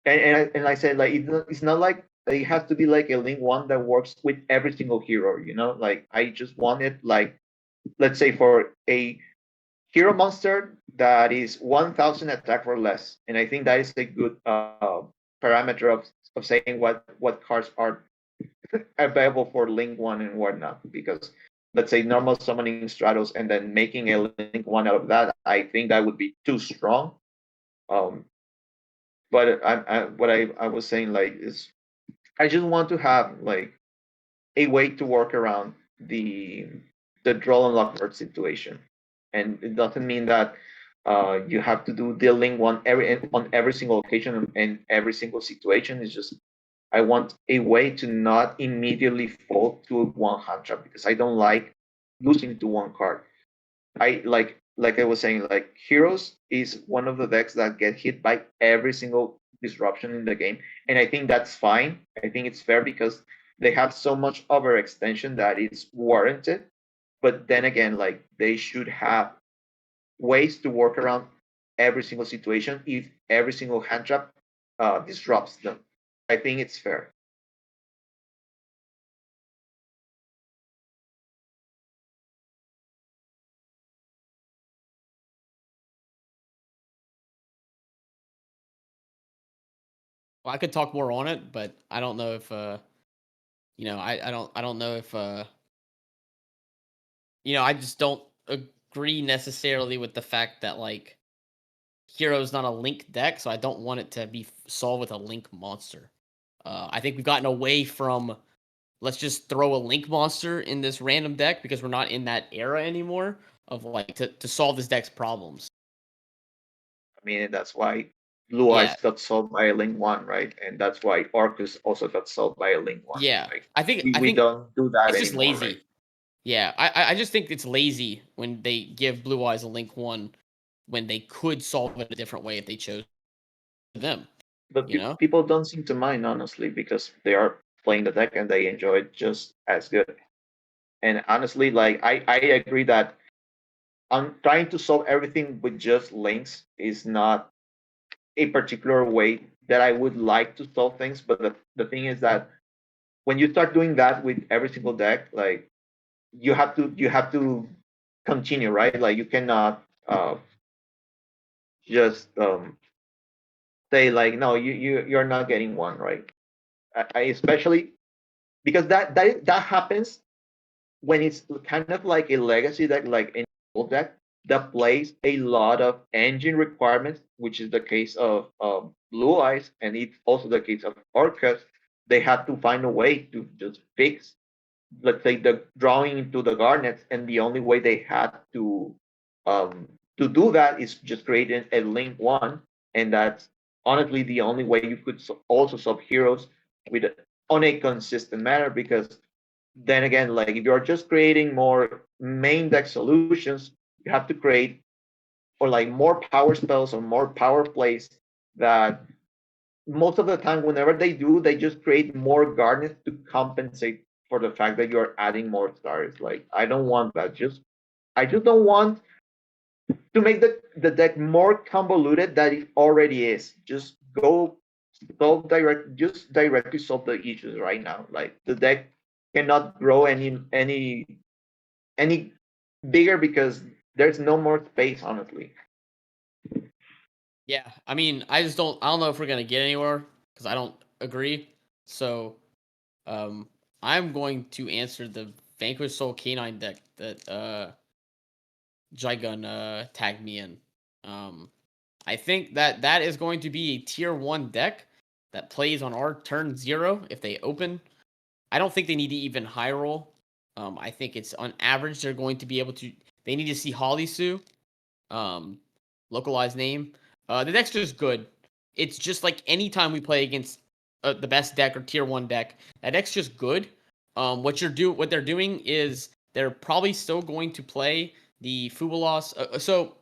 And I said like it's not like it has to be like a link one that works with every single hero. You know, like I just want it like let's say for a hero monster that is 1,000 attack or less, and I think that is a good parameter of saying what cards are available for link one and whatnot. Because let's say normal summoning Stratos and then making a link one out of that, I think that would be too strong. But what I was saying like is I just want to have like a way to work around the draw and lockbird situation, and it doesn't mean that you have to do dealing one on every single occasion and every single situation. It's just I want a way to not immediately fall to one hand trap because I don't like losing to one card. I like I was saying, like Heroes is one of the decks that get hit by every single disruption in the game, and I think that's fine. I think it's fair because they have so much overextension that it's warranted. But then again, like they should have ways to work around every single situation if every single hand trap disrupts them. I think it's fair. Well, I could talk more on it, but I don't know if I don't know if I just don't agree necessarily with the fact that like Hero is not a Link deck, so I don't want it to be solved with a Link monster. I think we've gotten away from let's just throw a Link monster in this random deck because we're not in that era anymore of like to solve this deck's problems. I mean, that's why Blue Yeah. Eyes got solved by a Link 1, right? And that's why Arcus also got solved by a Link 1. Yeah, Like, I think we don't do that it's just anymore, lazy. right? Yeah, I just think it's lazy when they give Blue Eyes a Link 1 when they could solve it a different way if they chose them. But You know? people don't seem to mind, honestly, because they are playing the deck and they enjoy it just as good. And honestly, like I agree that trying to solve everything with just links is not a particular way that I would like to solve things. But the thing is that when you start doing that with every single deck, like you have to continue, right? Like you cannot just say like no, you're not getting one, right? I especially because that happens when it's kind of like a legacy deck, like an old deck that plays a lot of engine requirements, which is the case of Blue Eyes, and it's also the case of Orcus. They had to find a way to just fix, let's say, the drawing into the garnets, and the only way they had um, to do that is just creating a link one, and that's honestly the only way you could also solve heroes with on a consistent manner because then again, like if you're just creating more main deck solutions, you have to create or like more power spells or more power plays that most of the time, whenever they do, they just create more garnets to compensate for the fact that you're adding more stars. Like I don't want that. I just don't want to make the deck more convoluted than it already is. Just go just directly solve the issues right now. Like the deck cannot grow any bigger because there's no more space, honestly. Yeah, I mean, I don't know if we're gonna get anywhere because I don't agree. So, I'm going to answer the Vanquish Soul Canine deck that JiGun tagged me in. I think that is going to be a tier 1 deck that plays on our turn 0 if they open. I don't think they need to even high roll. I think it's on average they're going to be able to. They need to see Holisu, localized name. The deck's just good. It's just like anytime we play against the best deck or tier 1 deck, that deck's just good. What they're doing is they're probably still going to play the Fubalos. So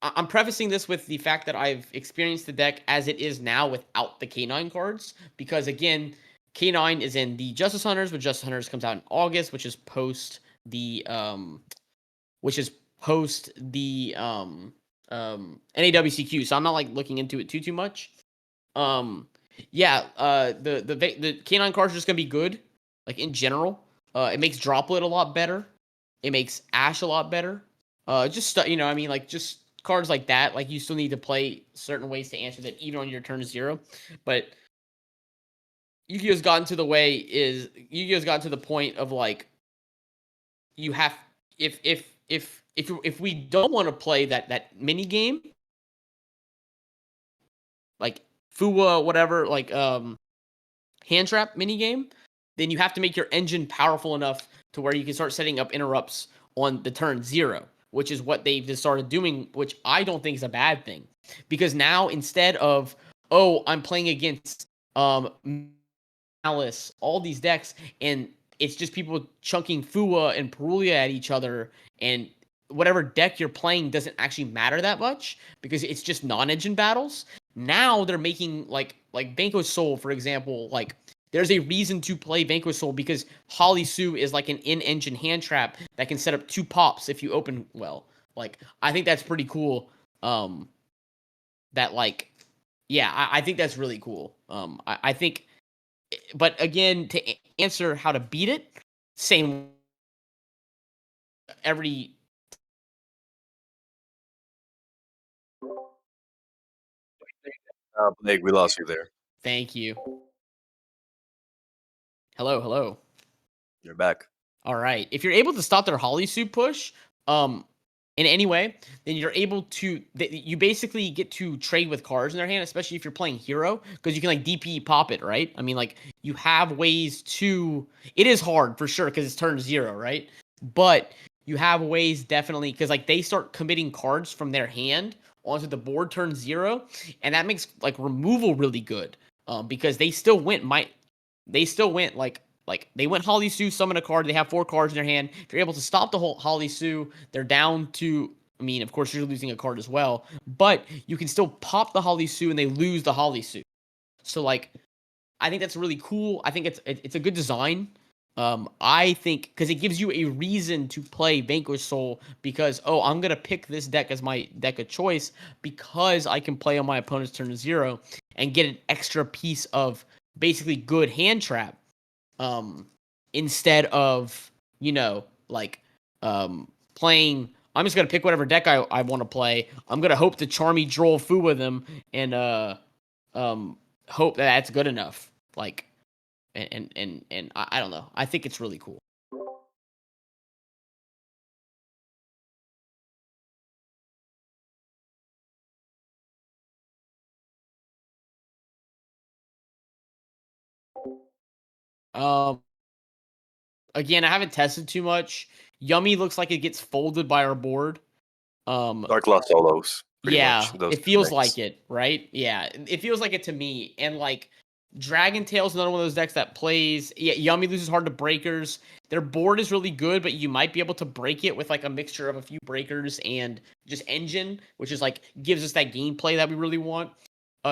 I'm prefacing this with the fact that I've experienced the deck as it is now without the K9 cards, because again, K9 is in the Justice Hunters, but Justice Hunters comes out in August, which is post the NAWCQ. So I'm not like looking into it too much. The K9 cards are just gonna be good, like in general. It makes Droplet a lot better. It makes Ash a lot better. Just cards like that. Like you still need to play certain ways to answer that, even on your turn 0. But Yu-Gi-Oh's gotten to the point of like you have if we don't want to play that mini game, like Fua whatever, like hand trap mini game, then you have to make your engine powerful enough to where you can start setting up interrupts on the turn 0, which is what they've just started doing, which I don't think is a bad thing. Because now instead of, oh, I'm playing against Alice, all these decks, and it's just people chunking Fua and Perulia at each other, and whatever deck you're playing doesn't actually matter that much because it's just non-engine battles. now they're making like Vanquish Soul, for example, like there's a reason to play Vanquish Soul because Holly Sue is like an in-engine hand trap that can set up 2 pops if you open well. Like, I think that's pretty cool. That like, yeah, I think that's really cool. I think, but again, to answer how to beat it, same every. Blake, we lost you there. Thank you. Hello. You're back. All right. If you're able to stop their Holly Suit push, in any way, then you're able to. You basically get to trade with cards in their hand, especially if you're playing hero, because you can like DP pop it, right? I mean, like you have ways to. It is hard for sure because it's turn 0, right? But you have ways definitely because like they start committing cards from their hand onto the board turn 0, and that makes like removal really good. Because they still went like they went Holly Sue, summon a card. They have 4 cards in their hand. If you're able to stop the whole Holly Sue, they're down to. I mean, of course, you're losing a card as well, but you can still pop the Holly Sue and they lose the Holly Sue. So like, I think that's really cool. I think it's a good design. I think because it gives you a reason to play Vanquish Soul because I'm gonna pick this deck as my deck of choice because I can play on my opponent's turn 0 and get an extra piece of basically good hand trap. Instead of, playing, I'm just going to pick whatever deck I want to play. I'm going to hope to Charmy Droll Fu with them and, hope that that's good enough. Like, and I don't know. I think it's really cool. Again, I haven't tested too much. Yummy looks like it gets folded by our board. Dark Law solos. Yeah, much, those it feels decks. like it, right? Yeah, it feels like it to me. And like Dragon Tail's another one of those decks that plays. Yeah, Yummy loses hard to breakers. Their board is really good, but you might be able to break it with like a mixture of a few breakers and just engine, which is like gives us that gameplay that we really want.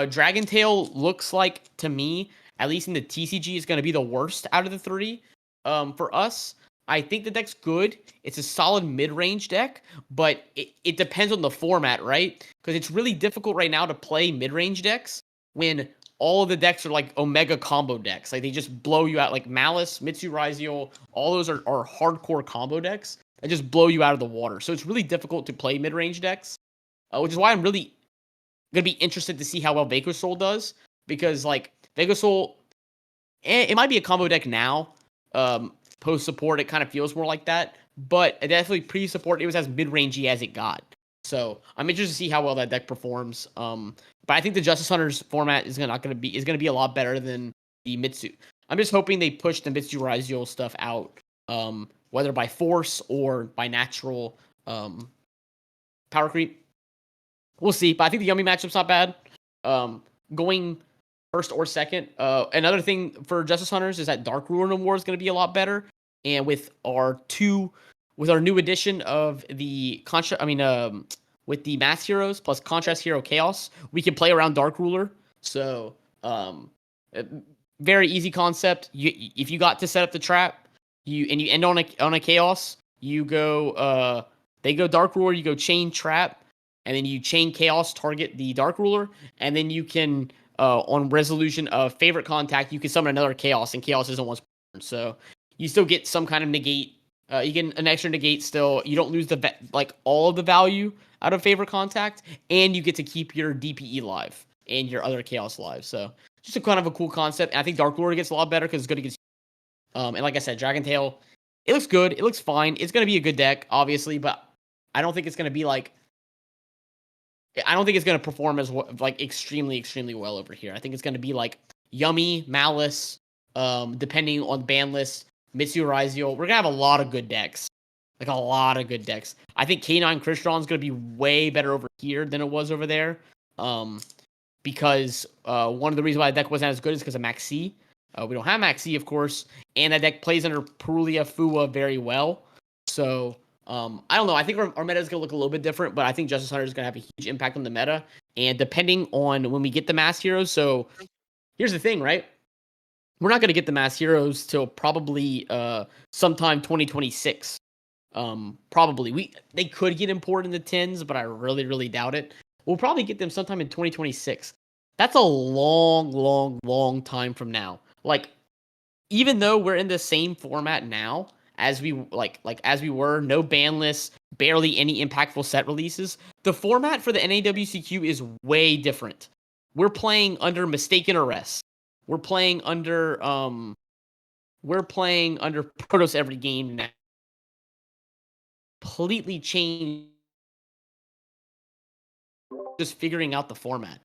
Dragon Tail looks like to me, at least in the TCG, is going to be the worst out of the 3. For us, I think the deck's good. It's a solid mid-range deck, but it depends on the format, right? Because it's really difficult right now to play mid-range decks when all of the decks are like Omega combo decks. Like they just blow you out. Like Malice, Mitsu Raiziel, all those are hardcore combo decks that just blow you out of the water. So it's really difficult to play mid-range decks, which is why I'm really going to be interested to see how well Vanquish Soul does. Because like Vanquish Soul, it might be a combo deck now. Post support, it kind of feels more like that, but definitely pre support, it was as mid rangey as it got. So I'm interested to see how well that deck performs. But I think the Justice Hunters format is gonna be a lot better than the Mitsu. I'm just hoping they push the Mitsu Raiziel stuff out, whether by force or by natural power creep. We'll see, but I think the Yummy matchup's not bad. Going first or second. Another thing for Justice Hunters is that Dark Ruler No More is going to be a lot better. And with our new edition of the with the Mass Heroes plus Contrast Hero Chaos, we can play around Dark Ruler. So, very easy concept. If you got to set up the trap, you end on a Chaos, you go they go Dark Ruler, you go chain trap, and then you chain Chaos, target the Dark Ruler, and then you can on resolution of favorite contact, you can summon another Chaos, and Chaos isn't once per turn. So you still get some kind of negate. You get an extra negate still. You don't lose all of the value out of favorite contact, and you get to keep your DPE live and your other Chaos live. So just a kind of a cool concept. And I think Dark Lord gets a lot better because it's good against. And like I said, Dragon Tail, it looks good. It looks fine. It's going to be a good deck, obviously, but I don't think it's going to be like. I don't think it's going to perform as extremely, extremely well over here. I think it's going to be like Yummy, Malice, depending on the ban list, Mitsu Raiziel. We're going to have a lot of good decks. Like a lot of good decks. I think K9 Crystron is going to be way better over here than it was over there. Because one of the reasons why the deck wasn't as good is because of Max C. We don't have Max C, of course. And that deck plays under Perulia Fua very well. So I don't know. I think our meta is going to look a little bit different, but I think Justice Hunter is going to have a huge impact on the meta. And depending on when we get the mass heroes, so here's the thing, right? We're not going to get the mass heroes till probably sometime 2026. Probably they could get imported in the 10s, but I really doubt it. We'll probably get them sometime in 2026. That's a long time from now. Like, even though we're in the same format now as we as we were, no ban lists, barely any impactful set releases, the format for the NAWCQ is way different. We're playing under mistaken arrest. We're playing under Protoss every game now. Completely changed, just figuring out the format.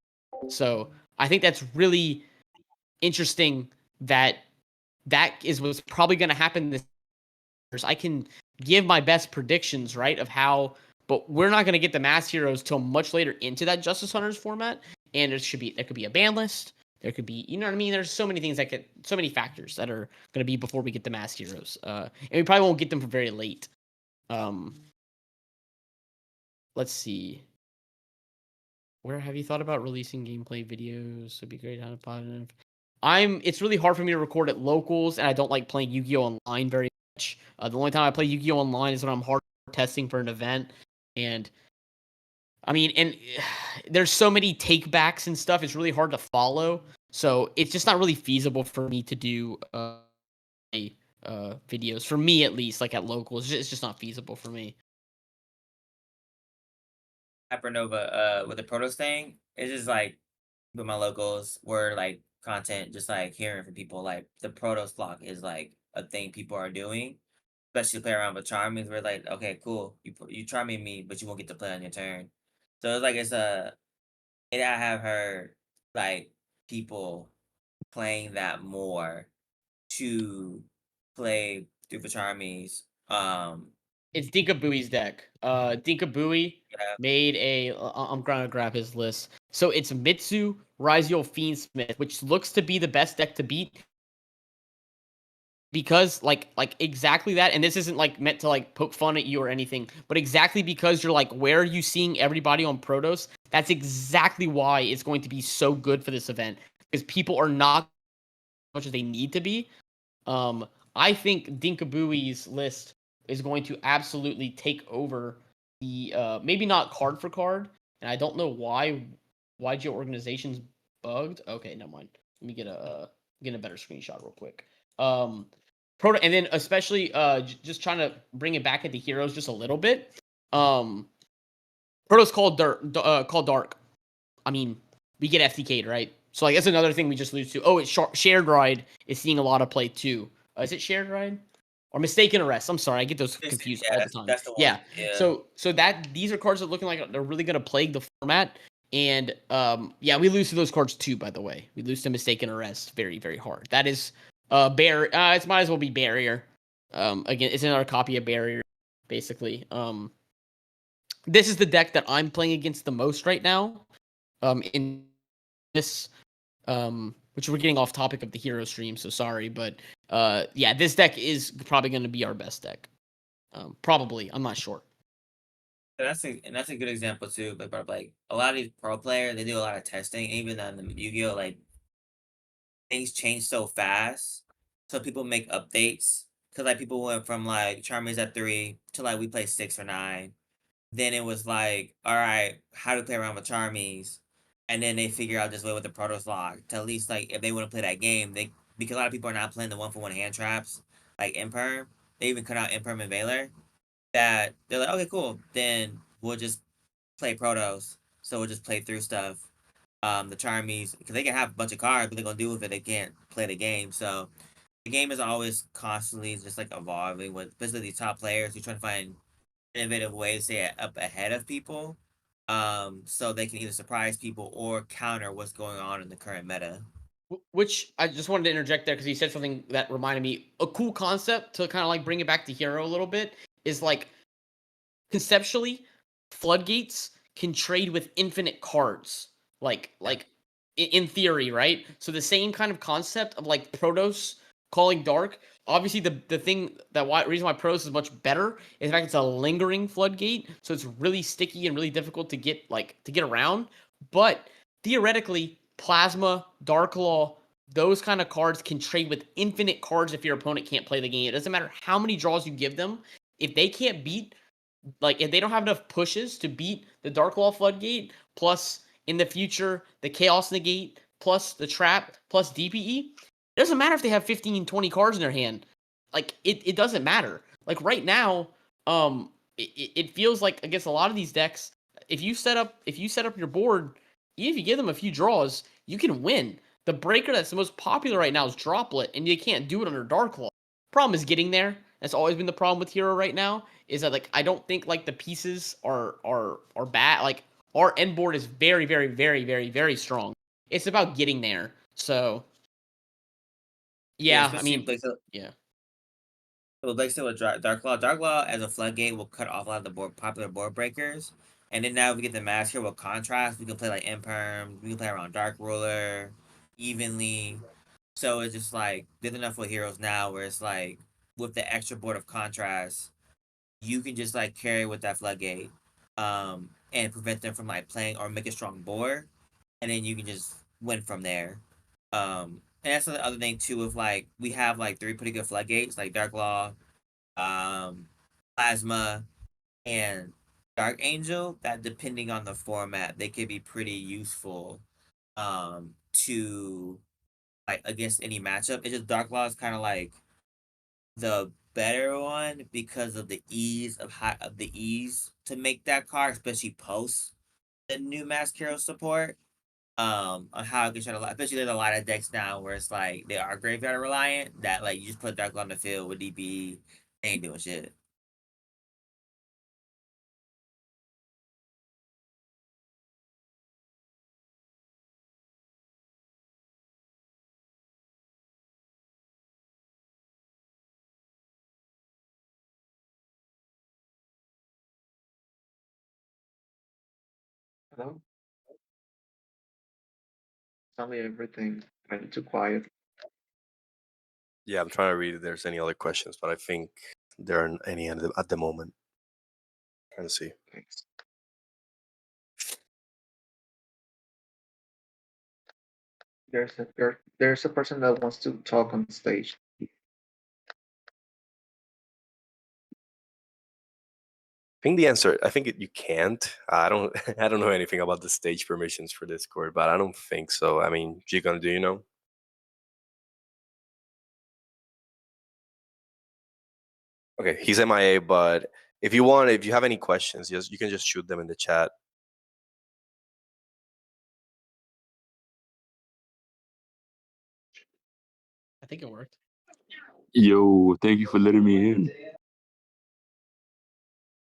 So I think that's really interesting that is what's probably going to happen this year. I can give my best predictions, right, of how, but we're not going to get the mass heroes till much later into that Justice Hunters format, and there could be a ban list. There could be, you know what I mean? There's so many things so many factors that are going to be before we get the mass heroes. And we probably won't get them for very late. Let's see. Where have you thought about releasing gameplay videos? It'd be great how to positive. It's really hard for me to record at locals, and I don't like playing Yu-Gi-Oh! Online very much. The only time I play Yu-Gi-Oh! Online is when I'm hard testing for an event. And I mean, and there's so many takebacks and stuff, it's really hard to follow. So it's just not really feasible for me to do videos, for me at least, like at locals. It's just not feasible for me. Hypernova, with the Protoss thing, it's just like with my locals where like content, just like hearing from people, like the Protoss block is like a thing people are doing, especially play around with Charmings. We're like, okay, cool, you charming me, but you won't get to play on your turn. So it's like I have heard like people playing that more to play through the Charmies. It's Dinka Bowie's deck. Dinka Bowie Yeah. made I'm gonna grab his list. So it's Mitsu, Ryziel, Fiendsmith, which looks to be the best deck to beat. Because like exactly that, and this isn't like meant to like poke fun at you or anything, but exactly because you're like, where are you seeing everybody on Protoss? That's exactly why it's going to be so good for this event, because people are not as much as they need to be. I think Dinka Bowie's list is going to absolutely take over the maybe not card for card, and I don't know why your organization's bugged. Okay, never mind. Let me get a better screenshot real quick. Proto, and then especially just trying to bring it back into heroes just a little bit. Proto's called Dark. I mean, we get FTK'd, right? So like that's another thing we just lose to. Oh, it's Shared Ride is seeing a lot of play too. Is it Shared Ride or Mistaken Arrest? I'm sorry, I get those confused all the time. That's the one. Yeah. Yeah. So that these are cards that are looking like they're really gonna plague the format. And yeah, we lose to those cards too. By the way, we lose to Mistaken Arrest very hard. That is barrier. It might as well be Barrier. Again, it's another copy of Barrier, basically. This is the deck that I'm playing against the most right now. In this, which we're getting off topic of the hero stream, so sorry, but yeah, this deck is probably going to be our best deck. Probably, I'm not sure. That's a good example too. But like a lot of these pro players, they do a lot of testing. Even on the Yu-Gi-Oh, like things change so fast, so people make updates. Cause like people went from like Charmers at 3 to like we play 6 or 9. Then it was like, all right, how to play around with Charmies, and then they figure out this way with the Protoss lock to at least like if they want to play that game, because a lot of people are not playing the 1-for-1 hand traps like Imperm. They even cut out Imperm and Valor. That they're like, okay, cool. Then we'll just play Protoss. So we'll just play through stuff. The Charmies, because they can have a bunch of cards, but they're gonna do with it. They can't play the game. So the game is always constantly just like evolving with especially these top players who try to find innovative ways to stay up ahead of people. So they can either surprise people or counter what's going on in the current meta. Which I just wanted to interject there because he said something that reminded me. A cool concept to kind of like bring it back to hero a little bit is like conceptually, floodgates can trade with infinite cards. Like in theory, right? So the same kind of concept of like Protoss Calling Dark. Obviously, the thing reason why Pros is much better is the fact it's a lingering floodgate, so it's really sticky and really difficult to get around. But theoretically, Plasma, Dark Law, those kind of cards can trade with infinite cards if your opponent can't play the game. It doesn't matter how many draws you give them. If they can't beat, if they don't have enough pushes to beat the Dark Law floodgate, plus in the future the Chaos Negate, plus the Trap, plus DPE, it doesn't matter if they have 15, 20 cards in their hand. It doesn't matter. Like right now, it feels like against a lot of these decks, if you set up your board, even if you give them a few draws, you can win. The breaker that's the most popular right now is Droplet, and you can't do it under Dark Law. Problem is getting there. That's always been the problem with Hero right now. Is that I don't think the pieces are bad. Our end board is very, very, very, very, very strong. It's about getting there. So yeah, I mean, yeah. So like so with Dark Law. Dark Law as a floodgate will cut off a lot of the popular board breakers. And then now we get the mask here with Contrast. We can play Imperm. We can play around Dark Ruler evenly. So it's just there's enough with heroes now where it's with the extra board of Contrast, you can just carry with that floodgate, and prevent them from playing or make a strong board, and then you can just win from there. And that's the other thing too. With we have 3 pretty good floodgates like Dark Law, Plasma, and Dark Angel. That depending on the format, they could be pretty useful, to against any matchup. It's just Dark Law is kind of the better one because of the ease to make that card, especially post the new Mask Hero support. On how it can shut a lot, especially there's a lot of decks now where it's they are graveyard reliant that you just put Dark Law on the field with DB, they ain't doing shit. Hello? Tell me everything. I'm too quiet. Yeah, I'm trying to read if there's any other questions, but I think there aren't any at the moment. Trying to see. Thanks. There's a person that wants to talk on stage. I think the answer. I think you can't. I don't. I don't know anything about the stage permissions for Discord, but I don't think so. I mean, JiGun, do you know? Okay, he's MIA, but if you have any questions, you can just shoot them in the chat. I think it worked. Yo, thank you for letting me in.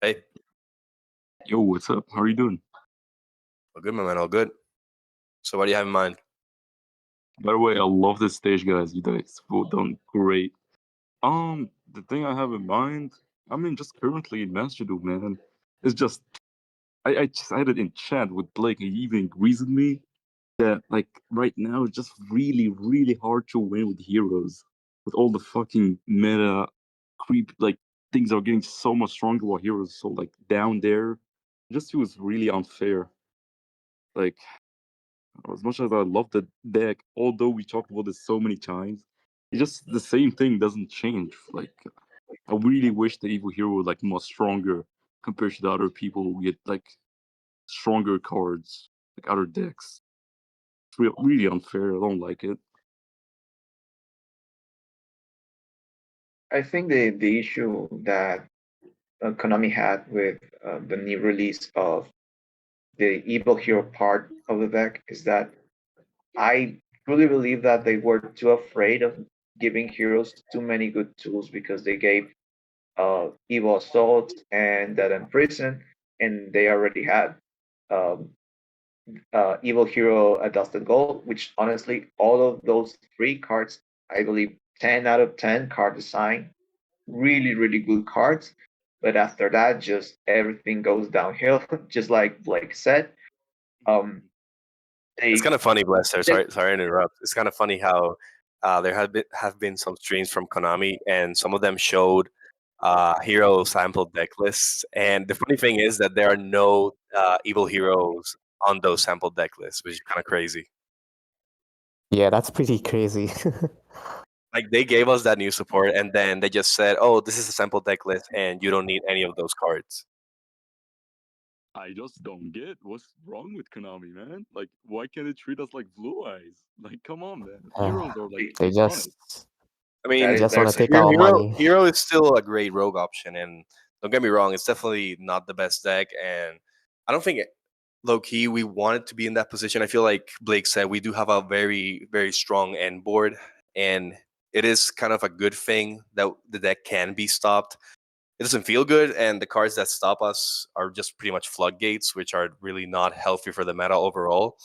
Hey, Yo, what's up? How are you doing? all good, my man. All good. So, what do you have in mind? By the way, I love this stage, guys. You guys both done great. The thing I have in mind, I mean, just currently in Master Duel, man, it's just I just had it in chat with Blake, and he even agrees with me that right now it's just really, really hard to win with heroes. With all the fucking meta creep, things are getting so much stronger while heroes so down there. It just feels really unfair. As much as I love the deck, although we talked about this so many times, it's just the same thing doesn't change. I really wish the evil hero was much stronger compared to the other people who get stronger cards, other decks. It's really unfair. I don't like it. I think the issue that Konami had with the new release of the evil hero part of the deck is that I truly believe that they were too afraid of giving heroes too many good tools because they gave evil assault and dead and prison, and they already had um, evil hero adjusted gold, which honestly all of those 3 cards, I believe 10 out of 10 card design, really really good cards. But after that, just everything goes downhill. Just like Blake said, It's kind of funny, Blester. Sorry to interrupt. It's kind of funny how there have been some streams from Konami, and some of them showed hero sample deck lists. And the funny thing is that there are no evil heroes on those sample deck lists, which is kind of crazy. Yeah, that's pretty crazy. Like they gave us that new support, and then they just said, "Oh, this is a sample deck list, and you don't need any of those cards." I just don't get what's wrong with Konami, man. Like, why can't they treat us like Blue Eyes? Like, come on, man. Heroes are like They iconic. just I mean, just want to take Hero, our Hero money. Hero is still a great rogue option, and don't get me wrong, it's definitely not the best deck. And I don't think low key we want it to be in that position. I feel like Blake said we do have a very very strong end board, and it is kind of a good thing that the deck can be stopped. It doesn't feel good, and the cards that stop us are just pretty much floodgates, which are really not healthy for the meta overall.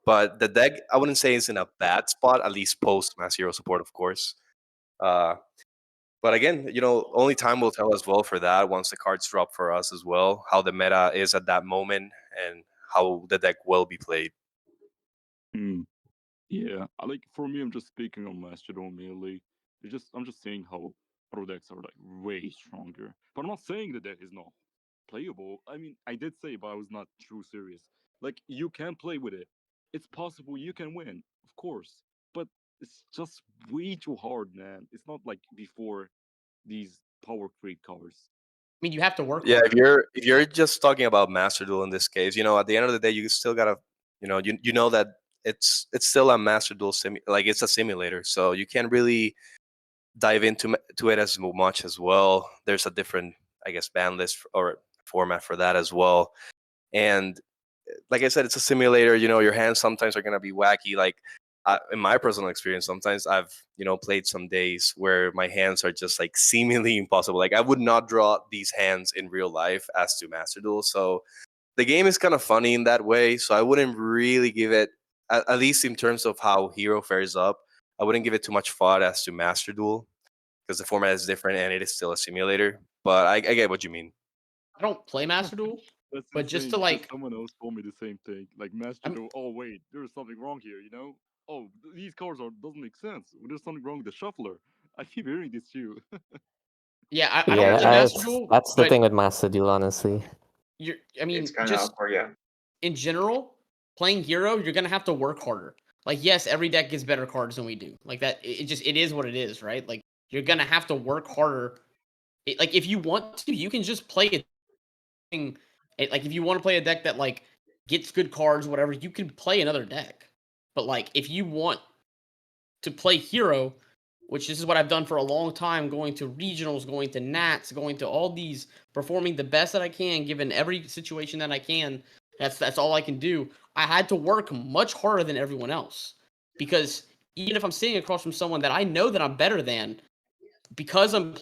But the deck, I wouldn't say is in a bad spot, at least post Mass Hero support, of course. Uh, but again, only time will tell as well for that once the cards drop for us as well, how the meta is at that moment and how the deck will be played. Hmm. Yeah, like for me, I'm just speaking on Mastodon mainly. I'm just saying how pro decks are like way stronger. But I'm not saying the deck is not playable. I mean, I did say, but I was not true serious. Like you can play with it. It's possible you can win, of course. But it's just way too hard, man. It's not like before these power creep cards. I mean, you have to work Yeah, hard. if you're just talking about Master Duel in this case, at the end of the day, you still gotta, you know that it's still a Master Duel like it's a simulator, so you can't really dive to it as much as well. There's a different, I guess, ban list or format for that as well. And like I said, it's a simulator. Your hands sometimes are gonna be wacky. Like in my personal experience, sometimes I've played some days where my hands are just like seemingly impossible. Like I would not draw these hands in real life as to Master Duel. So the game is kind of funny in that way. So I wouldn't really give it, at least in terms of how Hero fares up, I wouldn't give it too much thought as to Master Duel because the format is different and it is still a simulator. But I get what you mean. I don't play Master Duel, That's but just to insane because like, someone else told me the same thing. Like Master I'm, Duel. Oh wait, there's something wrong here. Oh, these cards doesn't make sense. There's something wrong with the shuffler. I keep hearing this too. yeah, I don't Yeah, play Master that's Duel, that's the but thing with Master Duel, honestly. I mean, It's kind of just awkward, yeah. in general, playing hero, you're gonna have to work harder. Like, yes, every deck gets better cards than we do. Like that, it is what it is, right? Like you're gonna have to work harder. Like if you want to, you can just play a thing. Like if you want to play a deck that like gets good cards, whatever, you can play another deck. But like if you want to play hero, which this is what I've done for a long time, going to regionals, going to Nats, going to all these, performing the best that I can, given every situation that I can. That's all I can do. I had to work much harder than everyone else because even if I'm sitting across from someone that I know that I'm better than, because I'm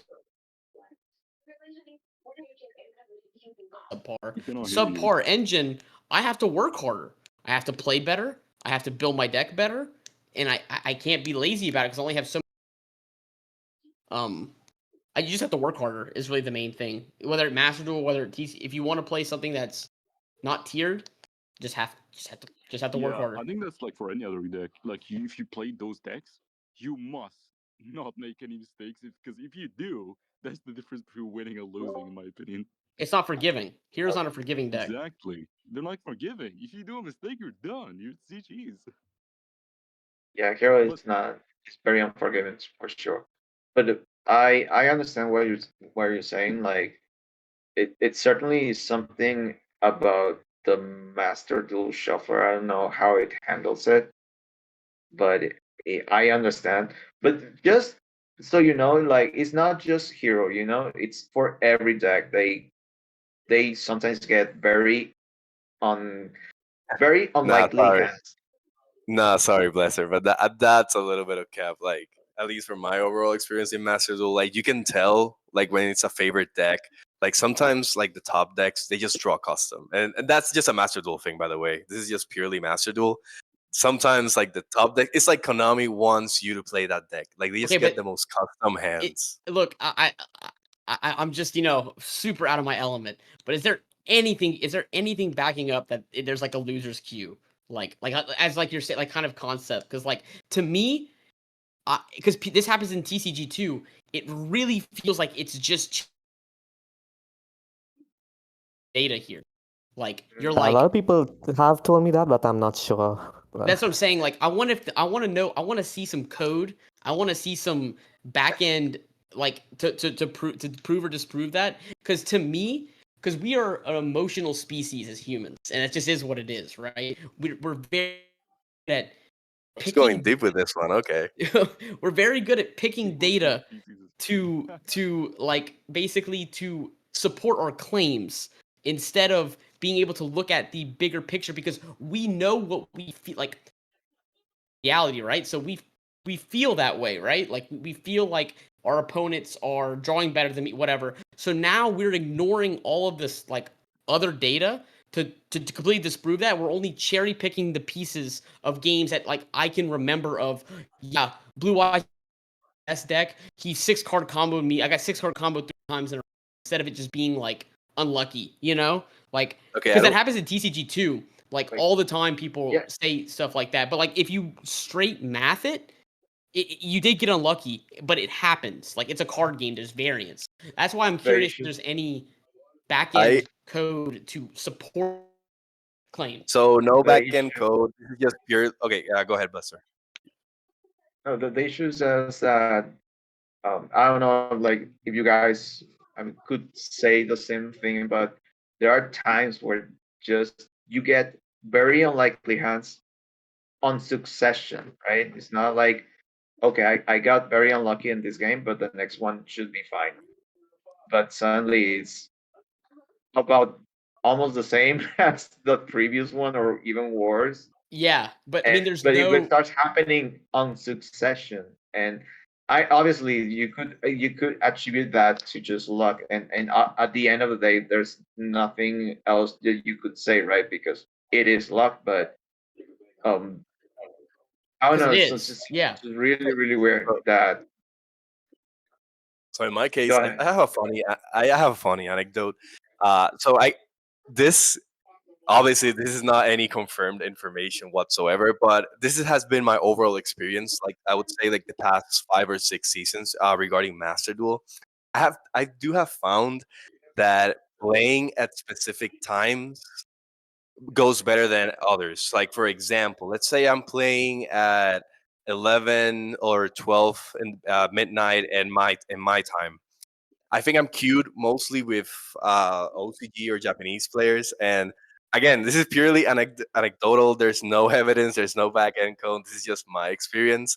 We cannot hear you. subpar engine, I have to work harder. I have to play better. I have to build my deck better, and I can't be lazy about it because I only have so. You just have to work harder is really the main thing. Whether it Master Duel, whether it TC, if you want to play something that's not tiered, just have to work Yeah, harder. I think that's like for any other deck. Like if you play those decks, you must not make any mistakes. Because if you do, that's the difference between winning and losing, in my opinion. It's not forgiving. Hero's not a forgiving deck. Exactly. They're not forgiving. If you do a mistake, you're done. You're GG's. Yeah, Hero But is not. It's very unforgiving for sure. But I understand what you're saying. Like it certainly is something about the Master Duel Shuffler. I don't know how it handles it, but I understand. But just so you know, like it's not just Hero. It's for every deck. They sometimes get un very Nah, unlikely sorry. hands. Nah, sorry, Blesser, but that's a little bit of cap. Like, at least from my overall experience in Master Duel, like you can tell, like when it's a favorite deck. Like sometimes, like the top decks, they just draw custom, and that's just a Master Duel thing, by the way. This is just purely Master Duel. Sometimes, like the top deck, it's like Konami wants you to play that deck. Like they just Okay, get but the most custom hands. look, I'm just super out of my element. But is there anything backing up that there's like a loser's queue? Like as like you're saying, like kind of concept? Because like to me, because this happens in TCG too, it really feels like it's just data here. Like you're A like lot of people have told me that, but I'm not sure. that's what I'm saying. Like I want to see some code. I want to see some back end like to prove or disprove that. Because to me, because we are an emotional species as humans, and it just is what it is, right? We're very good at It's going picking. deep with this one. Okay. We're very good at picking data to to like basically to support our claims instead of being able to look at the bigger picture because we know what we feel like reality, right? So we feel that way, right? Like we feel like our opponents are drawing better than me, whatever. So now we're ignoring all of this like other data to completely disprove that. We're only cherry picking the pieces of games that like I can remember of. Yeah, Blue Eyes S deck. He 6-card comboed me. I got 6-card combo 3 times in a row instead of it just being like unlucky, you know? Like Okay. because that happens in TCG too. Like all the time people Yeah. say stuff like that. But like if you straight math it, you did get unlucky, but it happens. Like it's a card game, there's variance. That's why I'm Very curious if true. there's any back I end code to support claims. so no The backend issue, code. This is just pure. Okay. Go ahead, Buster. no, the issue is that I don't know, like if you guys, I mean, could say the same thing, but there are times where just you get very unlikely hands on succession, right? It's not like, okay, I got very unlucky in this game, but the next one should be fine. But suddenly it's about almost the same as the previous one or even worse. Yeah, but I mean there's But it no starts happening on succession, and I obviously you could attribute that to just luck, and at the end of the day, there's nothing else that you could say, right? Because it is luck, but um, I don't because know. it So it's is. just Yeah. really weird that. So in my case, Go I, ahead. I have a funny. I have a funny anecdote. So this obviously this is not any confirmed information whatsoever, but has been my overall experience. Like I would say, like the past 5 or 6 seasons regarding Master Duel. I do have found that playing at specific times goes better than others. Like for example, let's say I'm playing at 11 or 12 in midnight in my time. I think I'm queued mostly with OCG or Japanese players. And again, this is purely anecdotal. There's no evidence. There's no back end code. This is just my experience.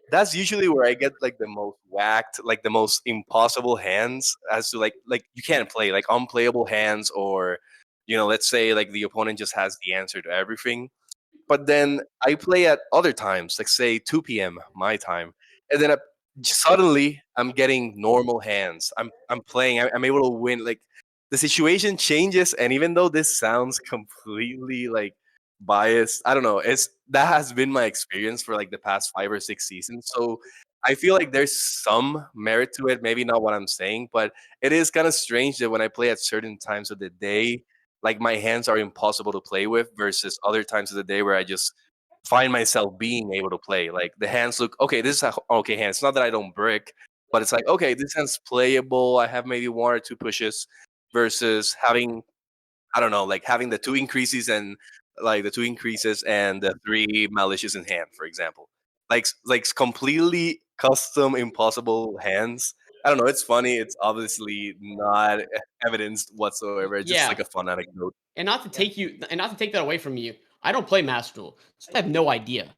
That's usually where I get like the most whacked, like the most impossible hands. As to like you can't play like unplayable hands, or let's say like the opponent just has the answer to everything. But then I play at other times, like say 2 p.m. my time, and then suddenly I'm getting normal hands. I'm playing. I'm able to win. Like the situation changes, and even though this sounds completely like biased, I don't know. That has been my experience for like the past 5 or 6 seasons. So I feel like there's some merit to it. Maybe not what I'm saying, but it is kind of strange that when I play at certain times of the day, like my hands are impossible to play with versus other times of the day where I just find myself being able to play. Like the hands look okay. This is a okay hand. It's not that I don't brick, but it's like okay, this hand's playable. I have maybe 1 or 2 pushes versus having I don't know, like having the 2 increases and the 3 malicious in hand, for example. Like completely custom impossible hands. I don't know. It's funny. It's obviously not evidenced whatsoever. It's just like Yeah. a fun anecdote. And not to take that away from you, I don't play Master Duel, so I have no idea.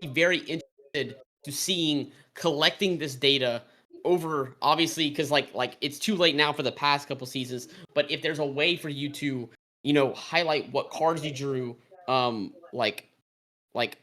Very interested to seeing collecting this data over obviously because like it's too late now for the past couple seasons. But if there's a way for you to highlight what cards you drew, like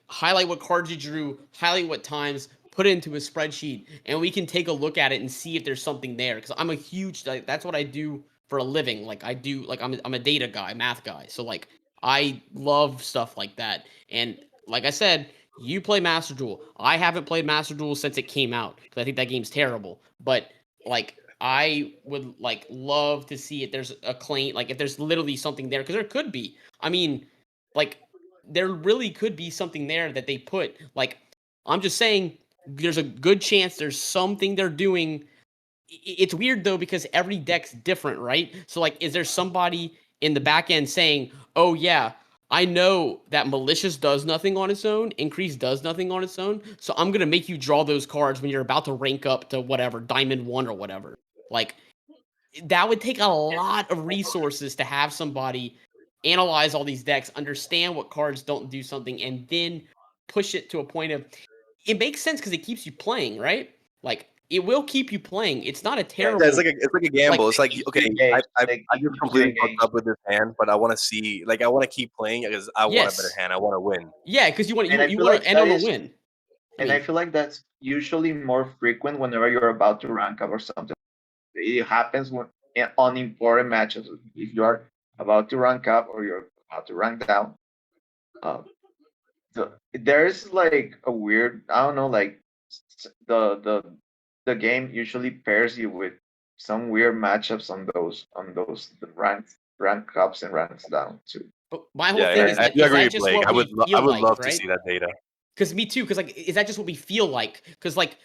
highlight what cards you drew, highlight what times, put it into a spreadsheet, and we can take a look at it and see if there's something there. Because I'm a huge like that's what I do for a living. Like I do like I'm a data guy, math guy. So like I love stuff like that. And like I said, you play Master Duel. I haven't played Master Duel since it came out because I think that game's terrible. But like I would like love to see if there's a claim, like if there's literally something there, because there could be. I mean, like there really could be something there that they put. Like I'm just saying there's a good chance there's something they're doing. It's weird though because every deck's different, right? So like, is there somebody in the back end saying, "Oh yeah, I know that malicious does nothing on its own, increase does nothing on its own, so I'm gonna make you draw those cards when you're about to rank up to whatever Diamond 1 or whatever." Like that would take a lot of resources to have somebody analyze all these decks, understand what cards don't do something, and then push it to a point of it makes sense because it keeps you playing, right? Like it will keep you playing. It's not a terrible. Yeah, it's like a gamble. It's like keep okay, you engaged, I they I keep just you completely fucked engaged. up with this hand, but I want to see like I want to keep playing because I want a better Yes. hand. I want to win. Yeah, because you want And I you feel want like to end that on a is, win. and I feel like that's usually more frequent whenever you're about to rank up or something. It happens when on important matches. If you are about to rank up or you're about to rank down, uh, there's like a weird, I don't know, like the game usually pairs you with some weird matchups on those rank ups and ranks down too. But my whole Yeah, thing I do is agree that with just Blake. what we I feel would like, love to right? see that data. Because me too. Because like, is that just what we feel like? Because like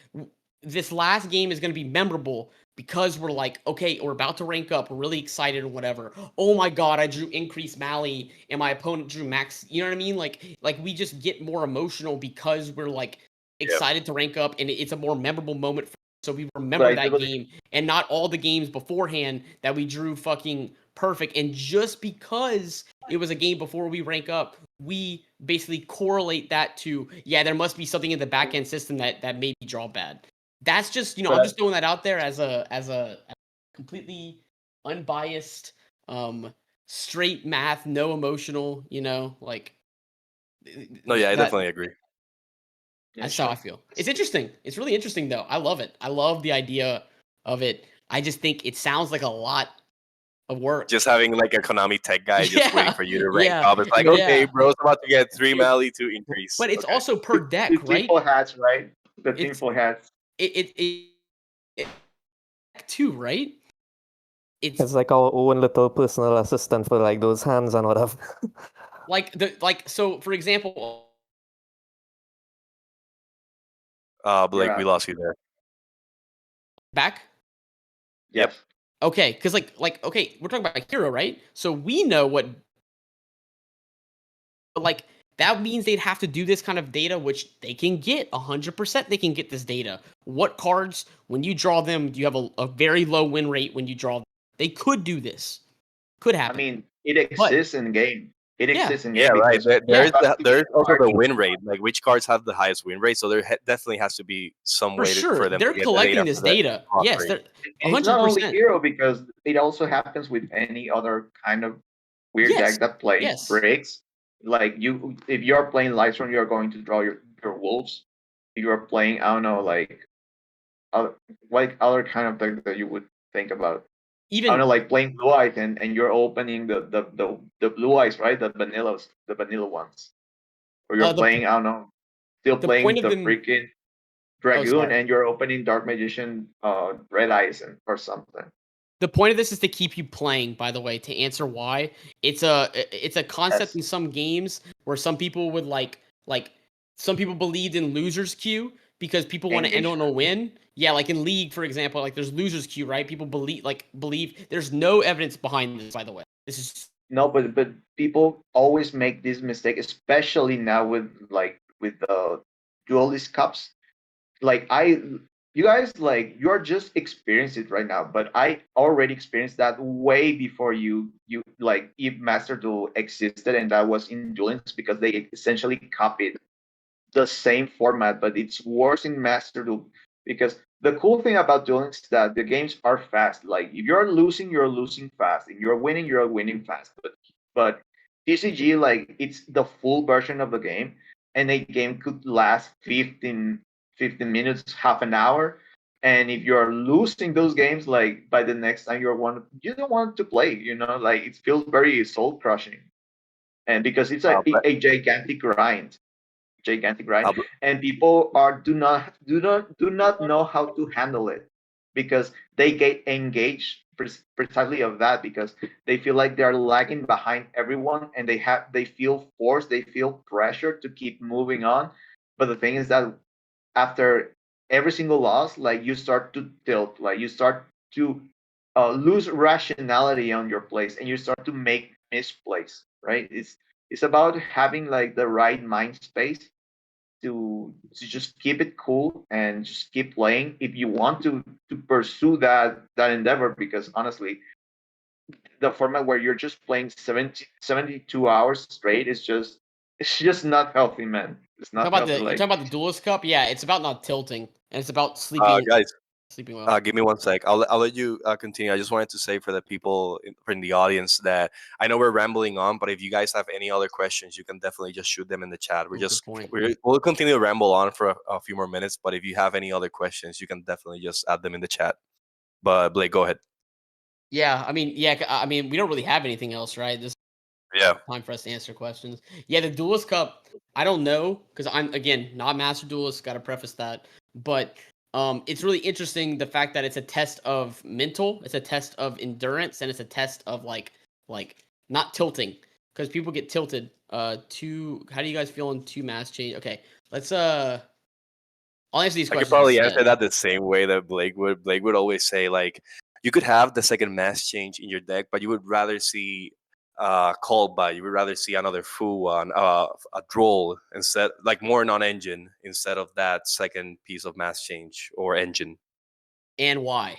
this last game is going to be memorable because we're like, okay, we're about to rank up. We're really excited or whatever. Oh my god, I drew increased Mally and my opponent drew max. You know what I mean? Like we just get more emotional because we're like excited to rank up, and it's a more memorable moment. So we remember But I do that believe game and not all the games beforehand that we drew fucking perfect. And just because it was a game before we rank up, we basically correlate that to, yeah, there must be something in the back end system that made me draw bad. That's just, I'm but just throwing that out there as a completely unbiased, straight math, no emotional, like No, yeah, I that. definitely agree. yeah, That's how I feel. It's interesting. It's really interesting though. I love it. I love the idea of it. I just think it sounds like a lot of work. Just having like a Konami tech guy just waiting Yeah, for you to rank yeah, up. It's like, yeah. okay, bro's about to get 3 Mally to increase. But it's Okay. also per deck, the right? tinfoil hats, right? The It's tinfoil hats. it too, right? It's like our own little personal assistant for like those hands and whatever. So for example, Blake, we lost you there. back. Yep. Okay, because okay, we're talking about hero, right? So we know what, like that means they'd have to do this kind of data, which they can get 100%. They can get this data. What cards, when you draw them, you have a very low win rate when you draw them. They could do this. Could I happen. mean, it exists in game. It Yeah. exists in Yeah, game right. because There's Yeah. there's also the win rate. Like which cards have the highest win rate. So there definitely has to be some For way sure. for them They're to get the collecting data this for that data. block Yes, rate. they're and it's not only 100%. hero because it also happens with any other kind of weird Yes. deck that plays Yes. breaks. Like if you're playing Lightstone, you're going to draw your wolves. If you're playing, I don't know, like other kind of deck that you would think about. I don't know, Even like playing blue eyes and you're opening the blue eyes, right? The vanilla ones. Or you're the playing, I don't know, still the point playing of the them. freaking Oh, Dragoon sorry. and you're opening Dark Magician Red Eyes or something. The point of this is to keep you playing, by the way, to answer why. It's a concept Yes. in some games where some people would like some people believed in losers queue because people want to end on a win. Yeah, like in League, for example, like there's losers queue, right? People believe there's no evidence behind this, by the way. This is No, but people always make this mistake, especially now with the duelist cups. Like you guys like you're just experiencing it right now, but I already experienced that way before you like if Master Duel existed, and that was in Duelings because they essentially copied the same format, but it's worse in Master Duel because the cool thing about Dueling is that the games are fast. Like if you're losing fast. If you're winning fast. But TCG, like it's the full version of the game, and a game could last 15 minutes, half an hour. And if you're losing those games, like by the next time you don't want to play, like it feels very soul crushing. And because it's a gigantic grind, I'll- and people do not know how to handle it because they get engaged precisely of that because they feel like they're lagging behind everyone and they feel forced, they feel pressure to keep moving on. But the thing is that after every single loss, like you start to tilt, like you start to lose rationality on your plays, and you start to make misplays, right? It's about having like the right mind space to just keep it cool and just keep playing if you want to pursue that endeavor, because honestly, the format where you're just playing 72 hours straight is just, it's just not healthy, man. It's Talk not about healthy. you're Like, talking about the Duelist Cup. Yeah, it's about not tilting, and it's about sleeping Guys, sleeping well. give me one sec. I'll let you continue. I just wanted to say for the people in the audience that I know we're rambling on, but if you guys have any other questions, you can definitely just shoot them in the chat. Oh, good point. We'll continue to ramble on for a few more minutes, but if you have any other questions, you can definitely just add them in the chat. But Blake, go ahead. Yeah, I mean, we don't really have anything else, right? This Yeah. time for us to answer questions. Yeah, the Duelist Cup, I don't know, because I'm, again, not Master Duelist, got to preface that. But it's really interesting, the fact that it's a test of mental, it's a test of endurance, and it's a test of like not tilting, because people get tilted. How do you guys feel on 2 mass change? Okay, let's I'll answer these I could questions probably instead. answer that the same way that Blake would. Blake would always say, like, you could have the second mass change in your deck, but you would rather see called by, you would rather see another Fu one, a droll instead, like more non-engine instead of that second piece of mass change or engine. And why?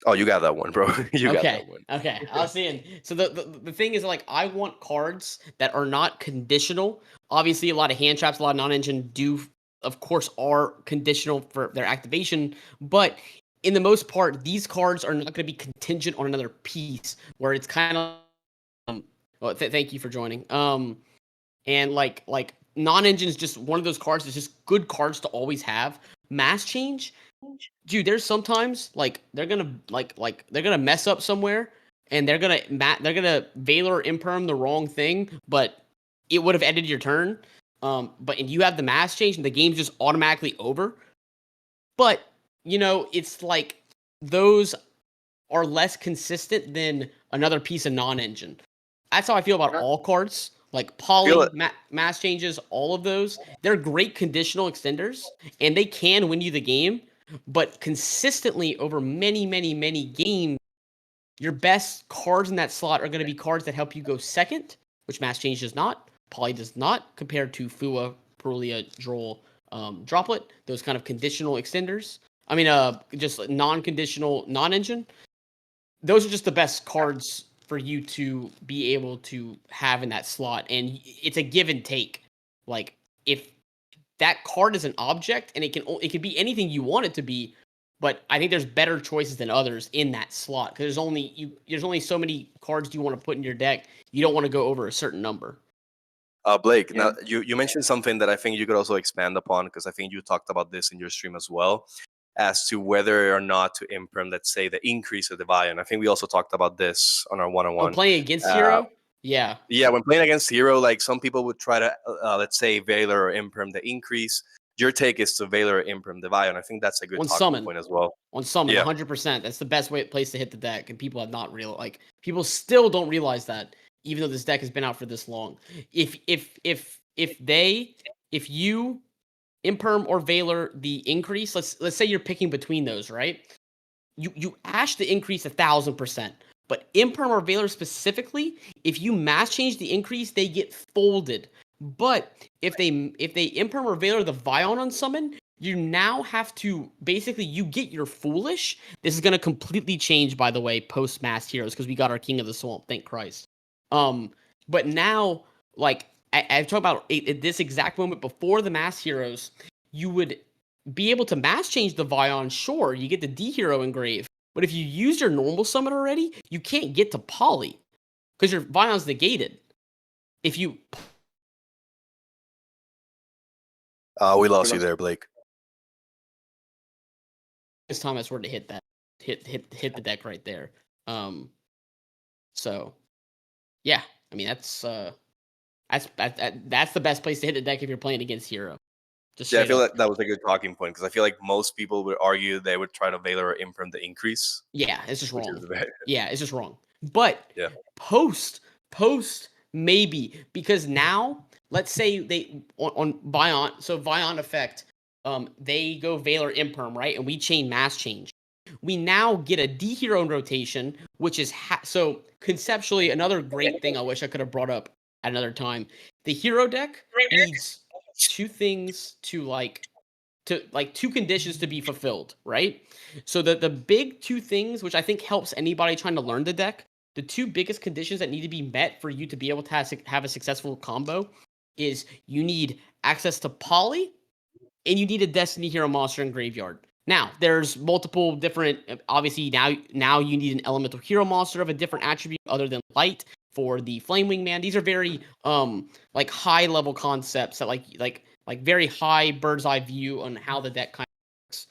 Oh, you got that one, bro. You got Okay. that one. Okay. I was seeing. So the thing is, like, I want cards that are not conditional. Obviously, a lot of hand traps, a lot of non-engine do, of course, are conditional for their activation. But in the most part, these cards are not going to be contingent on another piece. Where it's kind of, well, thank you for joining. And like non-engine is just one of those cards that's just good cards to always have. Mass change, dude, there's sometimes like they're gonna they're gonna mess up somewhere, and they're gonna Valor Imperm the wrong thing, but it would have ended your turn. And you have the mass change, and the game's just automatically over. But it's like those are less consistent than another piece of non-engine. That's how I feel about all cards. Like Poly, mass changes, all of those. They're great conditional extenders, and they can win you the game. But consistently over many, many, many games, your best cards in that slot are going to be cards that help you go second, which mass change does not. Poly does not, compared to Fua, Perulia, Droll, Droplet. Those kind of conditional extenders. I mean, just non-conditional, non-engine. Those are just the best cards for you to be able to have in that slot, and it's a give and take. Like, if that card is an object, and it can be anything you want it to be, but I think there's better choices than others in that slot, because there's only so many cards you want to put in your deck. You don't want to go over a certain number. Blake, Yeah. now you mentioned something that I think you could also expand upon, because I think you talked about this in your stream as well, as to whether or not to imprint, let's say, the increase of the Vion. I think we also talked about this on our one-on-one. Playing against Hero? Yeah. Yeah, when playing against Hero, like some people would try to, let's say, Valor or Imprim the increase. Your take is to Valor or Imprim the Vion. I think that's a good On talking summon. point as well. On summon, Yeah. 100%. That's the best place to hit the deck, and people have not people still don't realize that, even though this deck has been out for this long. If you Imperm or Valor the increase, let's say you're picking between those, right? You ash the increase 1,000%. But Imperm or Valor specifically, if you mass change the increase, they get folded. But if they Imperm or Valor the Vion on summon, you now have to basically, you get your Foolish. This is gonna completely change, by the way, post Mass Heroes, because we got our King of the Swamp, thank Christ. But now, like, I'm talking about at this exact moment before the Mass Heroes, you would be able to mass change the Vion. Sure, you get the D Hero engrave, but if you use your normal summon already, you can't get to Poly because your Vion's negated. If you We lost you there, Blake. this time I swear to hit the deck right there. So yeah, I mean that's the best place to hit the deck if you're playing against Hero. Yeah, I feel like that was a good talking point, because I feel like most people would argue they would try to Valor or Imprint the increase. Yeah, it's just wrong. Very... Yeah, it's just wrong. But yeah, post maybe, because now let's say they on Vion, so Vion effect, they go Valor Imperm, right? And we chain mass change. We now get a D hero in rotation, which is so conceptually another great thing I wish I could have brought up at another time. The hero deck needs two things to two conditions to be fulfilled, right? So the big two things, which I think helps anybody trying to learn the deck, the two biggest conditions that need to be met for you to be able to have a successful combo is you need access to Poly and you need a Destiny Hero monster in Graveyard. Now, there's multiple different, obviously now you need an Elemental Hero monster of a different attribute other than Light for the Flamewing Man. These are very like high level concepts that like very high bird's eye view on how the deck kind of works.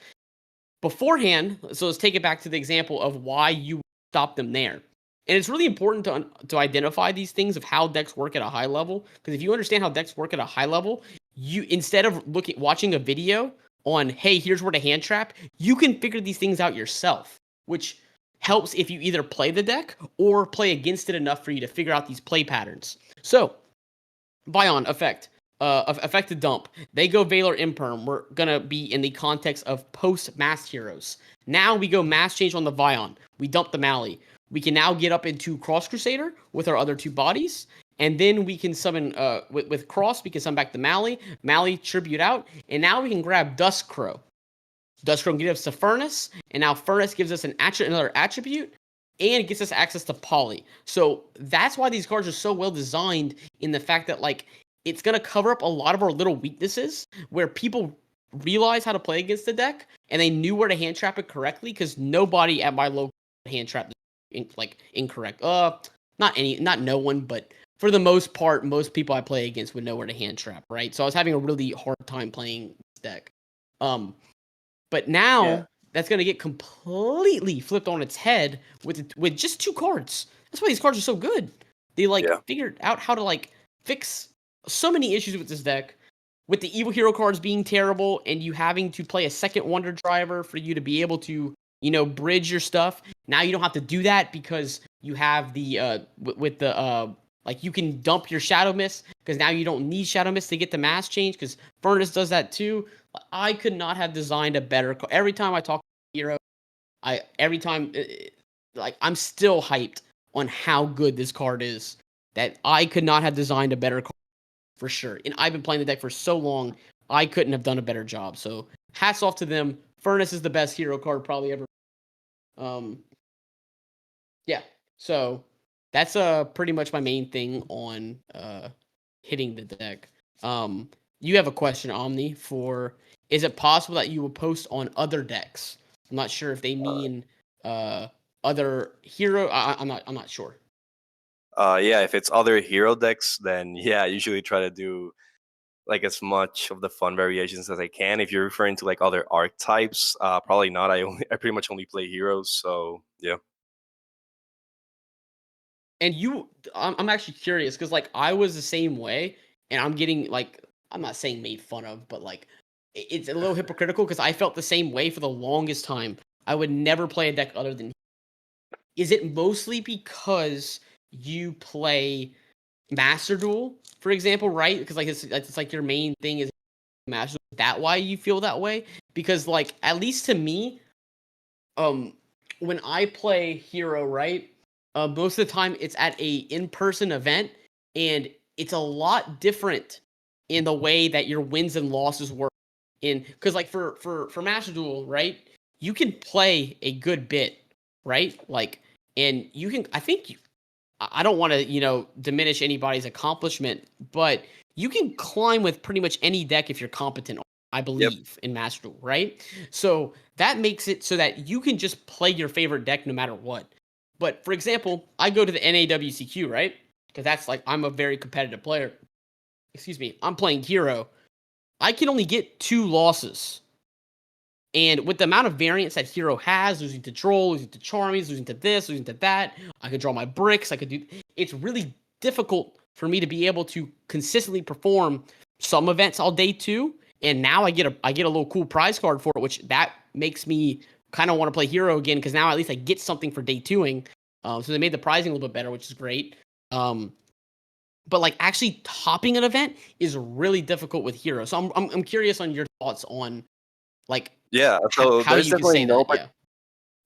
Beforehand, so let's take it back to the example of why you stop them there. And it's really important to identify these things of how decks work at a high level, because if you understand how decks work at a high level, you instead of watching a video on, hey, here's where to hand trap, you can figure these things out yourself, which helps if you either play the deck or play against it enough for you to figure out these play patterns. So, Vion effect. Affected dump. They go Valor Imperm. We're gonna be in the context of post mass heroes. Now we go mass change on the Vion. We dump the Mally. We can now get up into Cross Crusader with our other two bodies. And then we can summon, with Cross, we can summon back the Mally tribute out. And now we can grab Dusk Crow. Dusk Crow gives us a Furnace. And now Furnace gives us another attribute. And it gets us access to Poly. So that's why these cards are so well designed in the fact that, like, it's going to cover up a lot of our little weaknesses where people realize how to play against the deck. And they knew where to hand trap it correctly because nobody at my local hand trap incorrect. Not no one, but for the most part, most people I play against would know where to hand trap, right? So I was having a really hard time playing this deck. But now that's going to get completely flipped on its head with just two cards. That's why these cards are so good. They figured out how to fix so many issues with this deck, with the evil hero cards being terrible and you having to play a second wonder driver for you to be able to, bridge your stuff. Now you don't have to do that because you have the you can dump your Shadow Mist because now you don't need Shadow Mist to get the mass change because Furnace does that too. I could not have designed a better card. Every time I talk to hero, I'm still hyped on how good this card is. That I could not have designed a better card for sure. And I've been playing the deck for so long, I couldn't have done a better job. So hats off to them. Furnace is the best hero card probably ever. So that's pretty much my main thing on hitting the deck. You have a question, Omni, for is it possible that you will post on other decks? I'm not sure if they mean other hero. I'm not sure. If it's other hero decks, then I usually try to do as much of the fun variations as I can. If you're referring to other archetypes, probably not. I pretty much only play heroes, so yeah. And I'm actually curious because I was the same way, and I'm getting I'm not saying made fun of, but it's a little hypocritical because I felt the same way for the longest time. I would never play a deck other than. Is it mostly because you play Master Duel, for example, right? Because it's your main thing is Master Duel. Is that why you feel that way? Because at least to me, when I play hero, right? Most of the time it's at a in-person event, and it's a lot different in the way that your wins and losses work. Because for Master Duel, right? You can play a good bit, right? And you can. I don't want to diminish anybody's accomplishment, but you can climb with pretty much any deck if you're competent. I believe in Master Duel, right? So that makes it so that you can just play your favorite deck no matter what. But for example, I go to the NAWCQ, right? Because that's I'm a very competitive player. Excuse me. I'm playing hero. I can only get 2 losses. And with the amount of variance that hero has, losing to Troll, losing to Charmies, losing to this, losing to that, I could draw my bricks. It's really difficult for me to be able to consistently perform some events all day 2. And now I get a little cool prize card for it, which that makes me kind of want to play hero again because now at least I get something for day 2ing. So they made the prizing a little bit better, which is great. but like actually topping an event is really difficult with Hero. So I'm curious on your thoughts on like Yeah, so how there's you can definitely say no that. Yeah.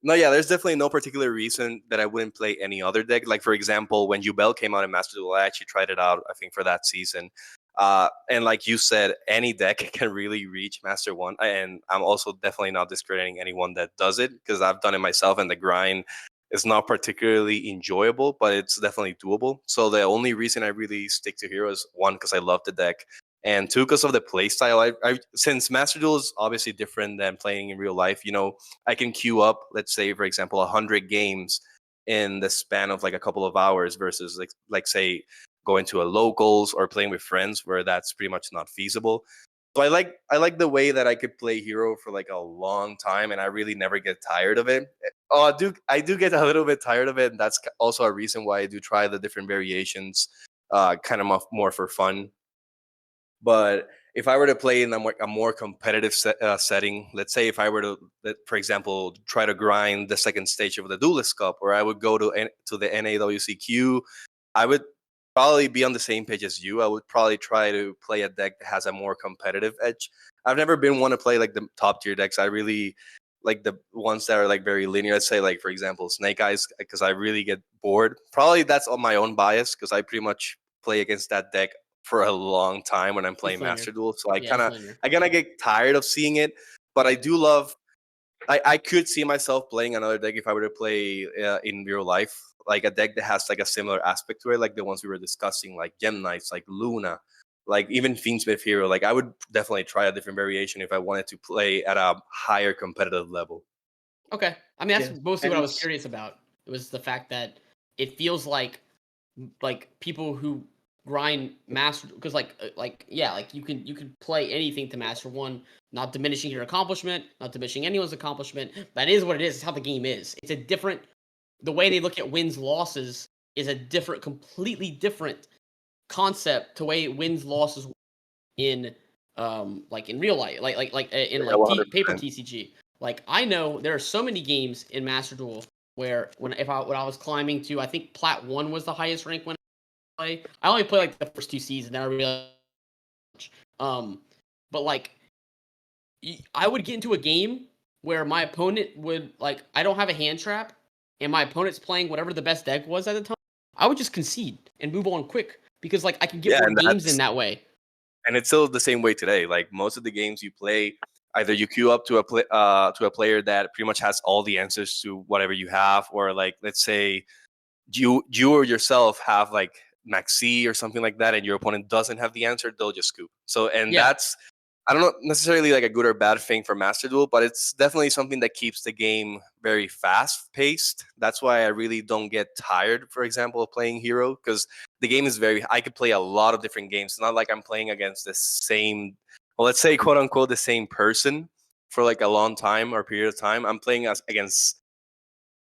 No, yeah, there's definitely no particular reason that I wouldn't play any other deck. Like, for example, when Yubel came out in Master Duel, I actually tried it out, I think, for that season. And like you said, any deck can really reach Master 1. And I'm also definitely not discrediting anyone that does it, because I've done it myself, and the grind is not particularly enjoyable, but it's definitely doable. So the only reason I really stick to Hero is, one, because I love the deck, and two, because of the play style. Since Master Duel is obviously different than playing in real life, you know, I can queue up, let's say, for example, 100 games in the span of like a couple of hours versus like say going to a locals or playing with friends where that's pretty much not feasible. So I like the way that I could play Hero for like a long time, and I really never get tired of it. Oh, I do get a little bit tired of it, and that's also a reason why I do try the different variations, kind of more for fun. But if I were to play in a more competitive setting, let's say if I were to, for example, try to grind the second stage of the Duelist Cup, or I would go to the NAWCQ, I would probably be on the same page as you. I would probably try to play a deck that has a more competitive edge. I've never been one to play like the top tier decks. I really like the ones that are like very linear. Let's say, like, for example, Snake Eyes, because I really get bored. Probably that's on my own bias, because I pretty much play against that deck for a long time when I'm playing linear. Master Duel. So Yeah, it's linear. I kind of get tired of seeing it. But I do love. I could see myself playing another deck if I were to play in real life, like a deck that has like a similar aspect to it, like the ones we were discussing, like Gem Knights, like Luna, like even Fiendsmith Hero. Like, I would definitely try a different variation if I wanted to play at a higher competitive level. Okay. I mean, that's Yes, mostly and what I was it's- curious about. It was the fact that it feels like people who grind master, because yeah, like you can play anything to master 1, not diminishing your accomplishment, not diminishing anyone's accomplishment. That is what it is. It's how the game is. It's a different, the way they look at wins losses is a different, completely different concept to way wins losses in like in real life, in Yeah, like 100%. paper TCG. Like, I know there are so many games in Master Duel where when I was climbing to, I think Plat 1 was the highest rank when I play. I only play like the first 2 seasons, I really but like I would get into a game where my opponent would, like, I don't have a hand trap and my opponent's playing whatever the best deck was at the time. I would just concede and move on quick, because like I can get Yeah, more and games in that way. and it's still the same way today. Like, most of the games you play, either you queue up to a player that pretty much has all the answers to whatever you have, or like, let's say you or yourself have like Maxi or something like that, and your opponent doesn't have the answer, they'll just scoop. So, and Yeah. that's, I don't know necessarily like a good or bad thing for Master Duel, but it's definitely something that keeps the game very fast paced. That's why I really don't get tired, for example, of playing Hero, because the game is I could play a lot of different games. It's not like I'm playing against the same, well, let's say, quote unquote, the same person for like a long time or period of time. I'm playing against,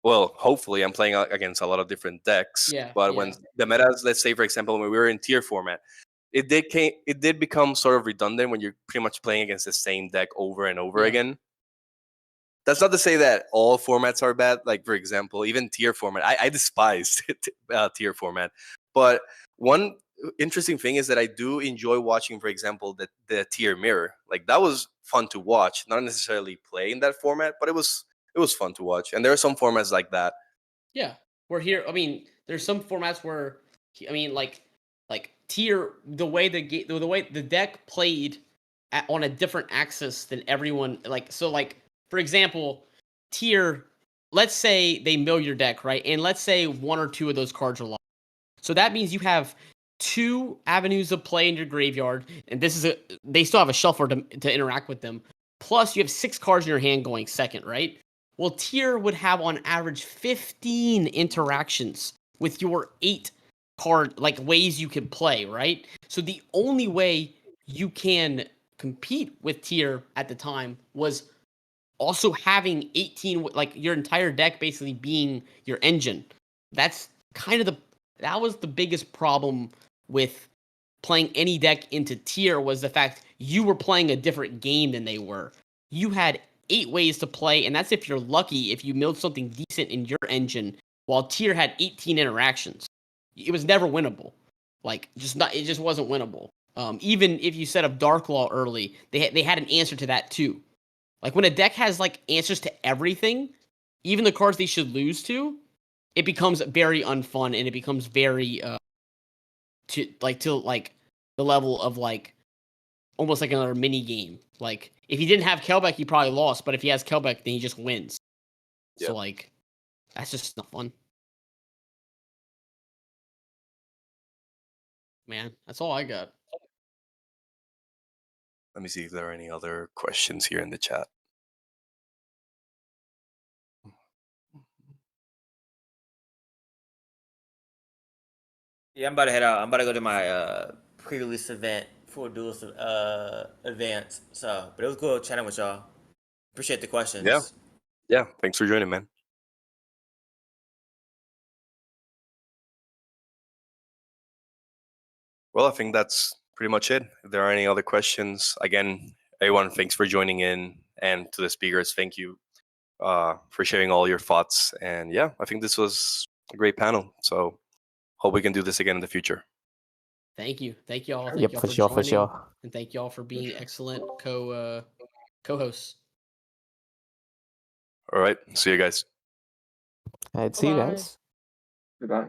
well, hopefully I'm playing against a lot of different decks. Yeah, But yeah. when the metas, let's say, for example, when we were in tier format, it did become sort of redundant when you're pretty much playing against the same deck over and over Yeah. again. That's not to say that all formats are bad. Like, for example, even tier format, I despise tier format. But one interesting thing is that I do enjoy watching, for example, the tier mirror. Like, that was fun to watch, not necessarily play in that format, but it was fun to watch. And there are some formats like that. Yeah, we're here. I mean, there's some formats where, I mean, like tier, the way the way the deck played on a different axis than everyone. Like, so, like, for example, tier. Let's say they mill your deck, right? And let's say 1 or 2 of those cards are lost. So that means you have 2 avenues of play in your graveyard, and they still have a shuffler to interact with them. Plus, you have 6 cards in your hand going second, right? Well, tier would have on average 15 interactions with your 8 card, like, ways you can play, right? So the only way you can compete with tier at the time was also having 18, like, your entire deck basically being your engine. That's kind of that was the biggest problem with playing any deck into tier, was the fact you were playing a different game than they were. You had 8 ways to play, and that's if you're lucky, if you milled something decent in your engine, while tier had 18 interactions. It was never winnable. Like just not, it just wasn't winnable. Even if you set up Dark Law early, they had an answer to that too. Like when a deck has like answers to everything, even the cards they should lose to, it becomes very unfun and it becomes very to the level of like almost like another mini game. Like if he didn't have Kelbeck, he probably lost, but if he has Kelbeck, then he just wins. Yeah. So like that's just not fun. Man, that's all I got. Let me see if there are any other questions here in the chat. Yeah, I'm about to head out. I'm about to go to my pre-release event for Duelist Advance. So, but it was cool chatting with y'all. Appreciate the questions. Yeah. Yeah, thanks for joining, man. Well, I think that's pretty much it. If there are any other questions, again, everyone, thanks for joining in. And to the speakers, thank you for sharing all your thoughts. And yeah, I think this was a great panel. So hope we can do this again in the future. Thank you all. Thank Yep, y'all for for sure, joining, for sure. and thank y'all for being excellent co-hosts. All right. See you guys. I'd see you Bye-bye. guys. Goodbye.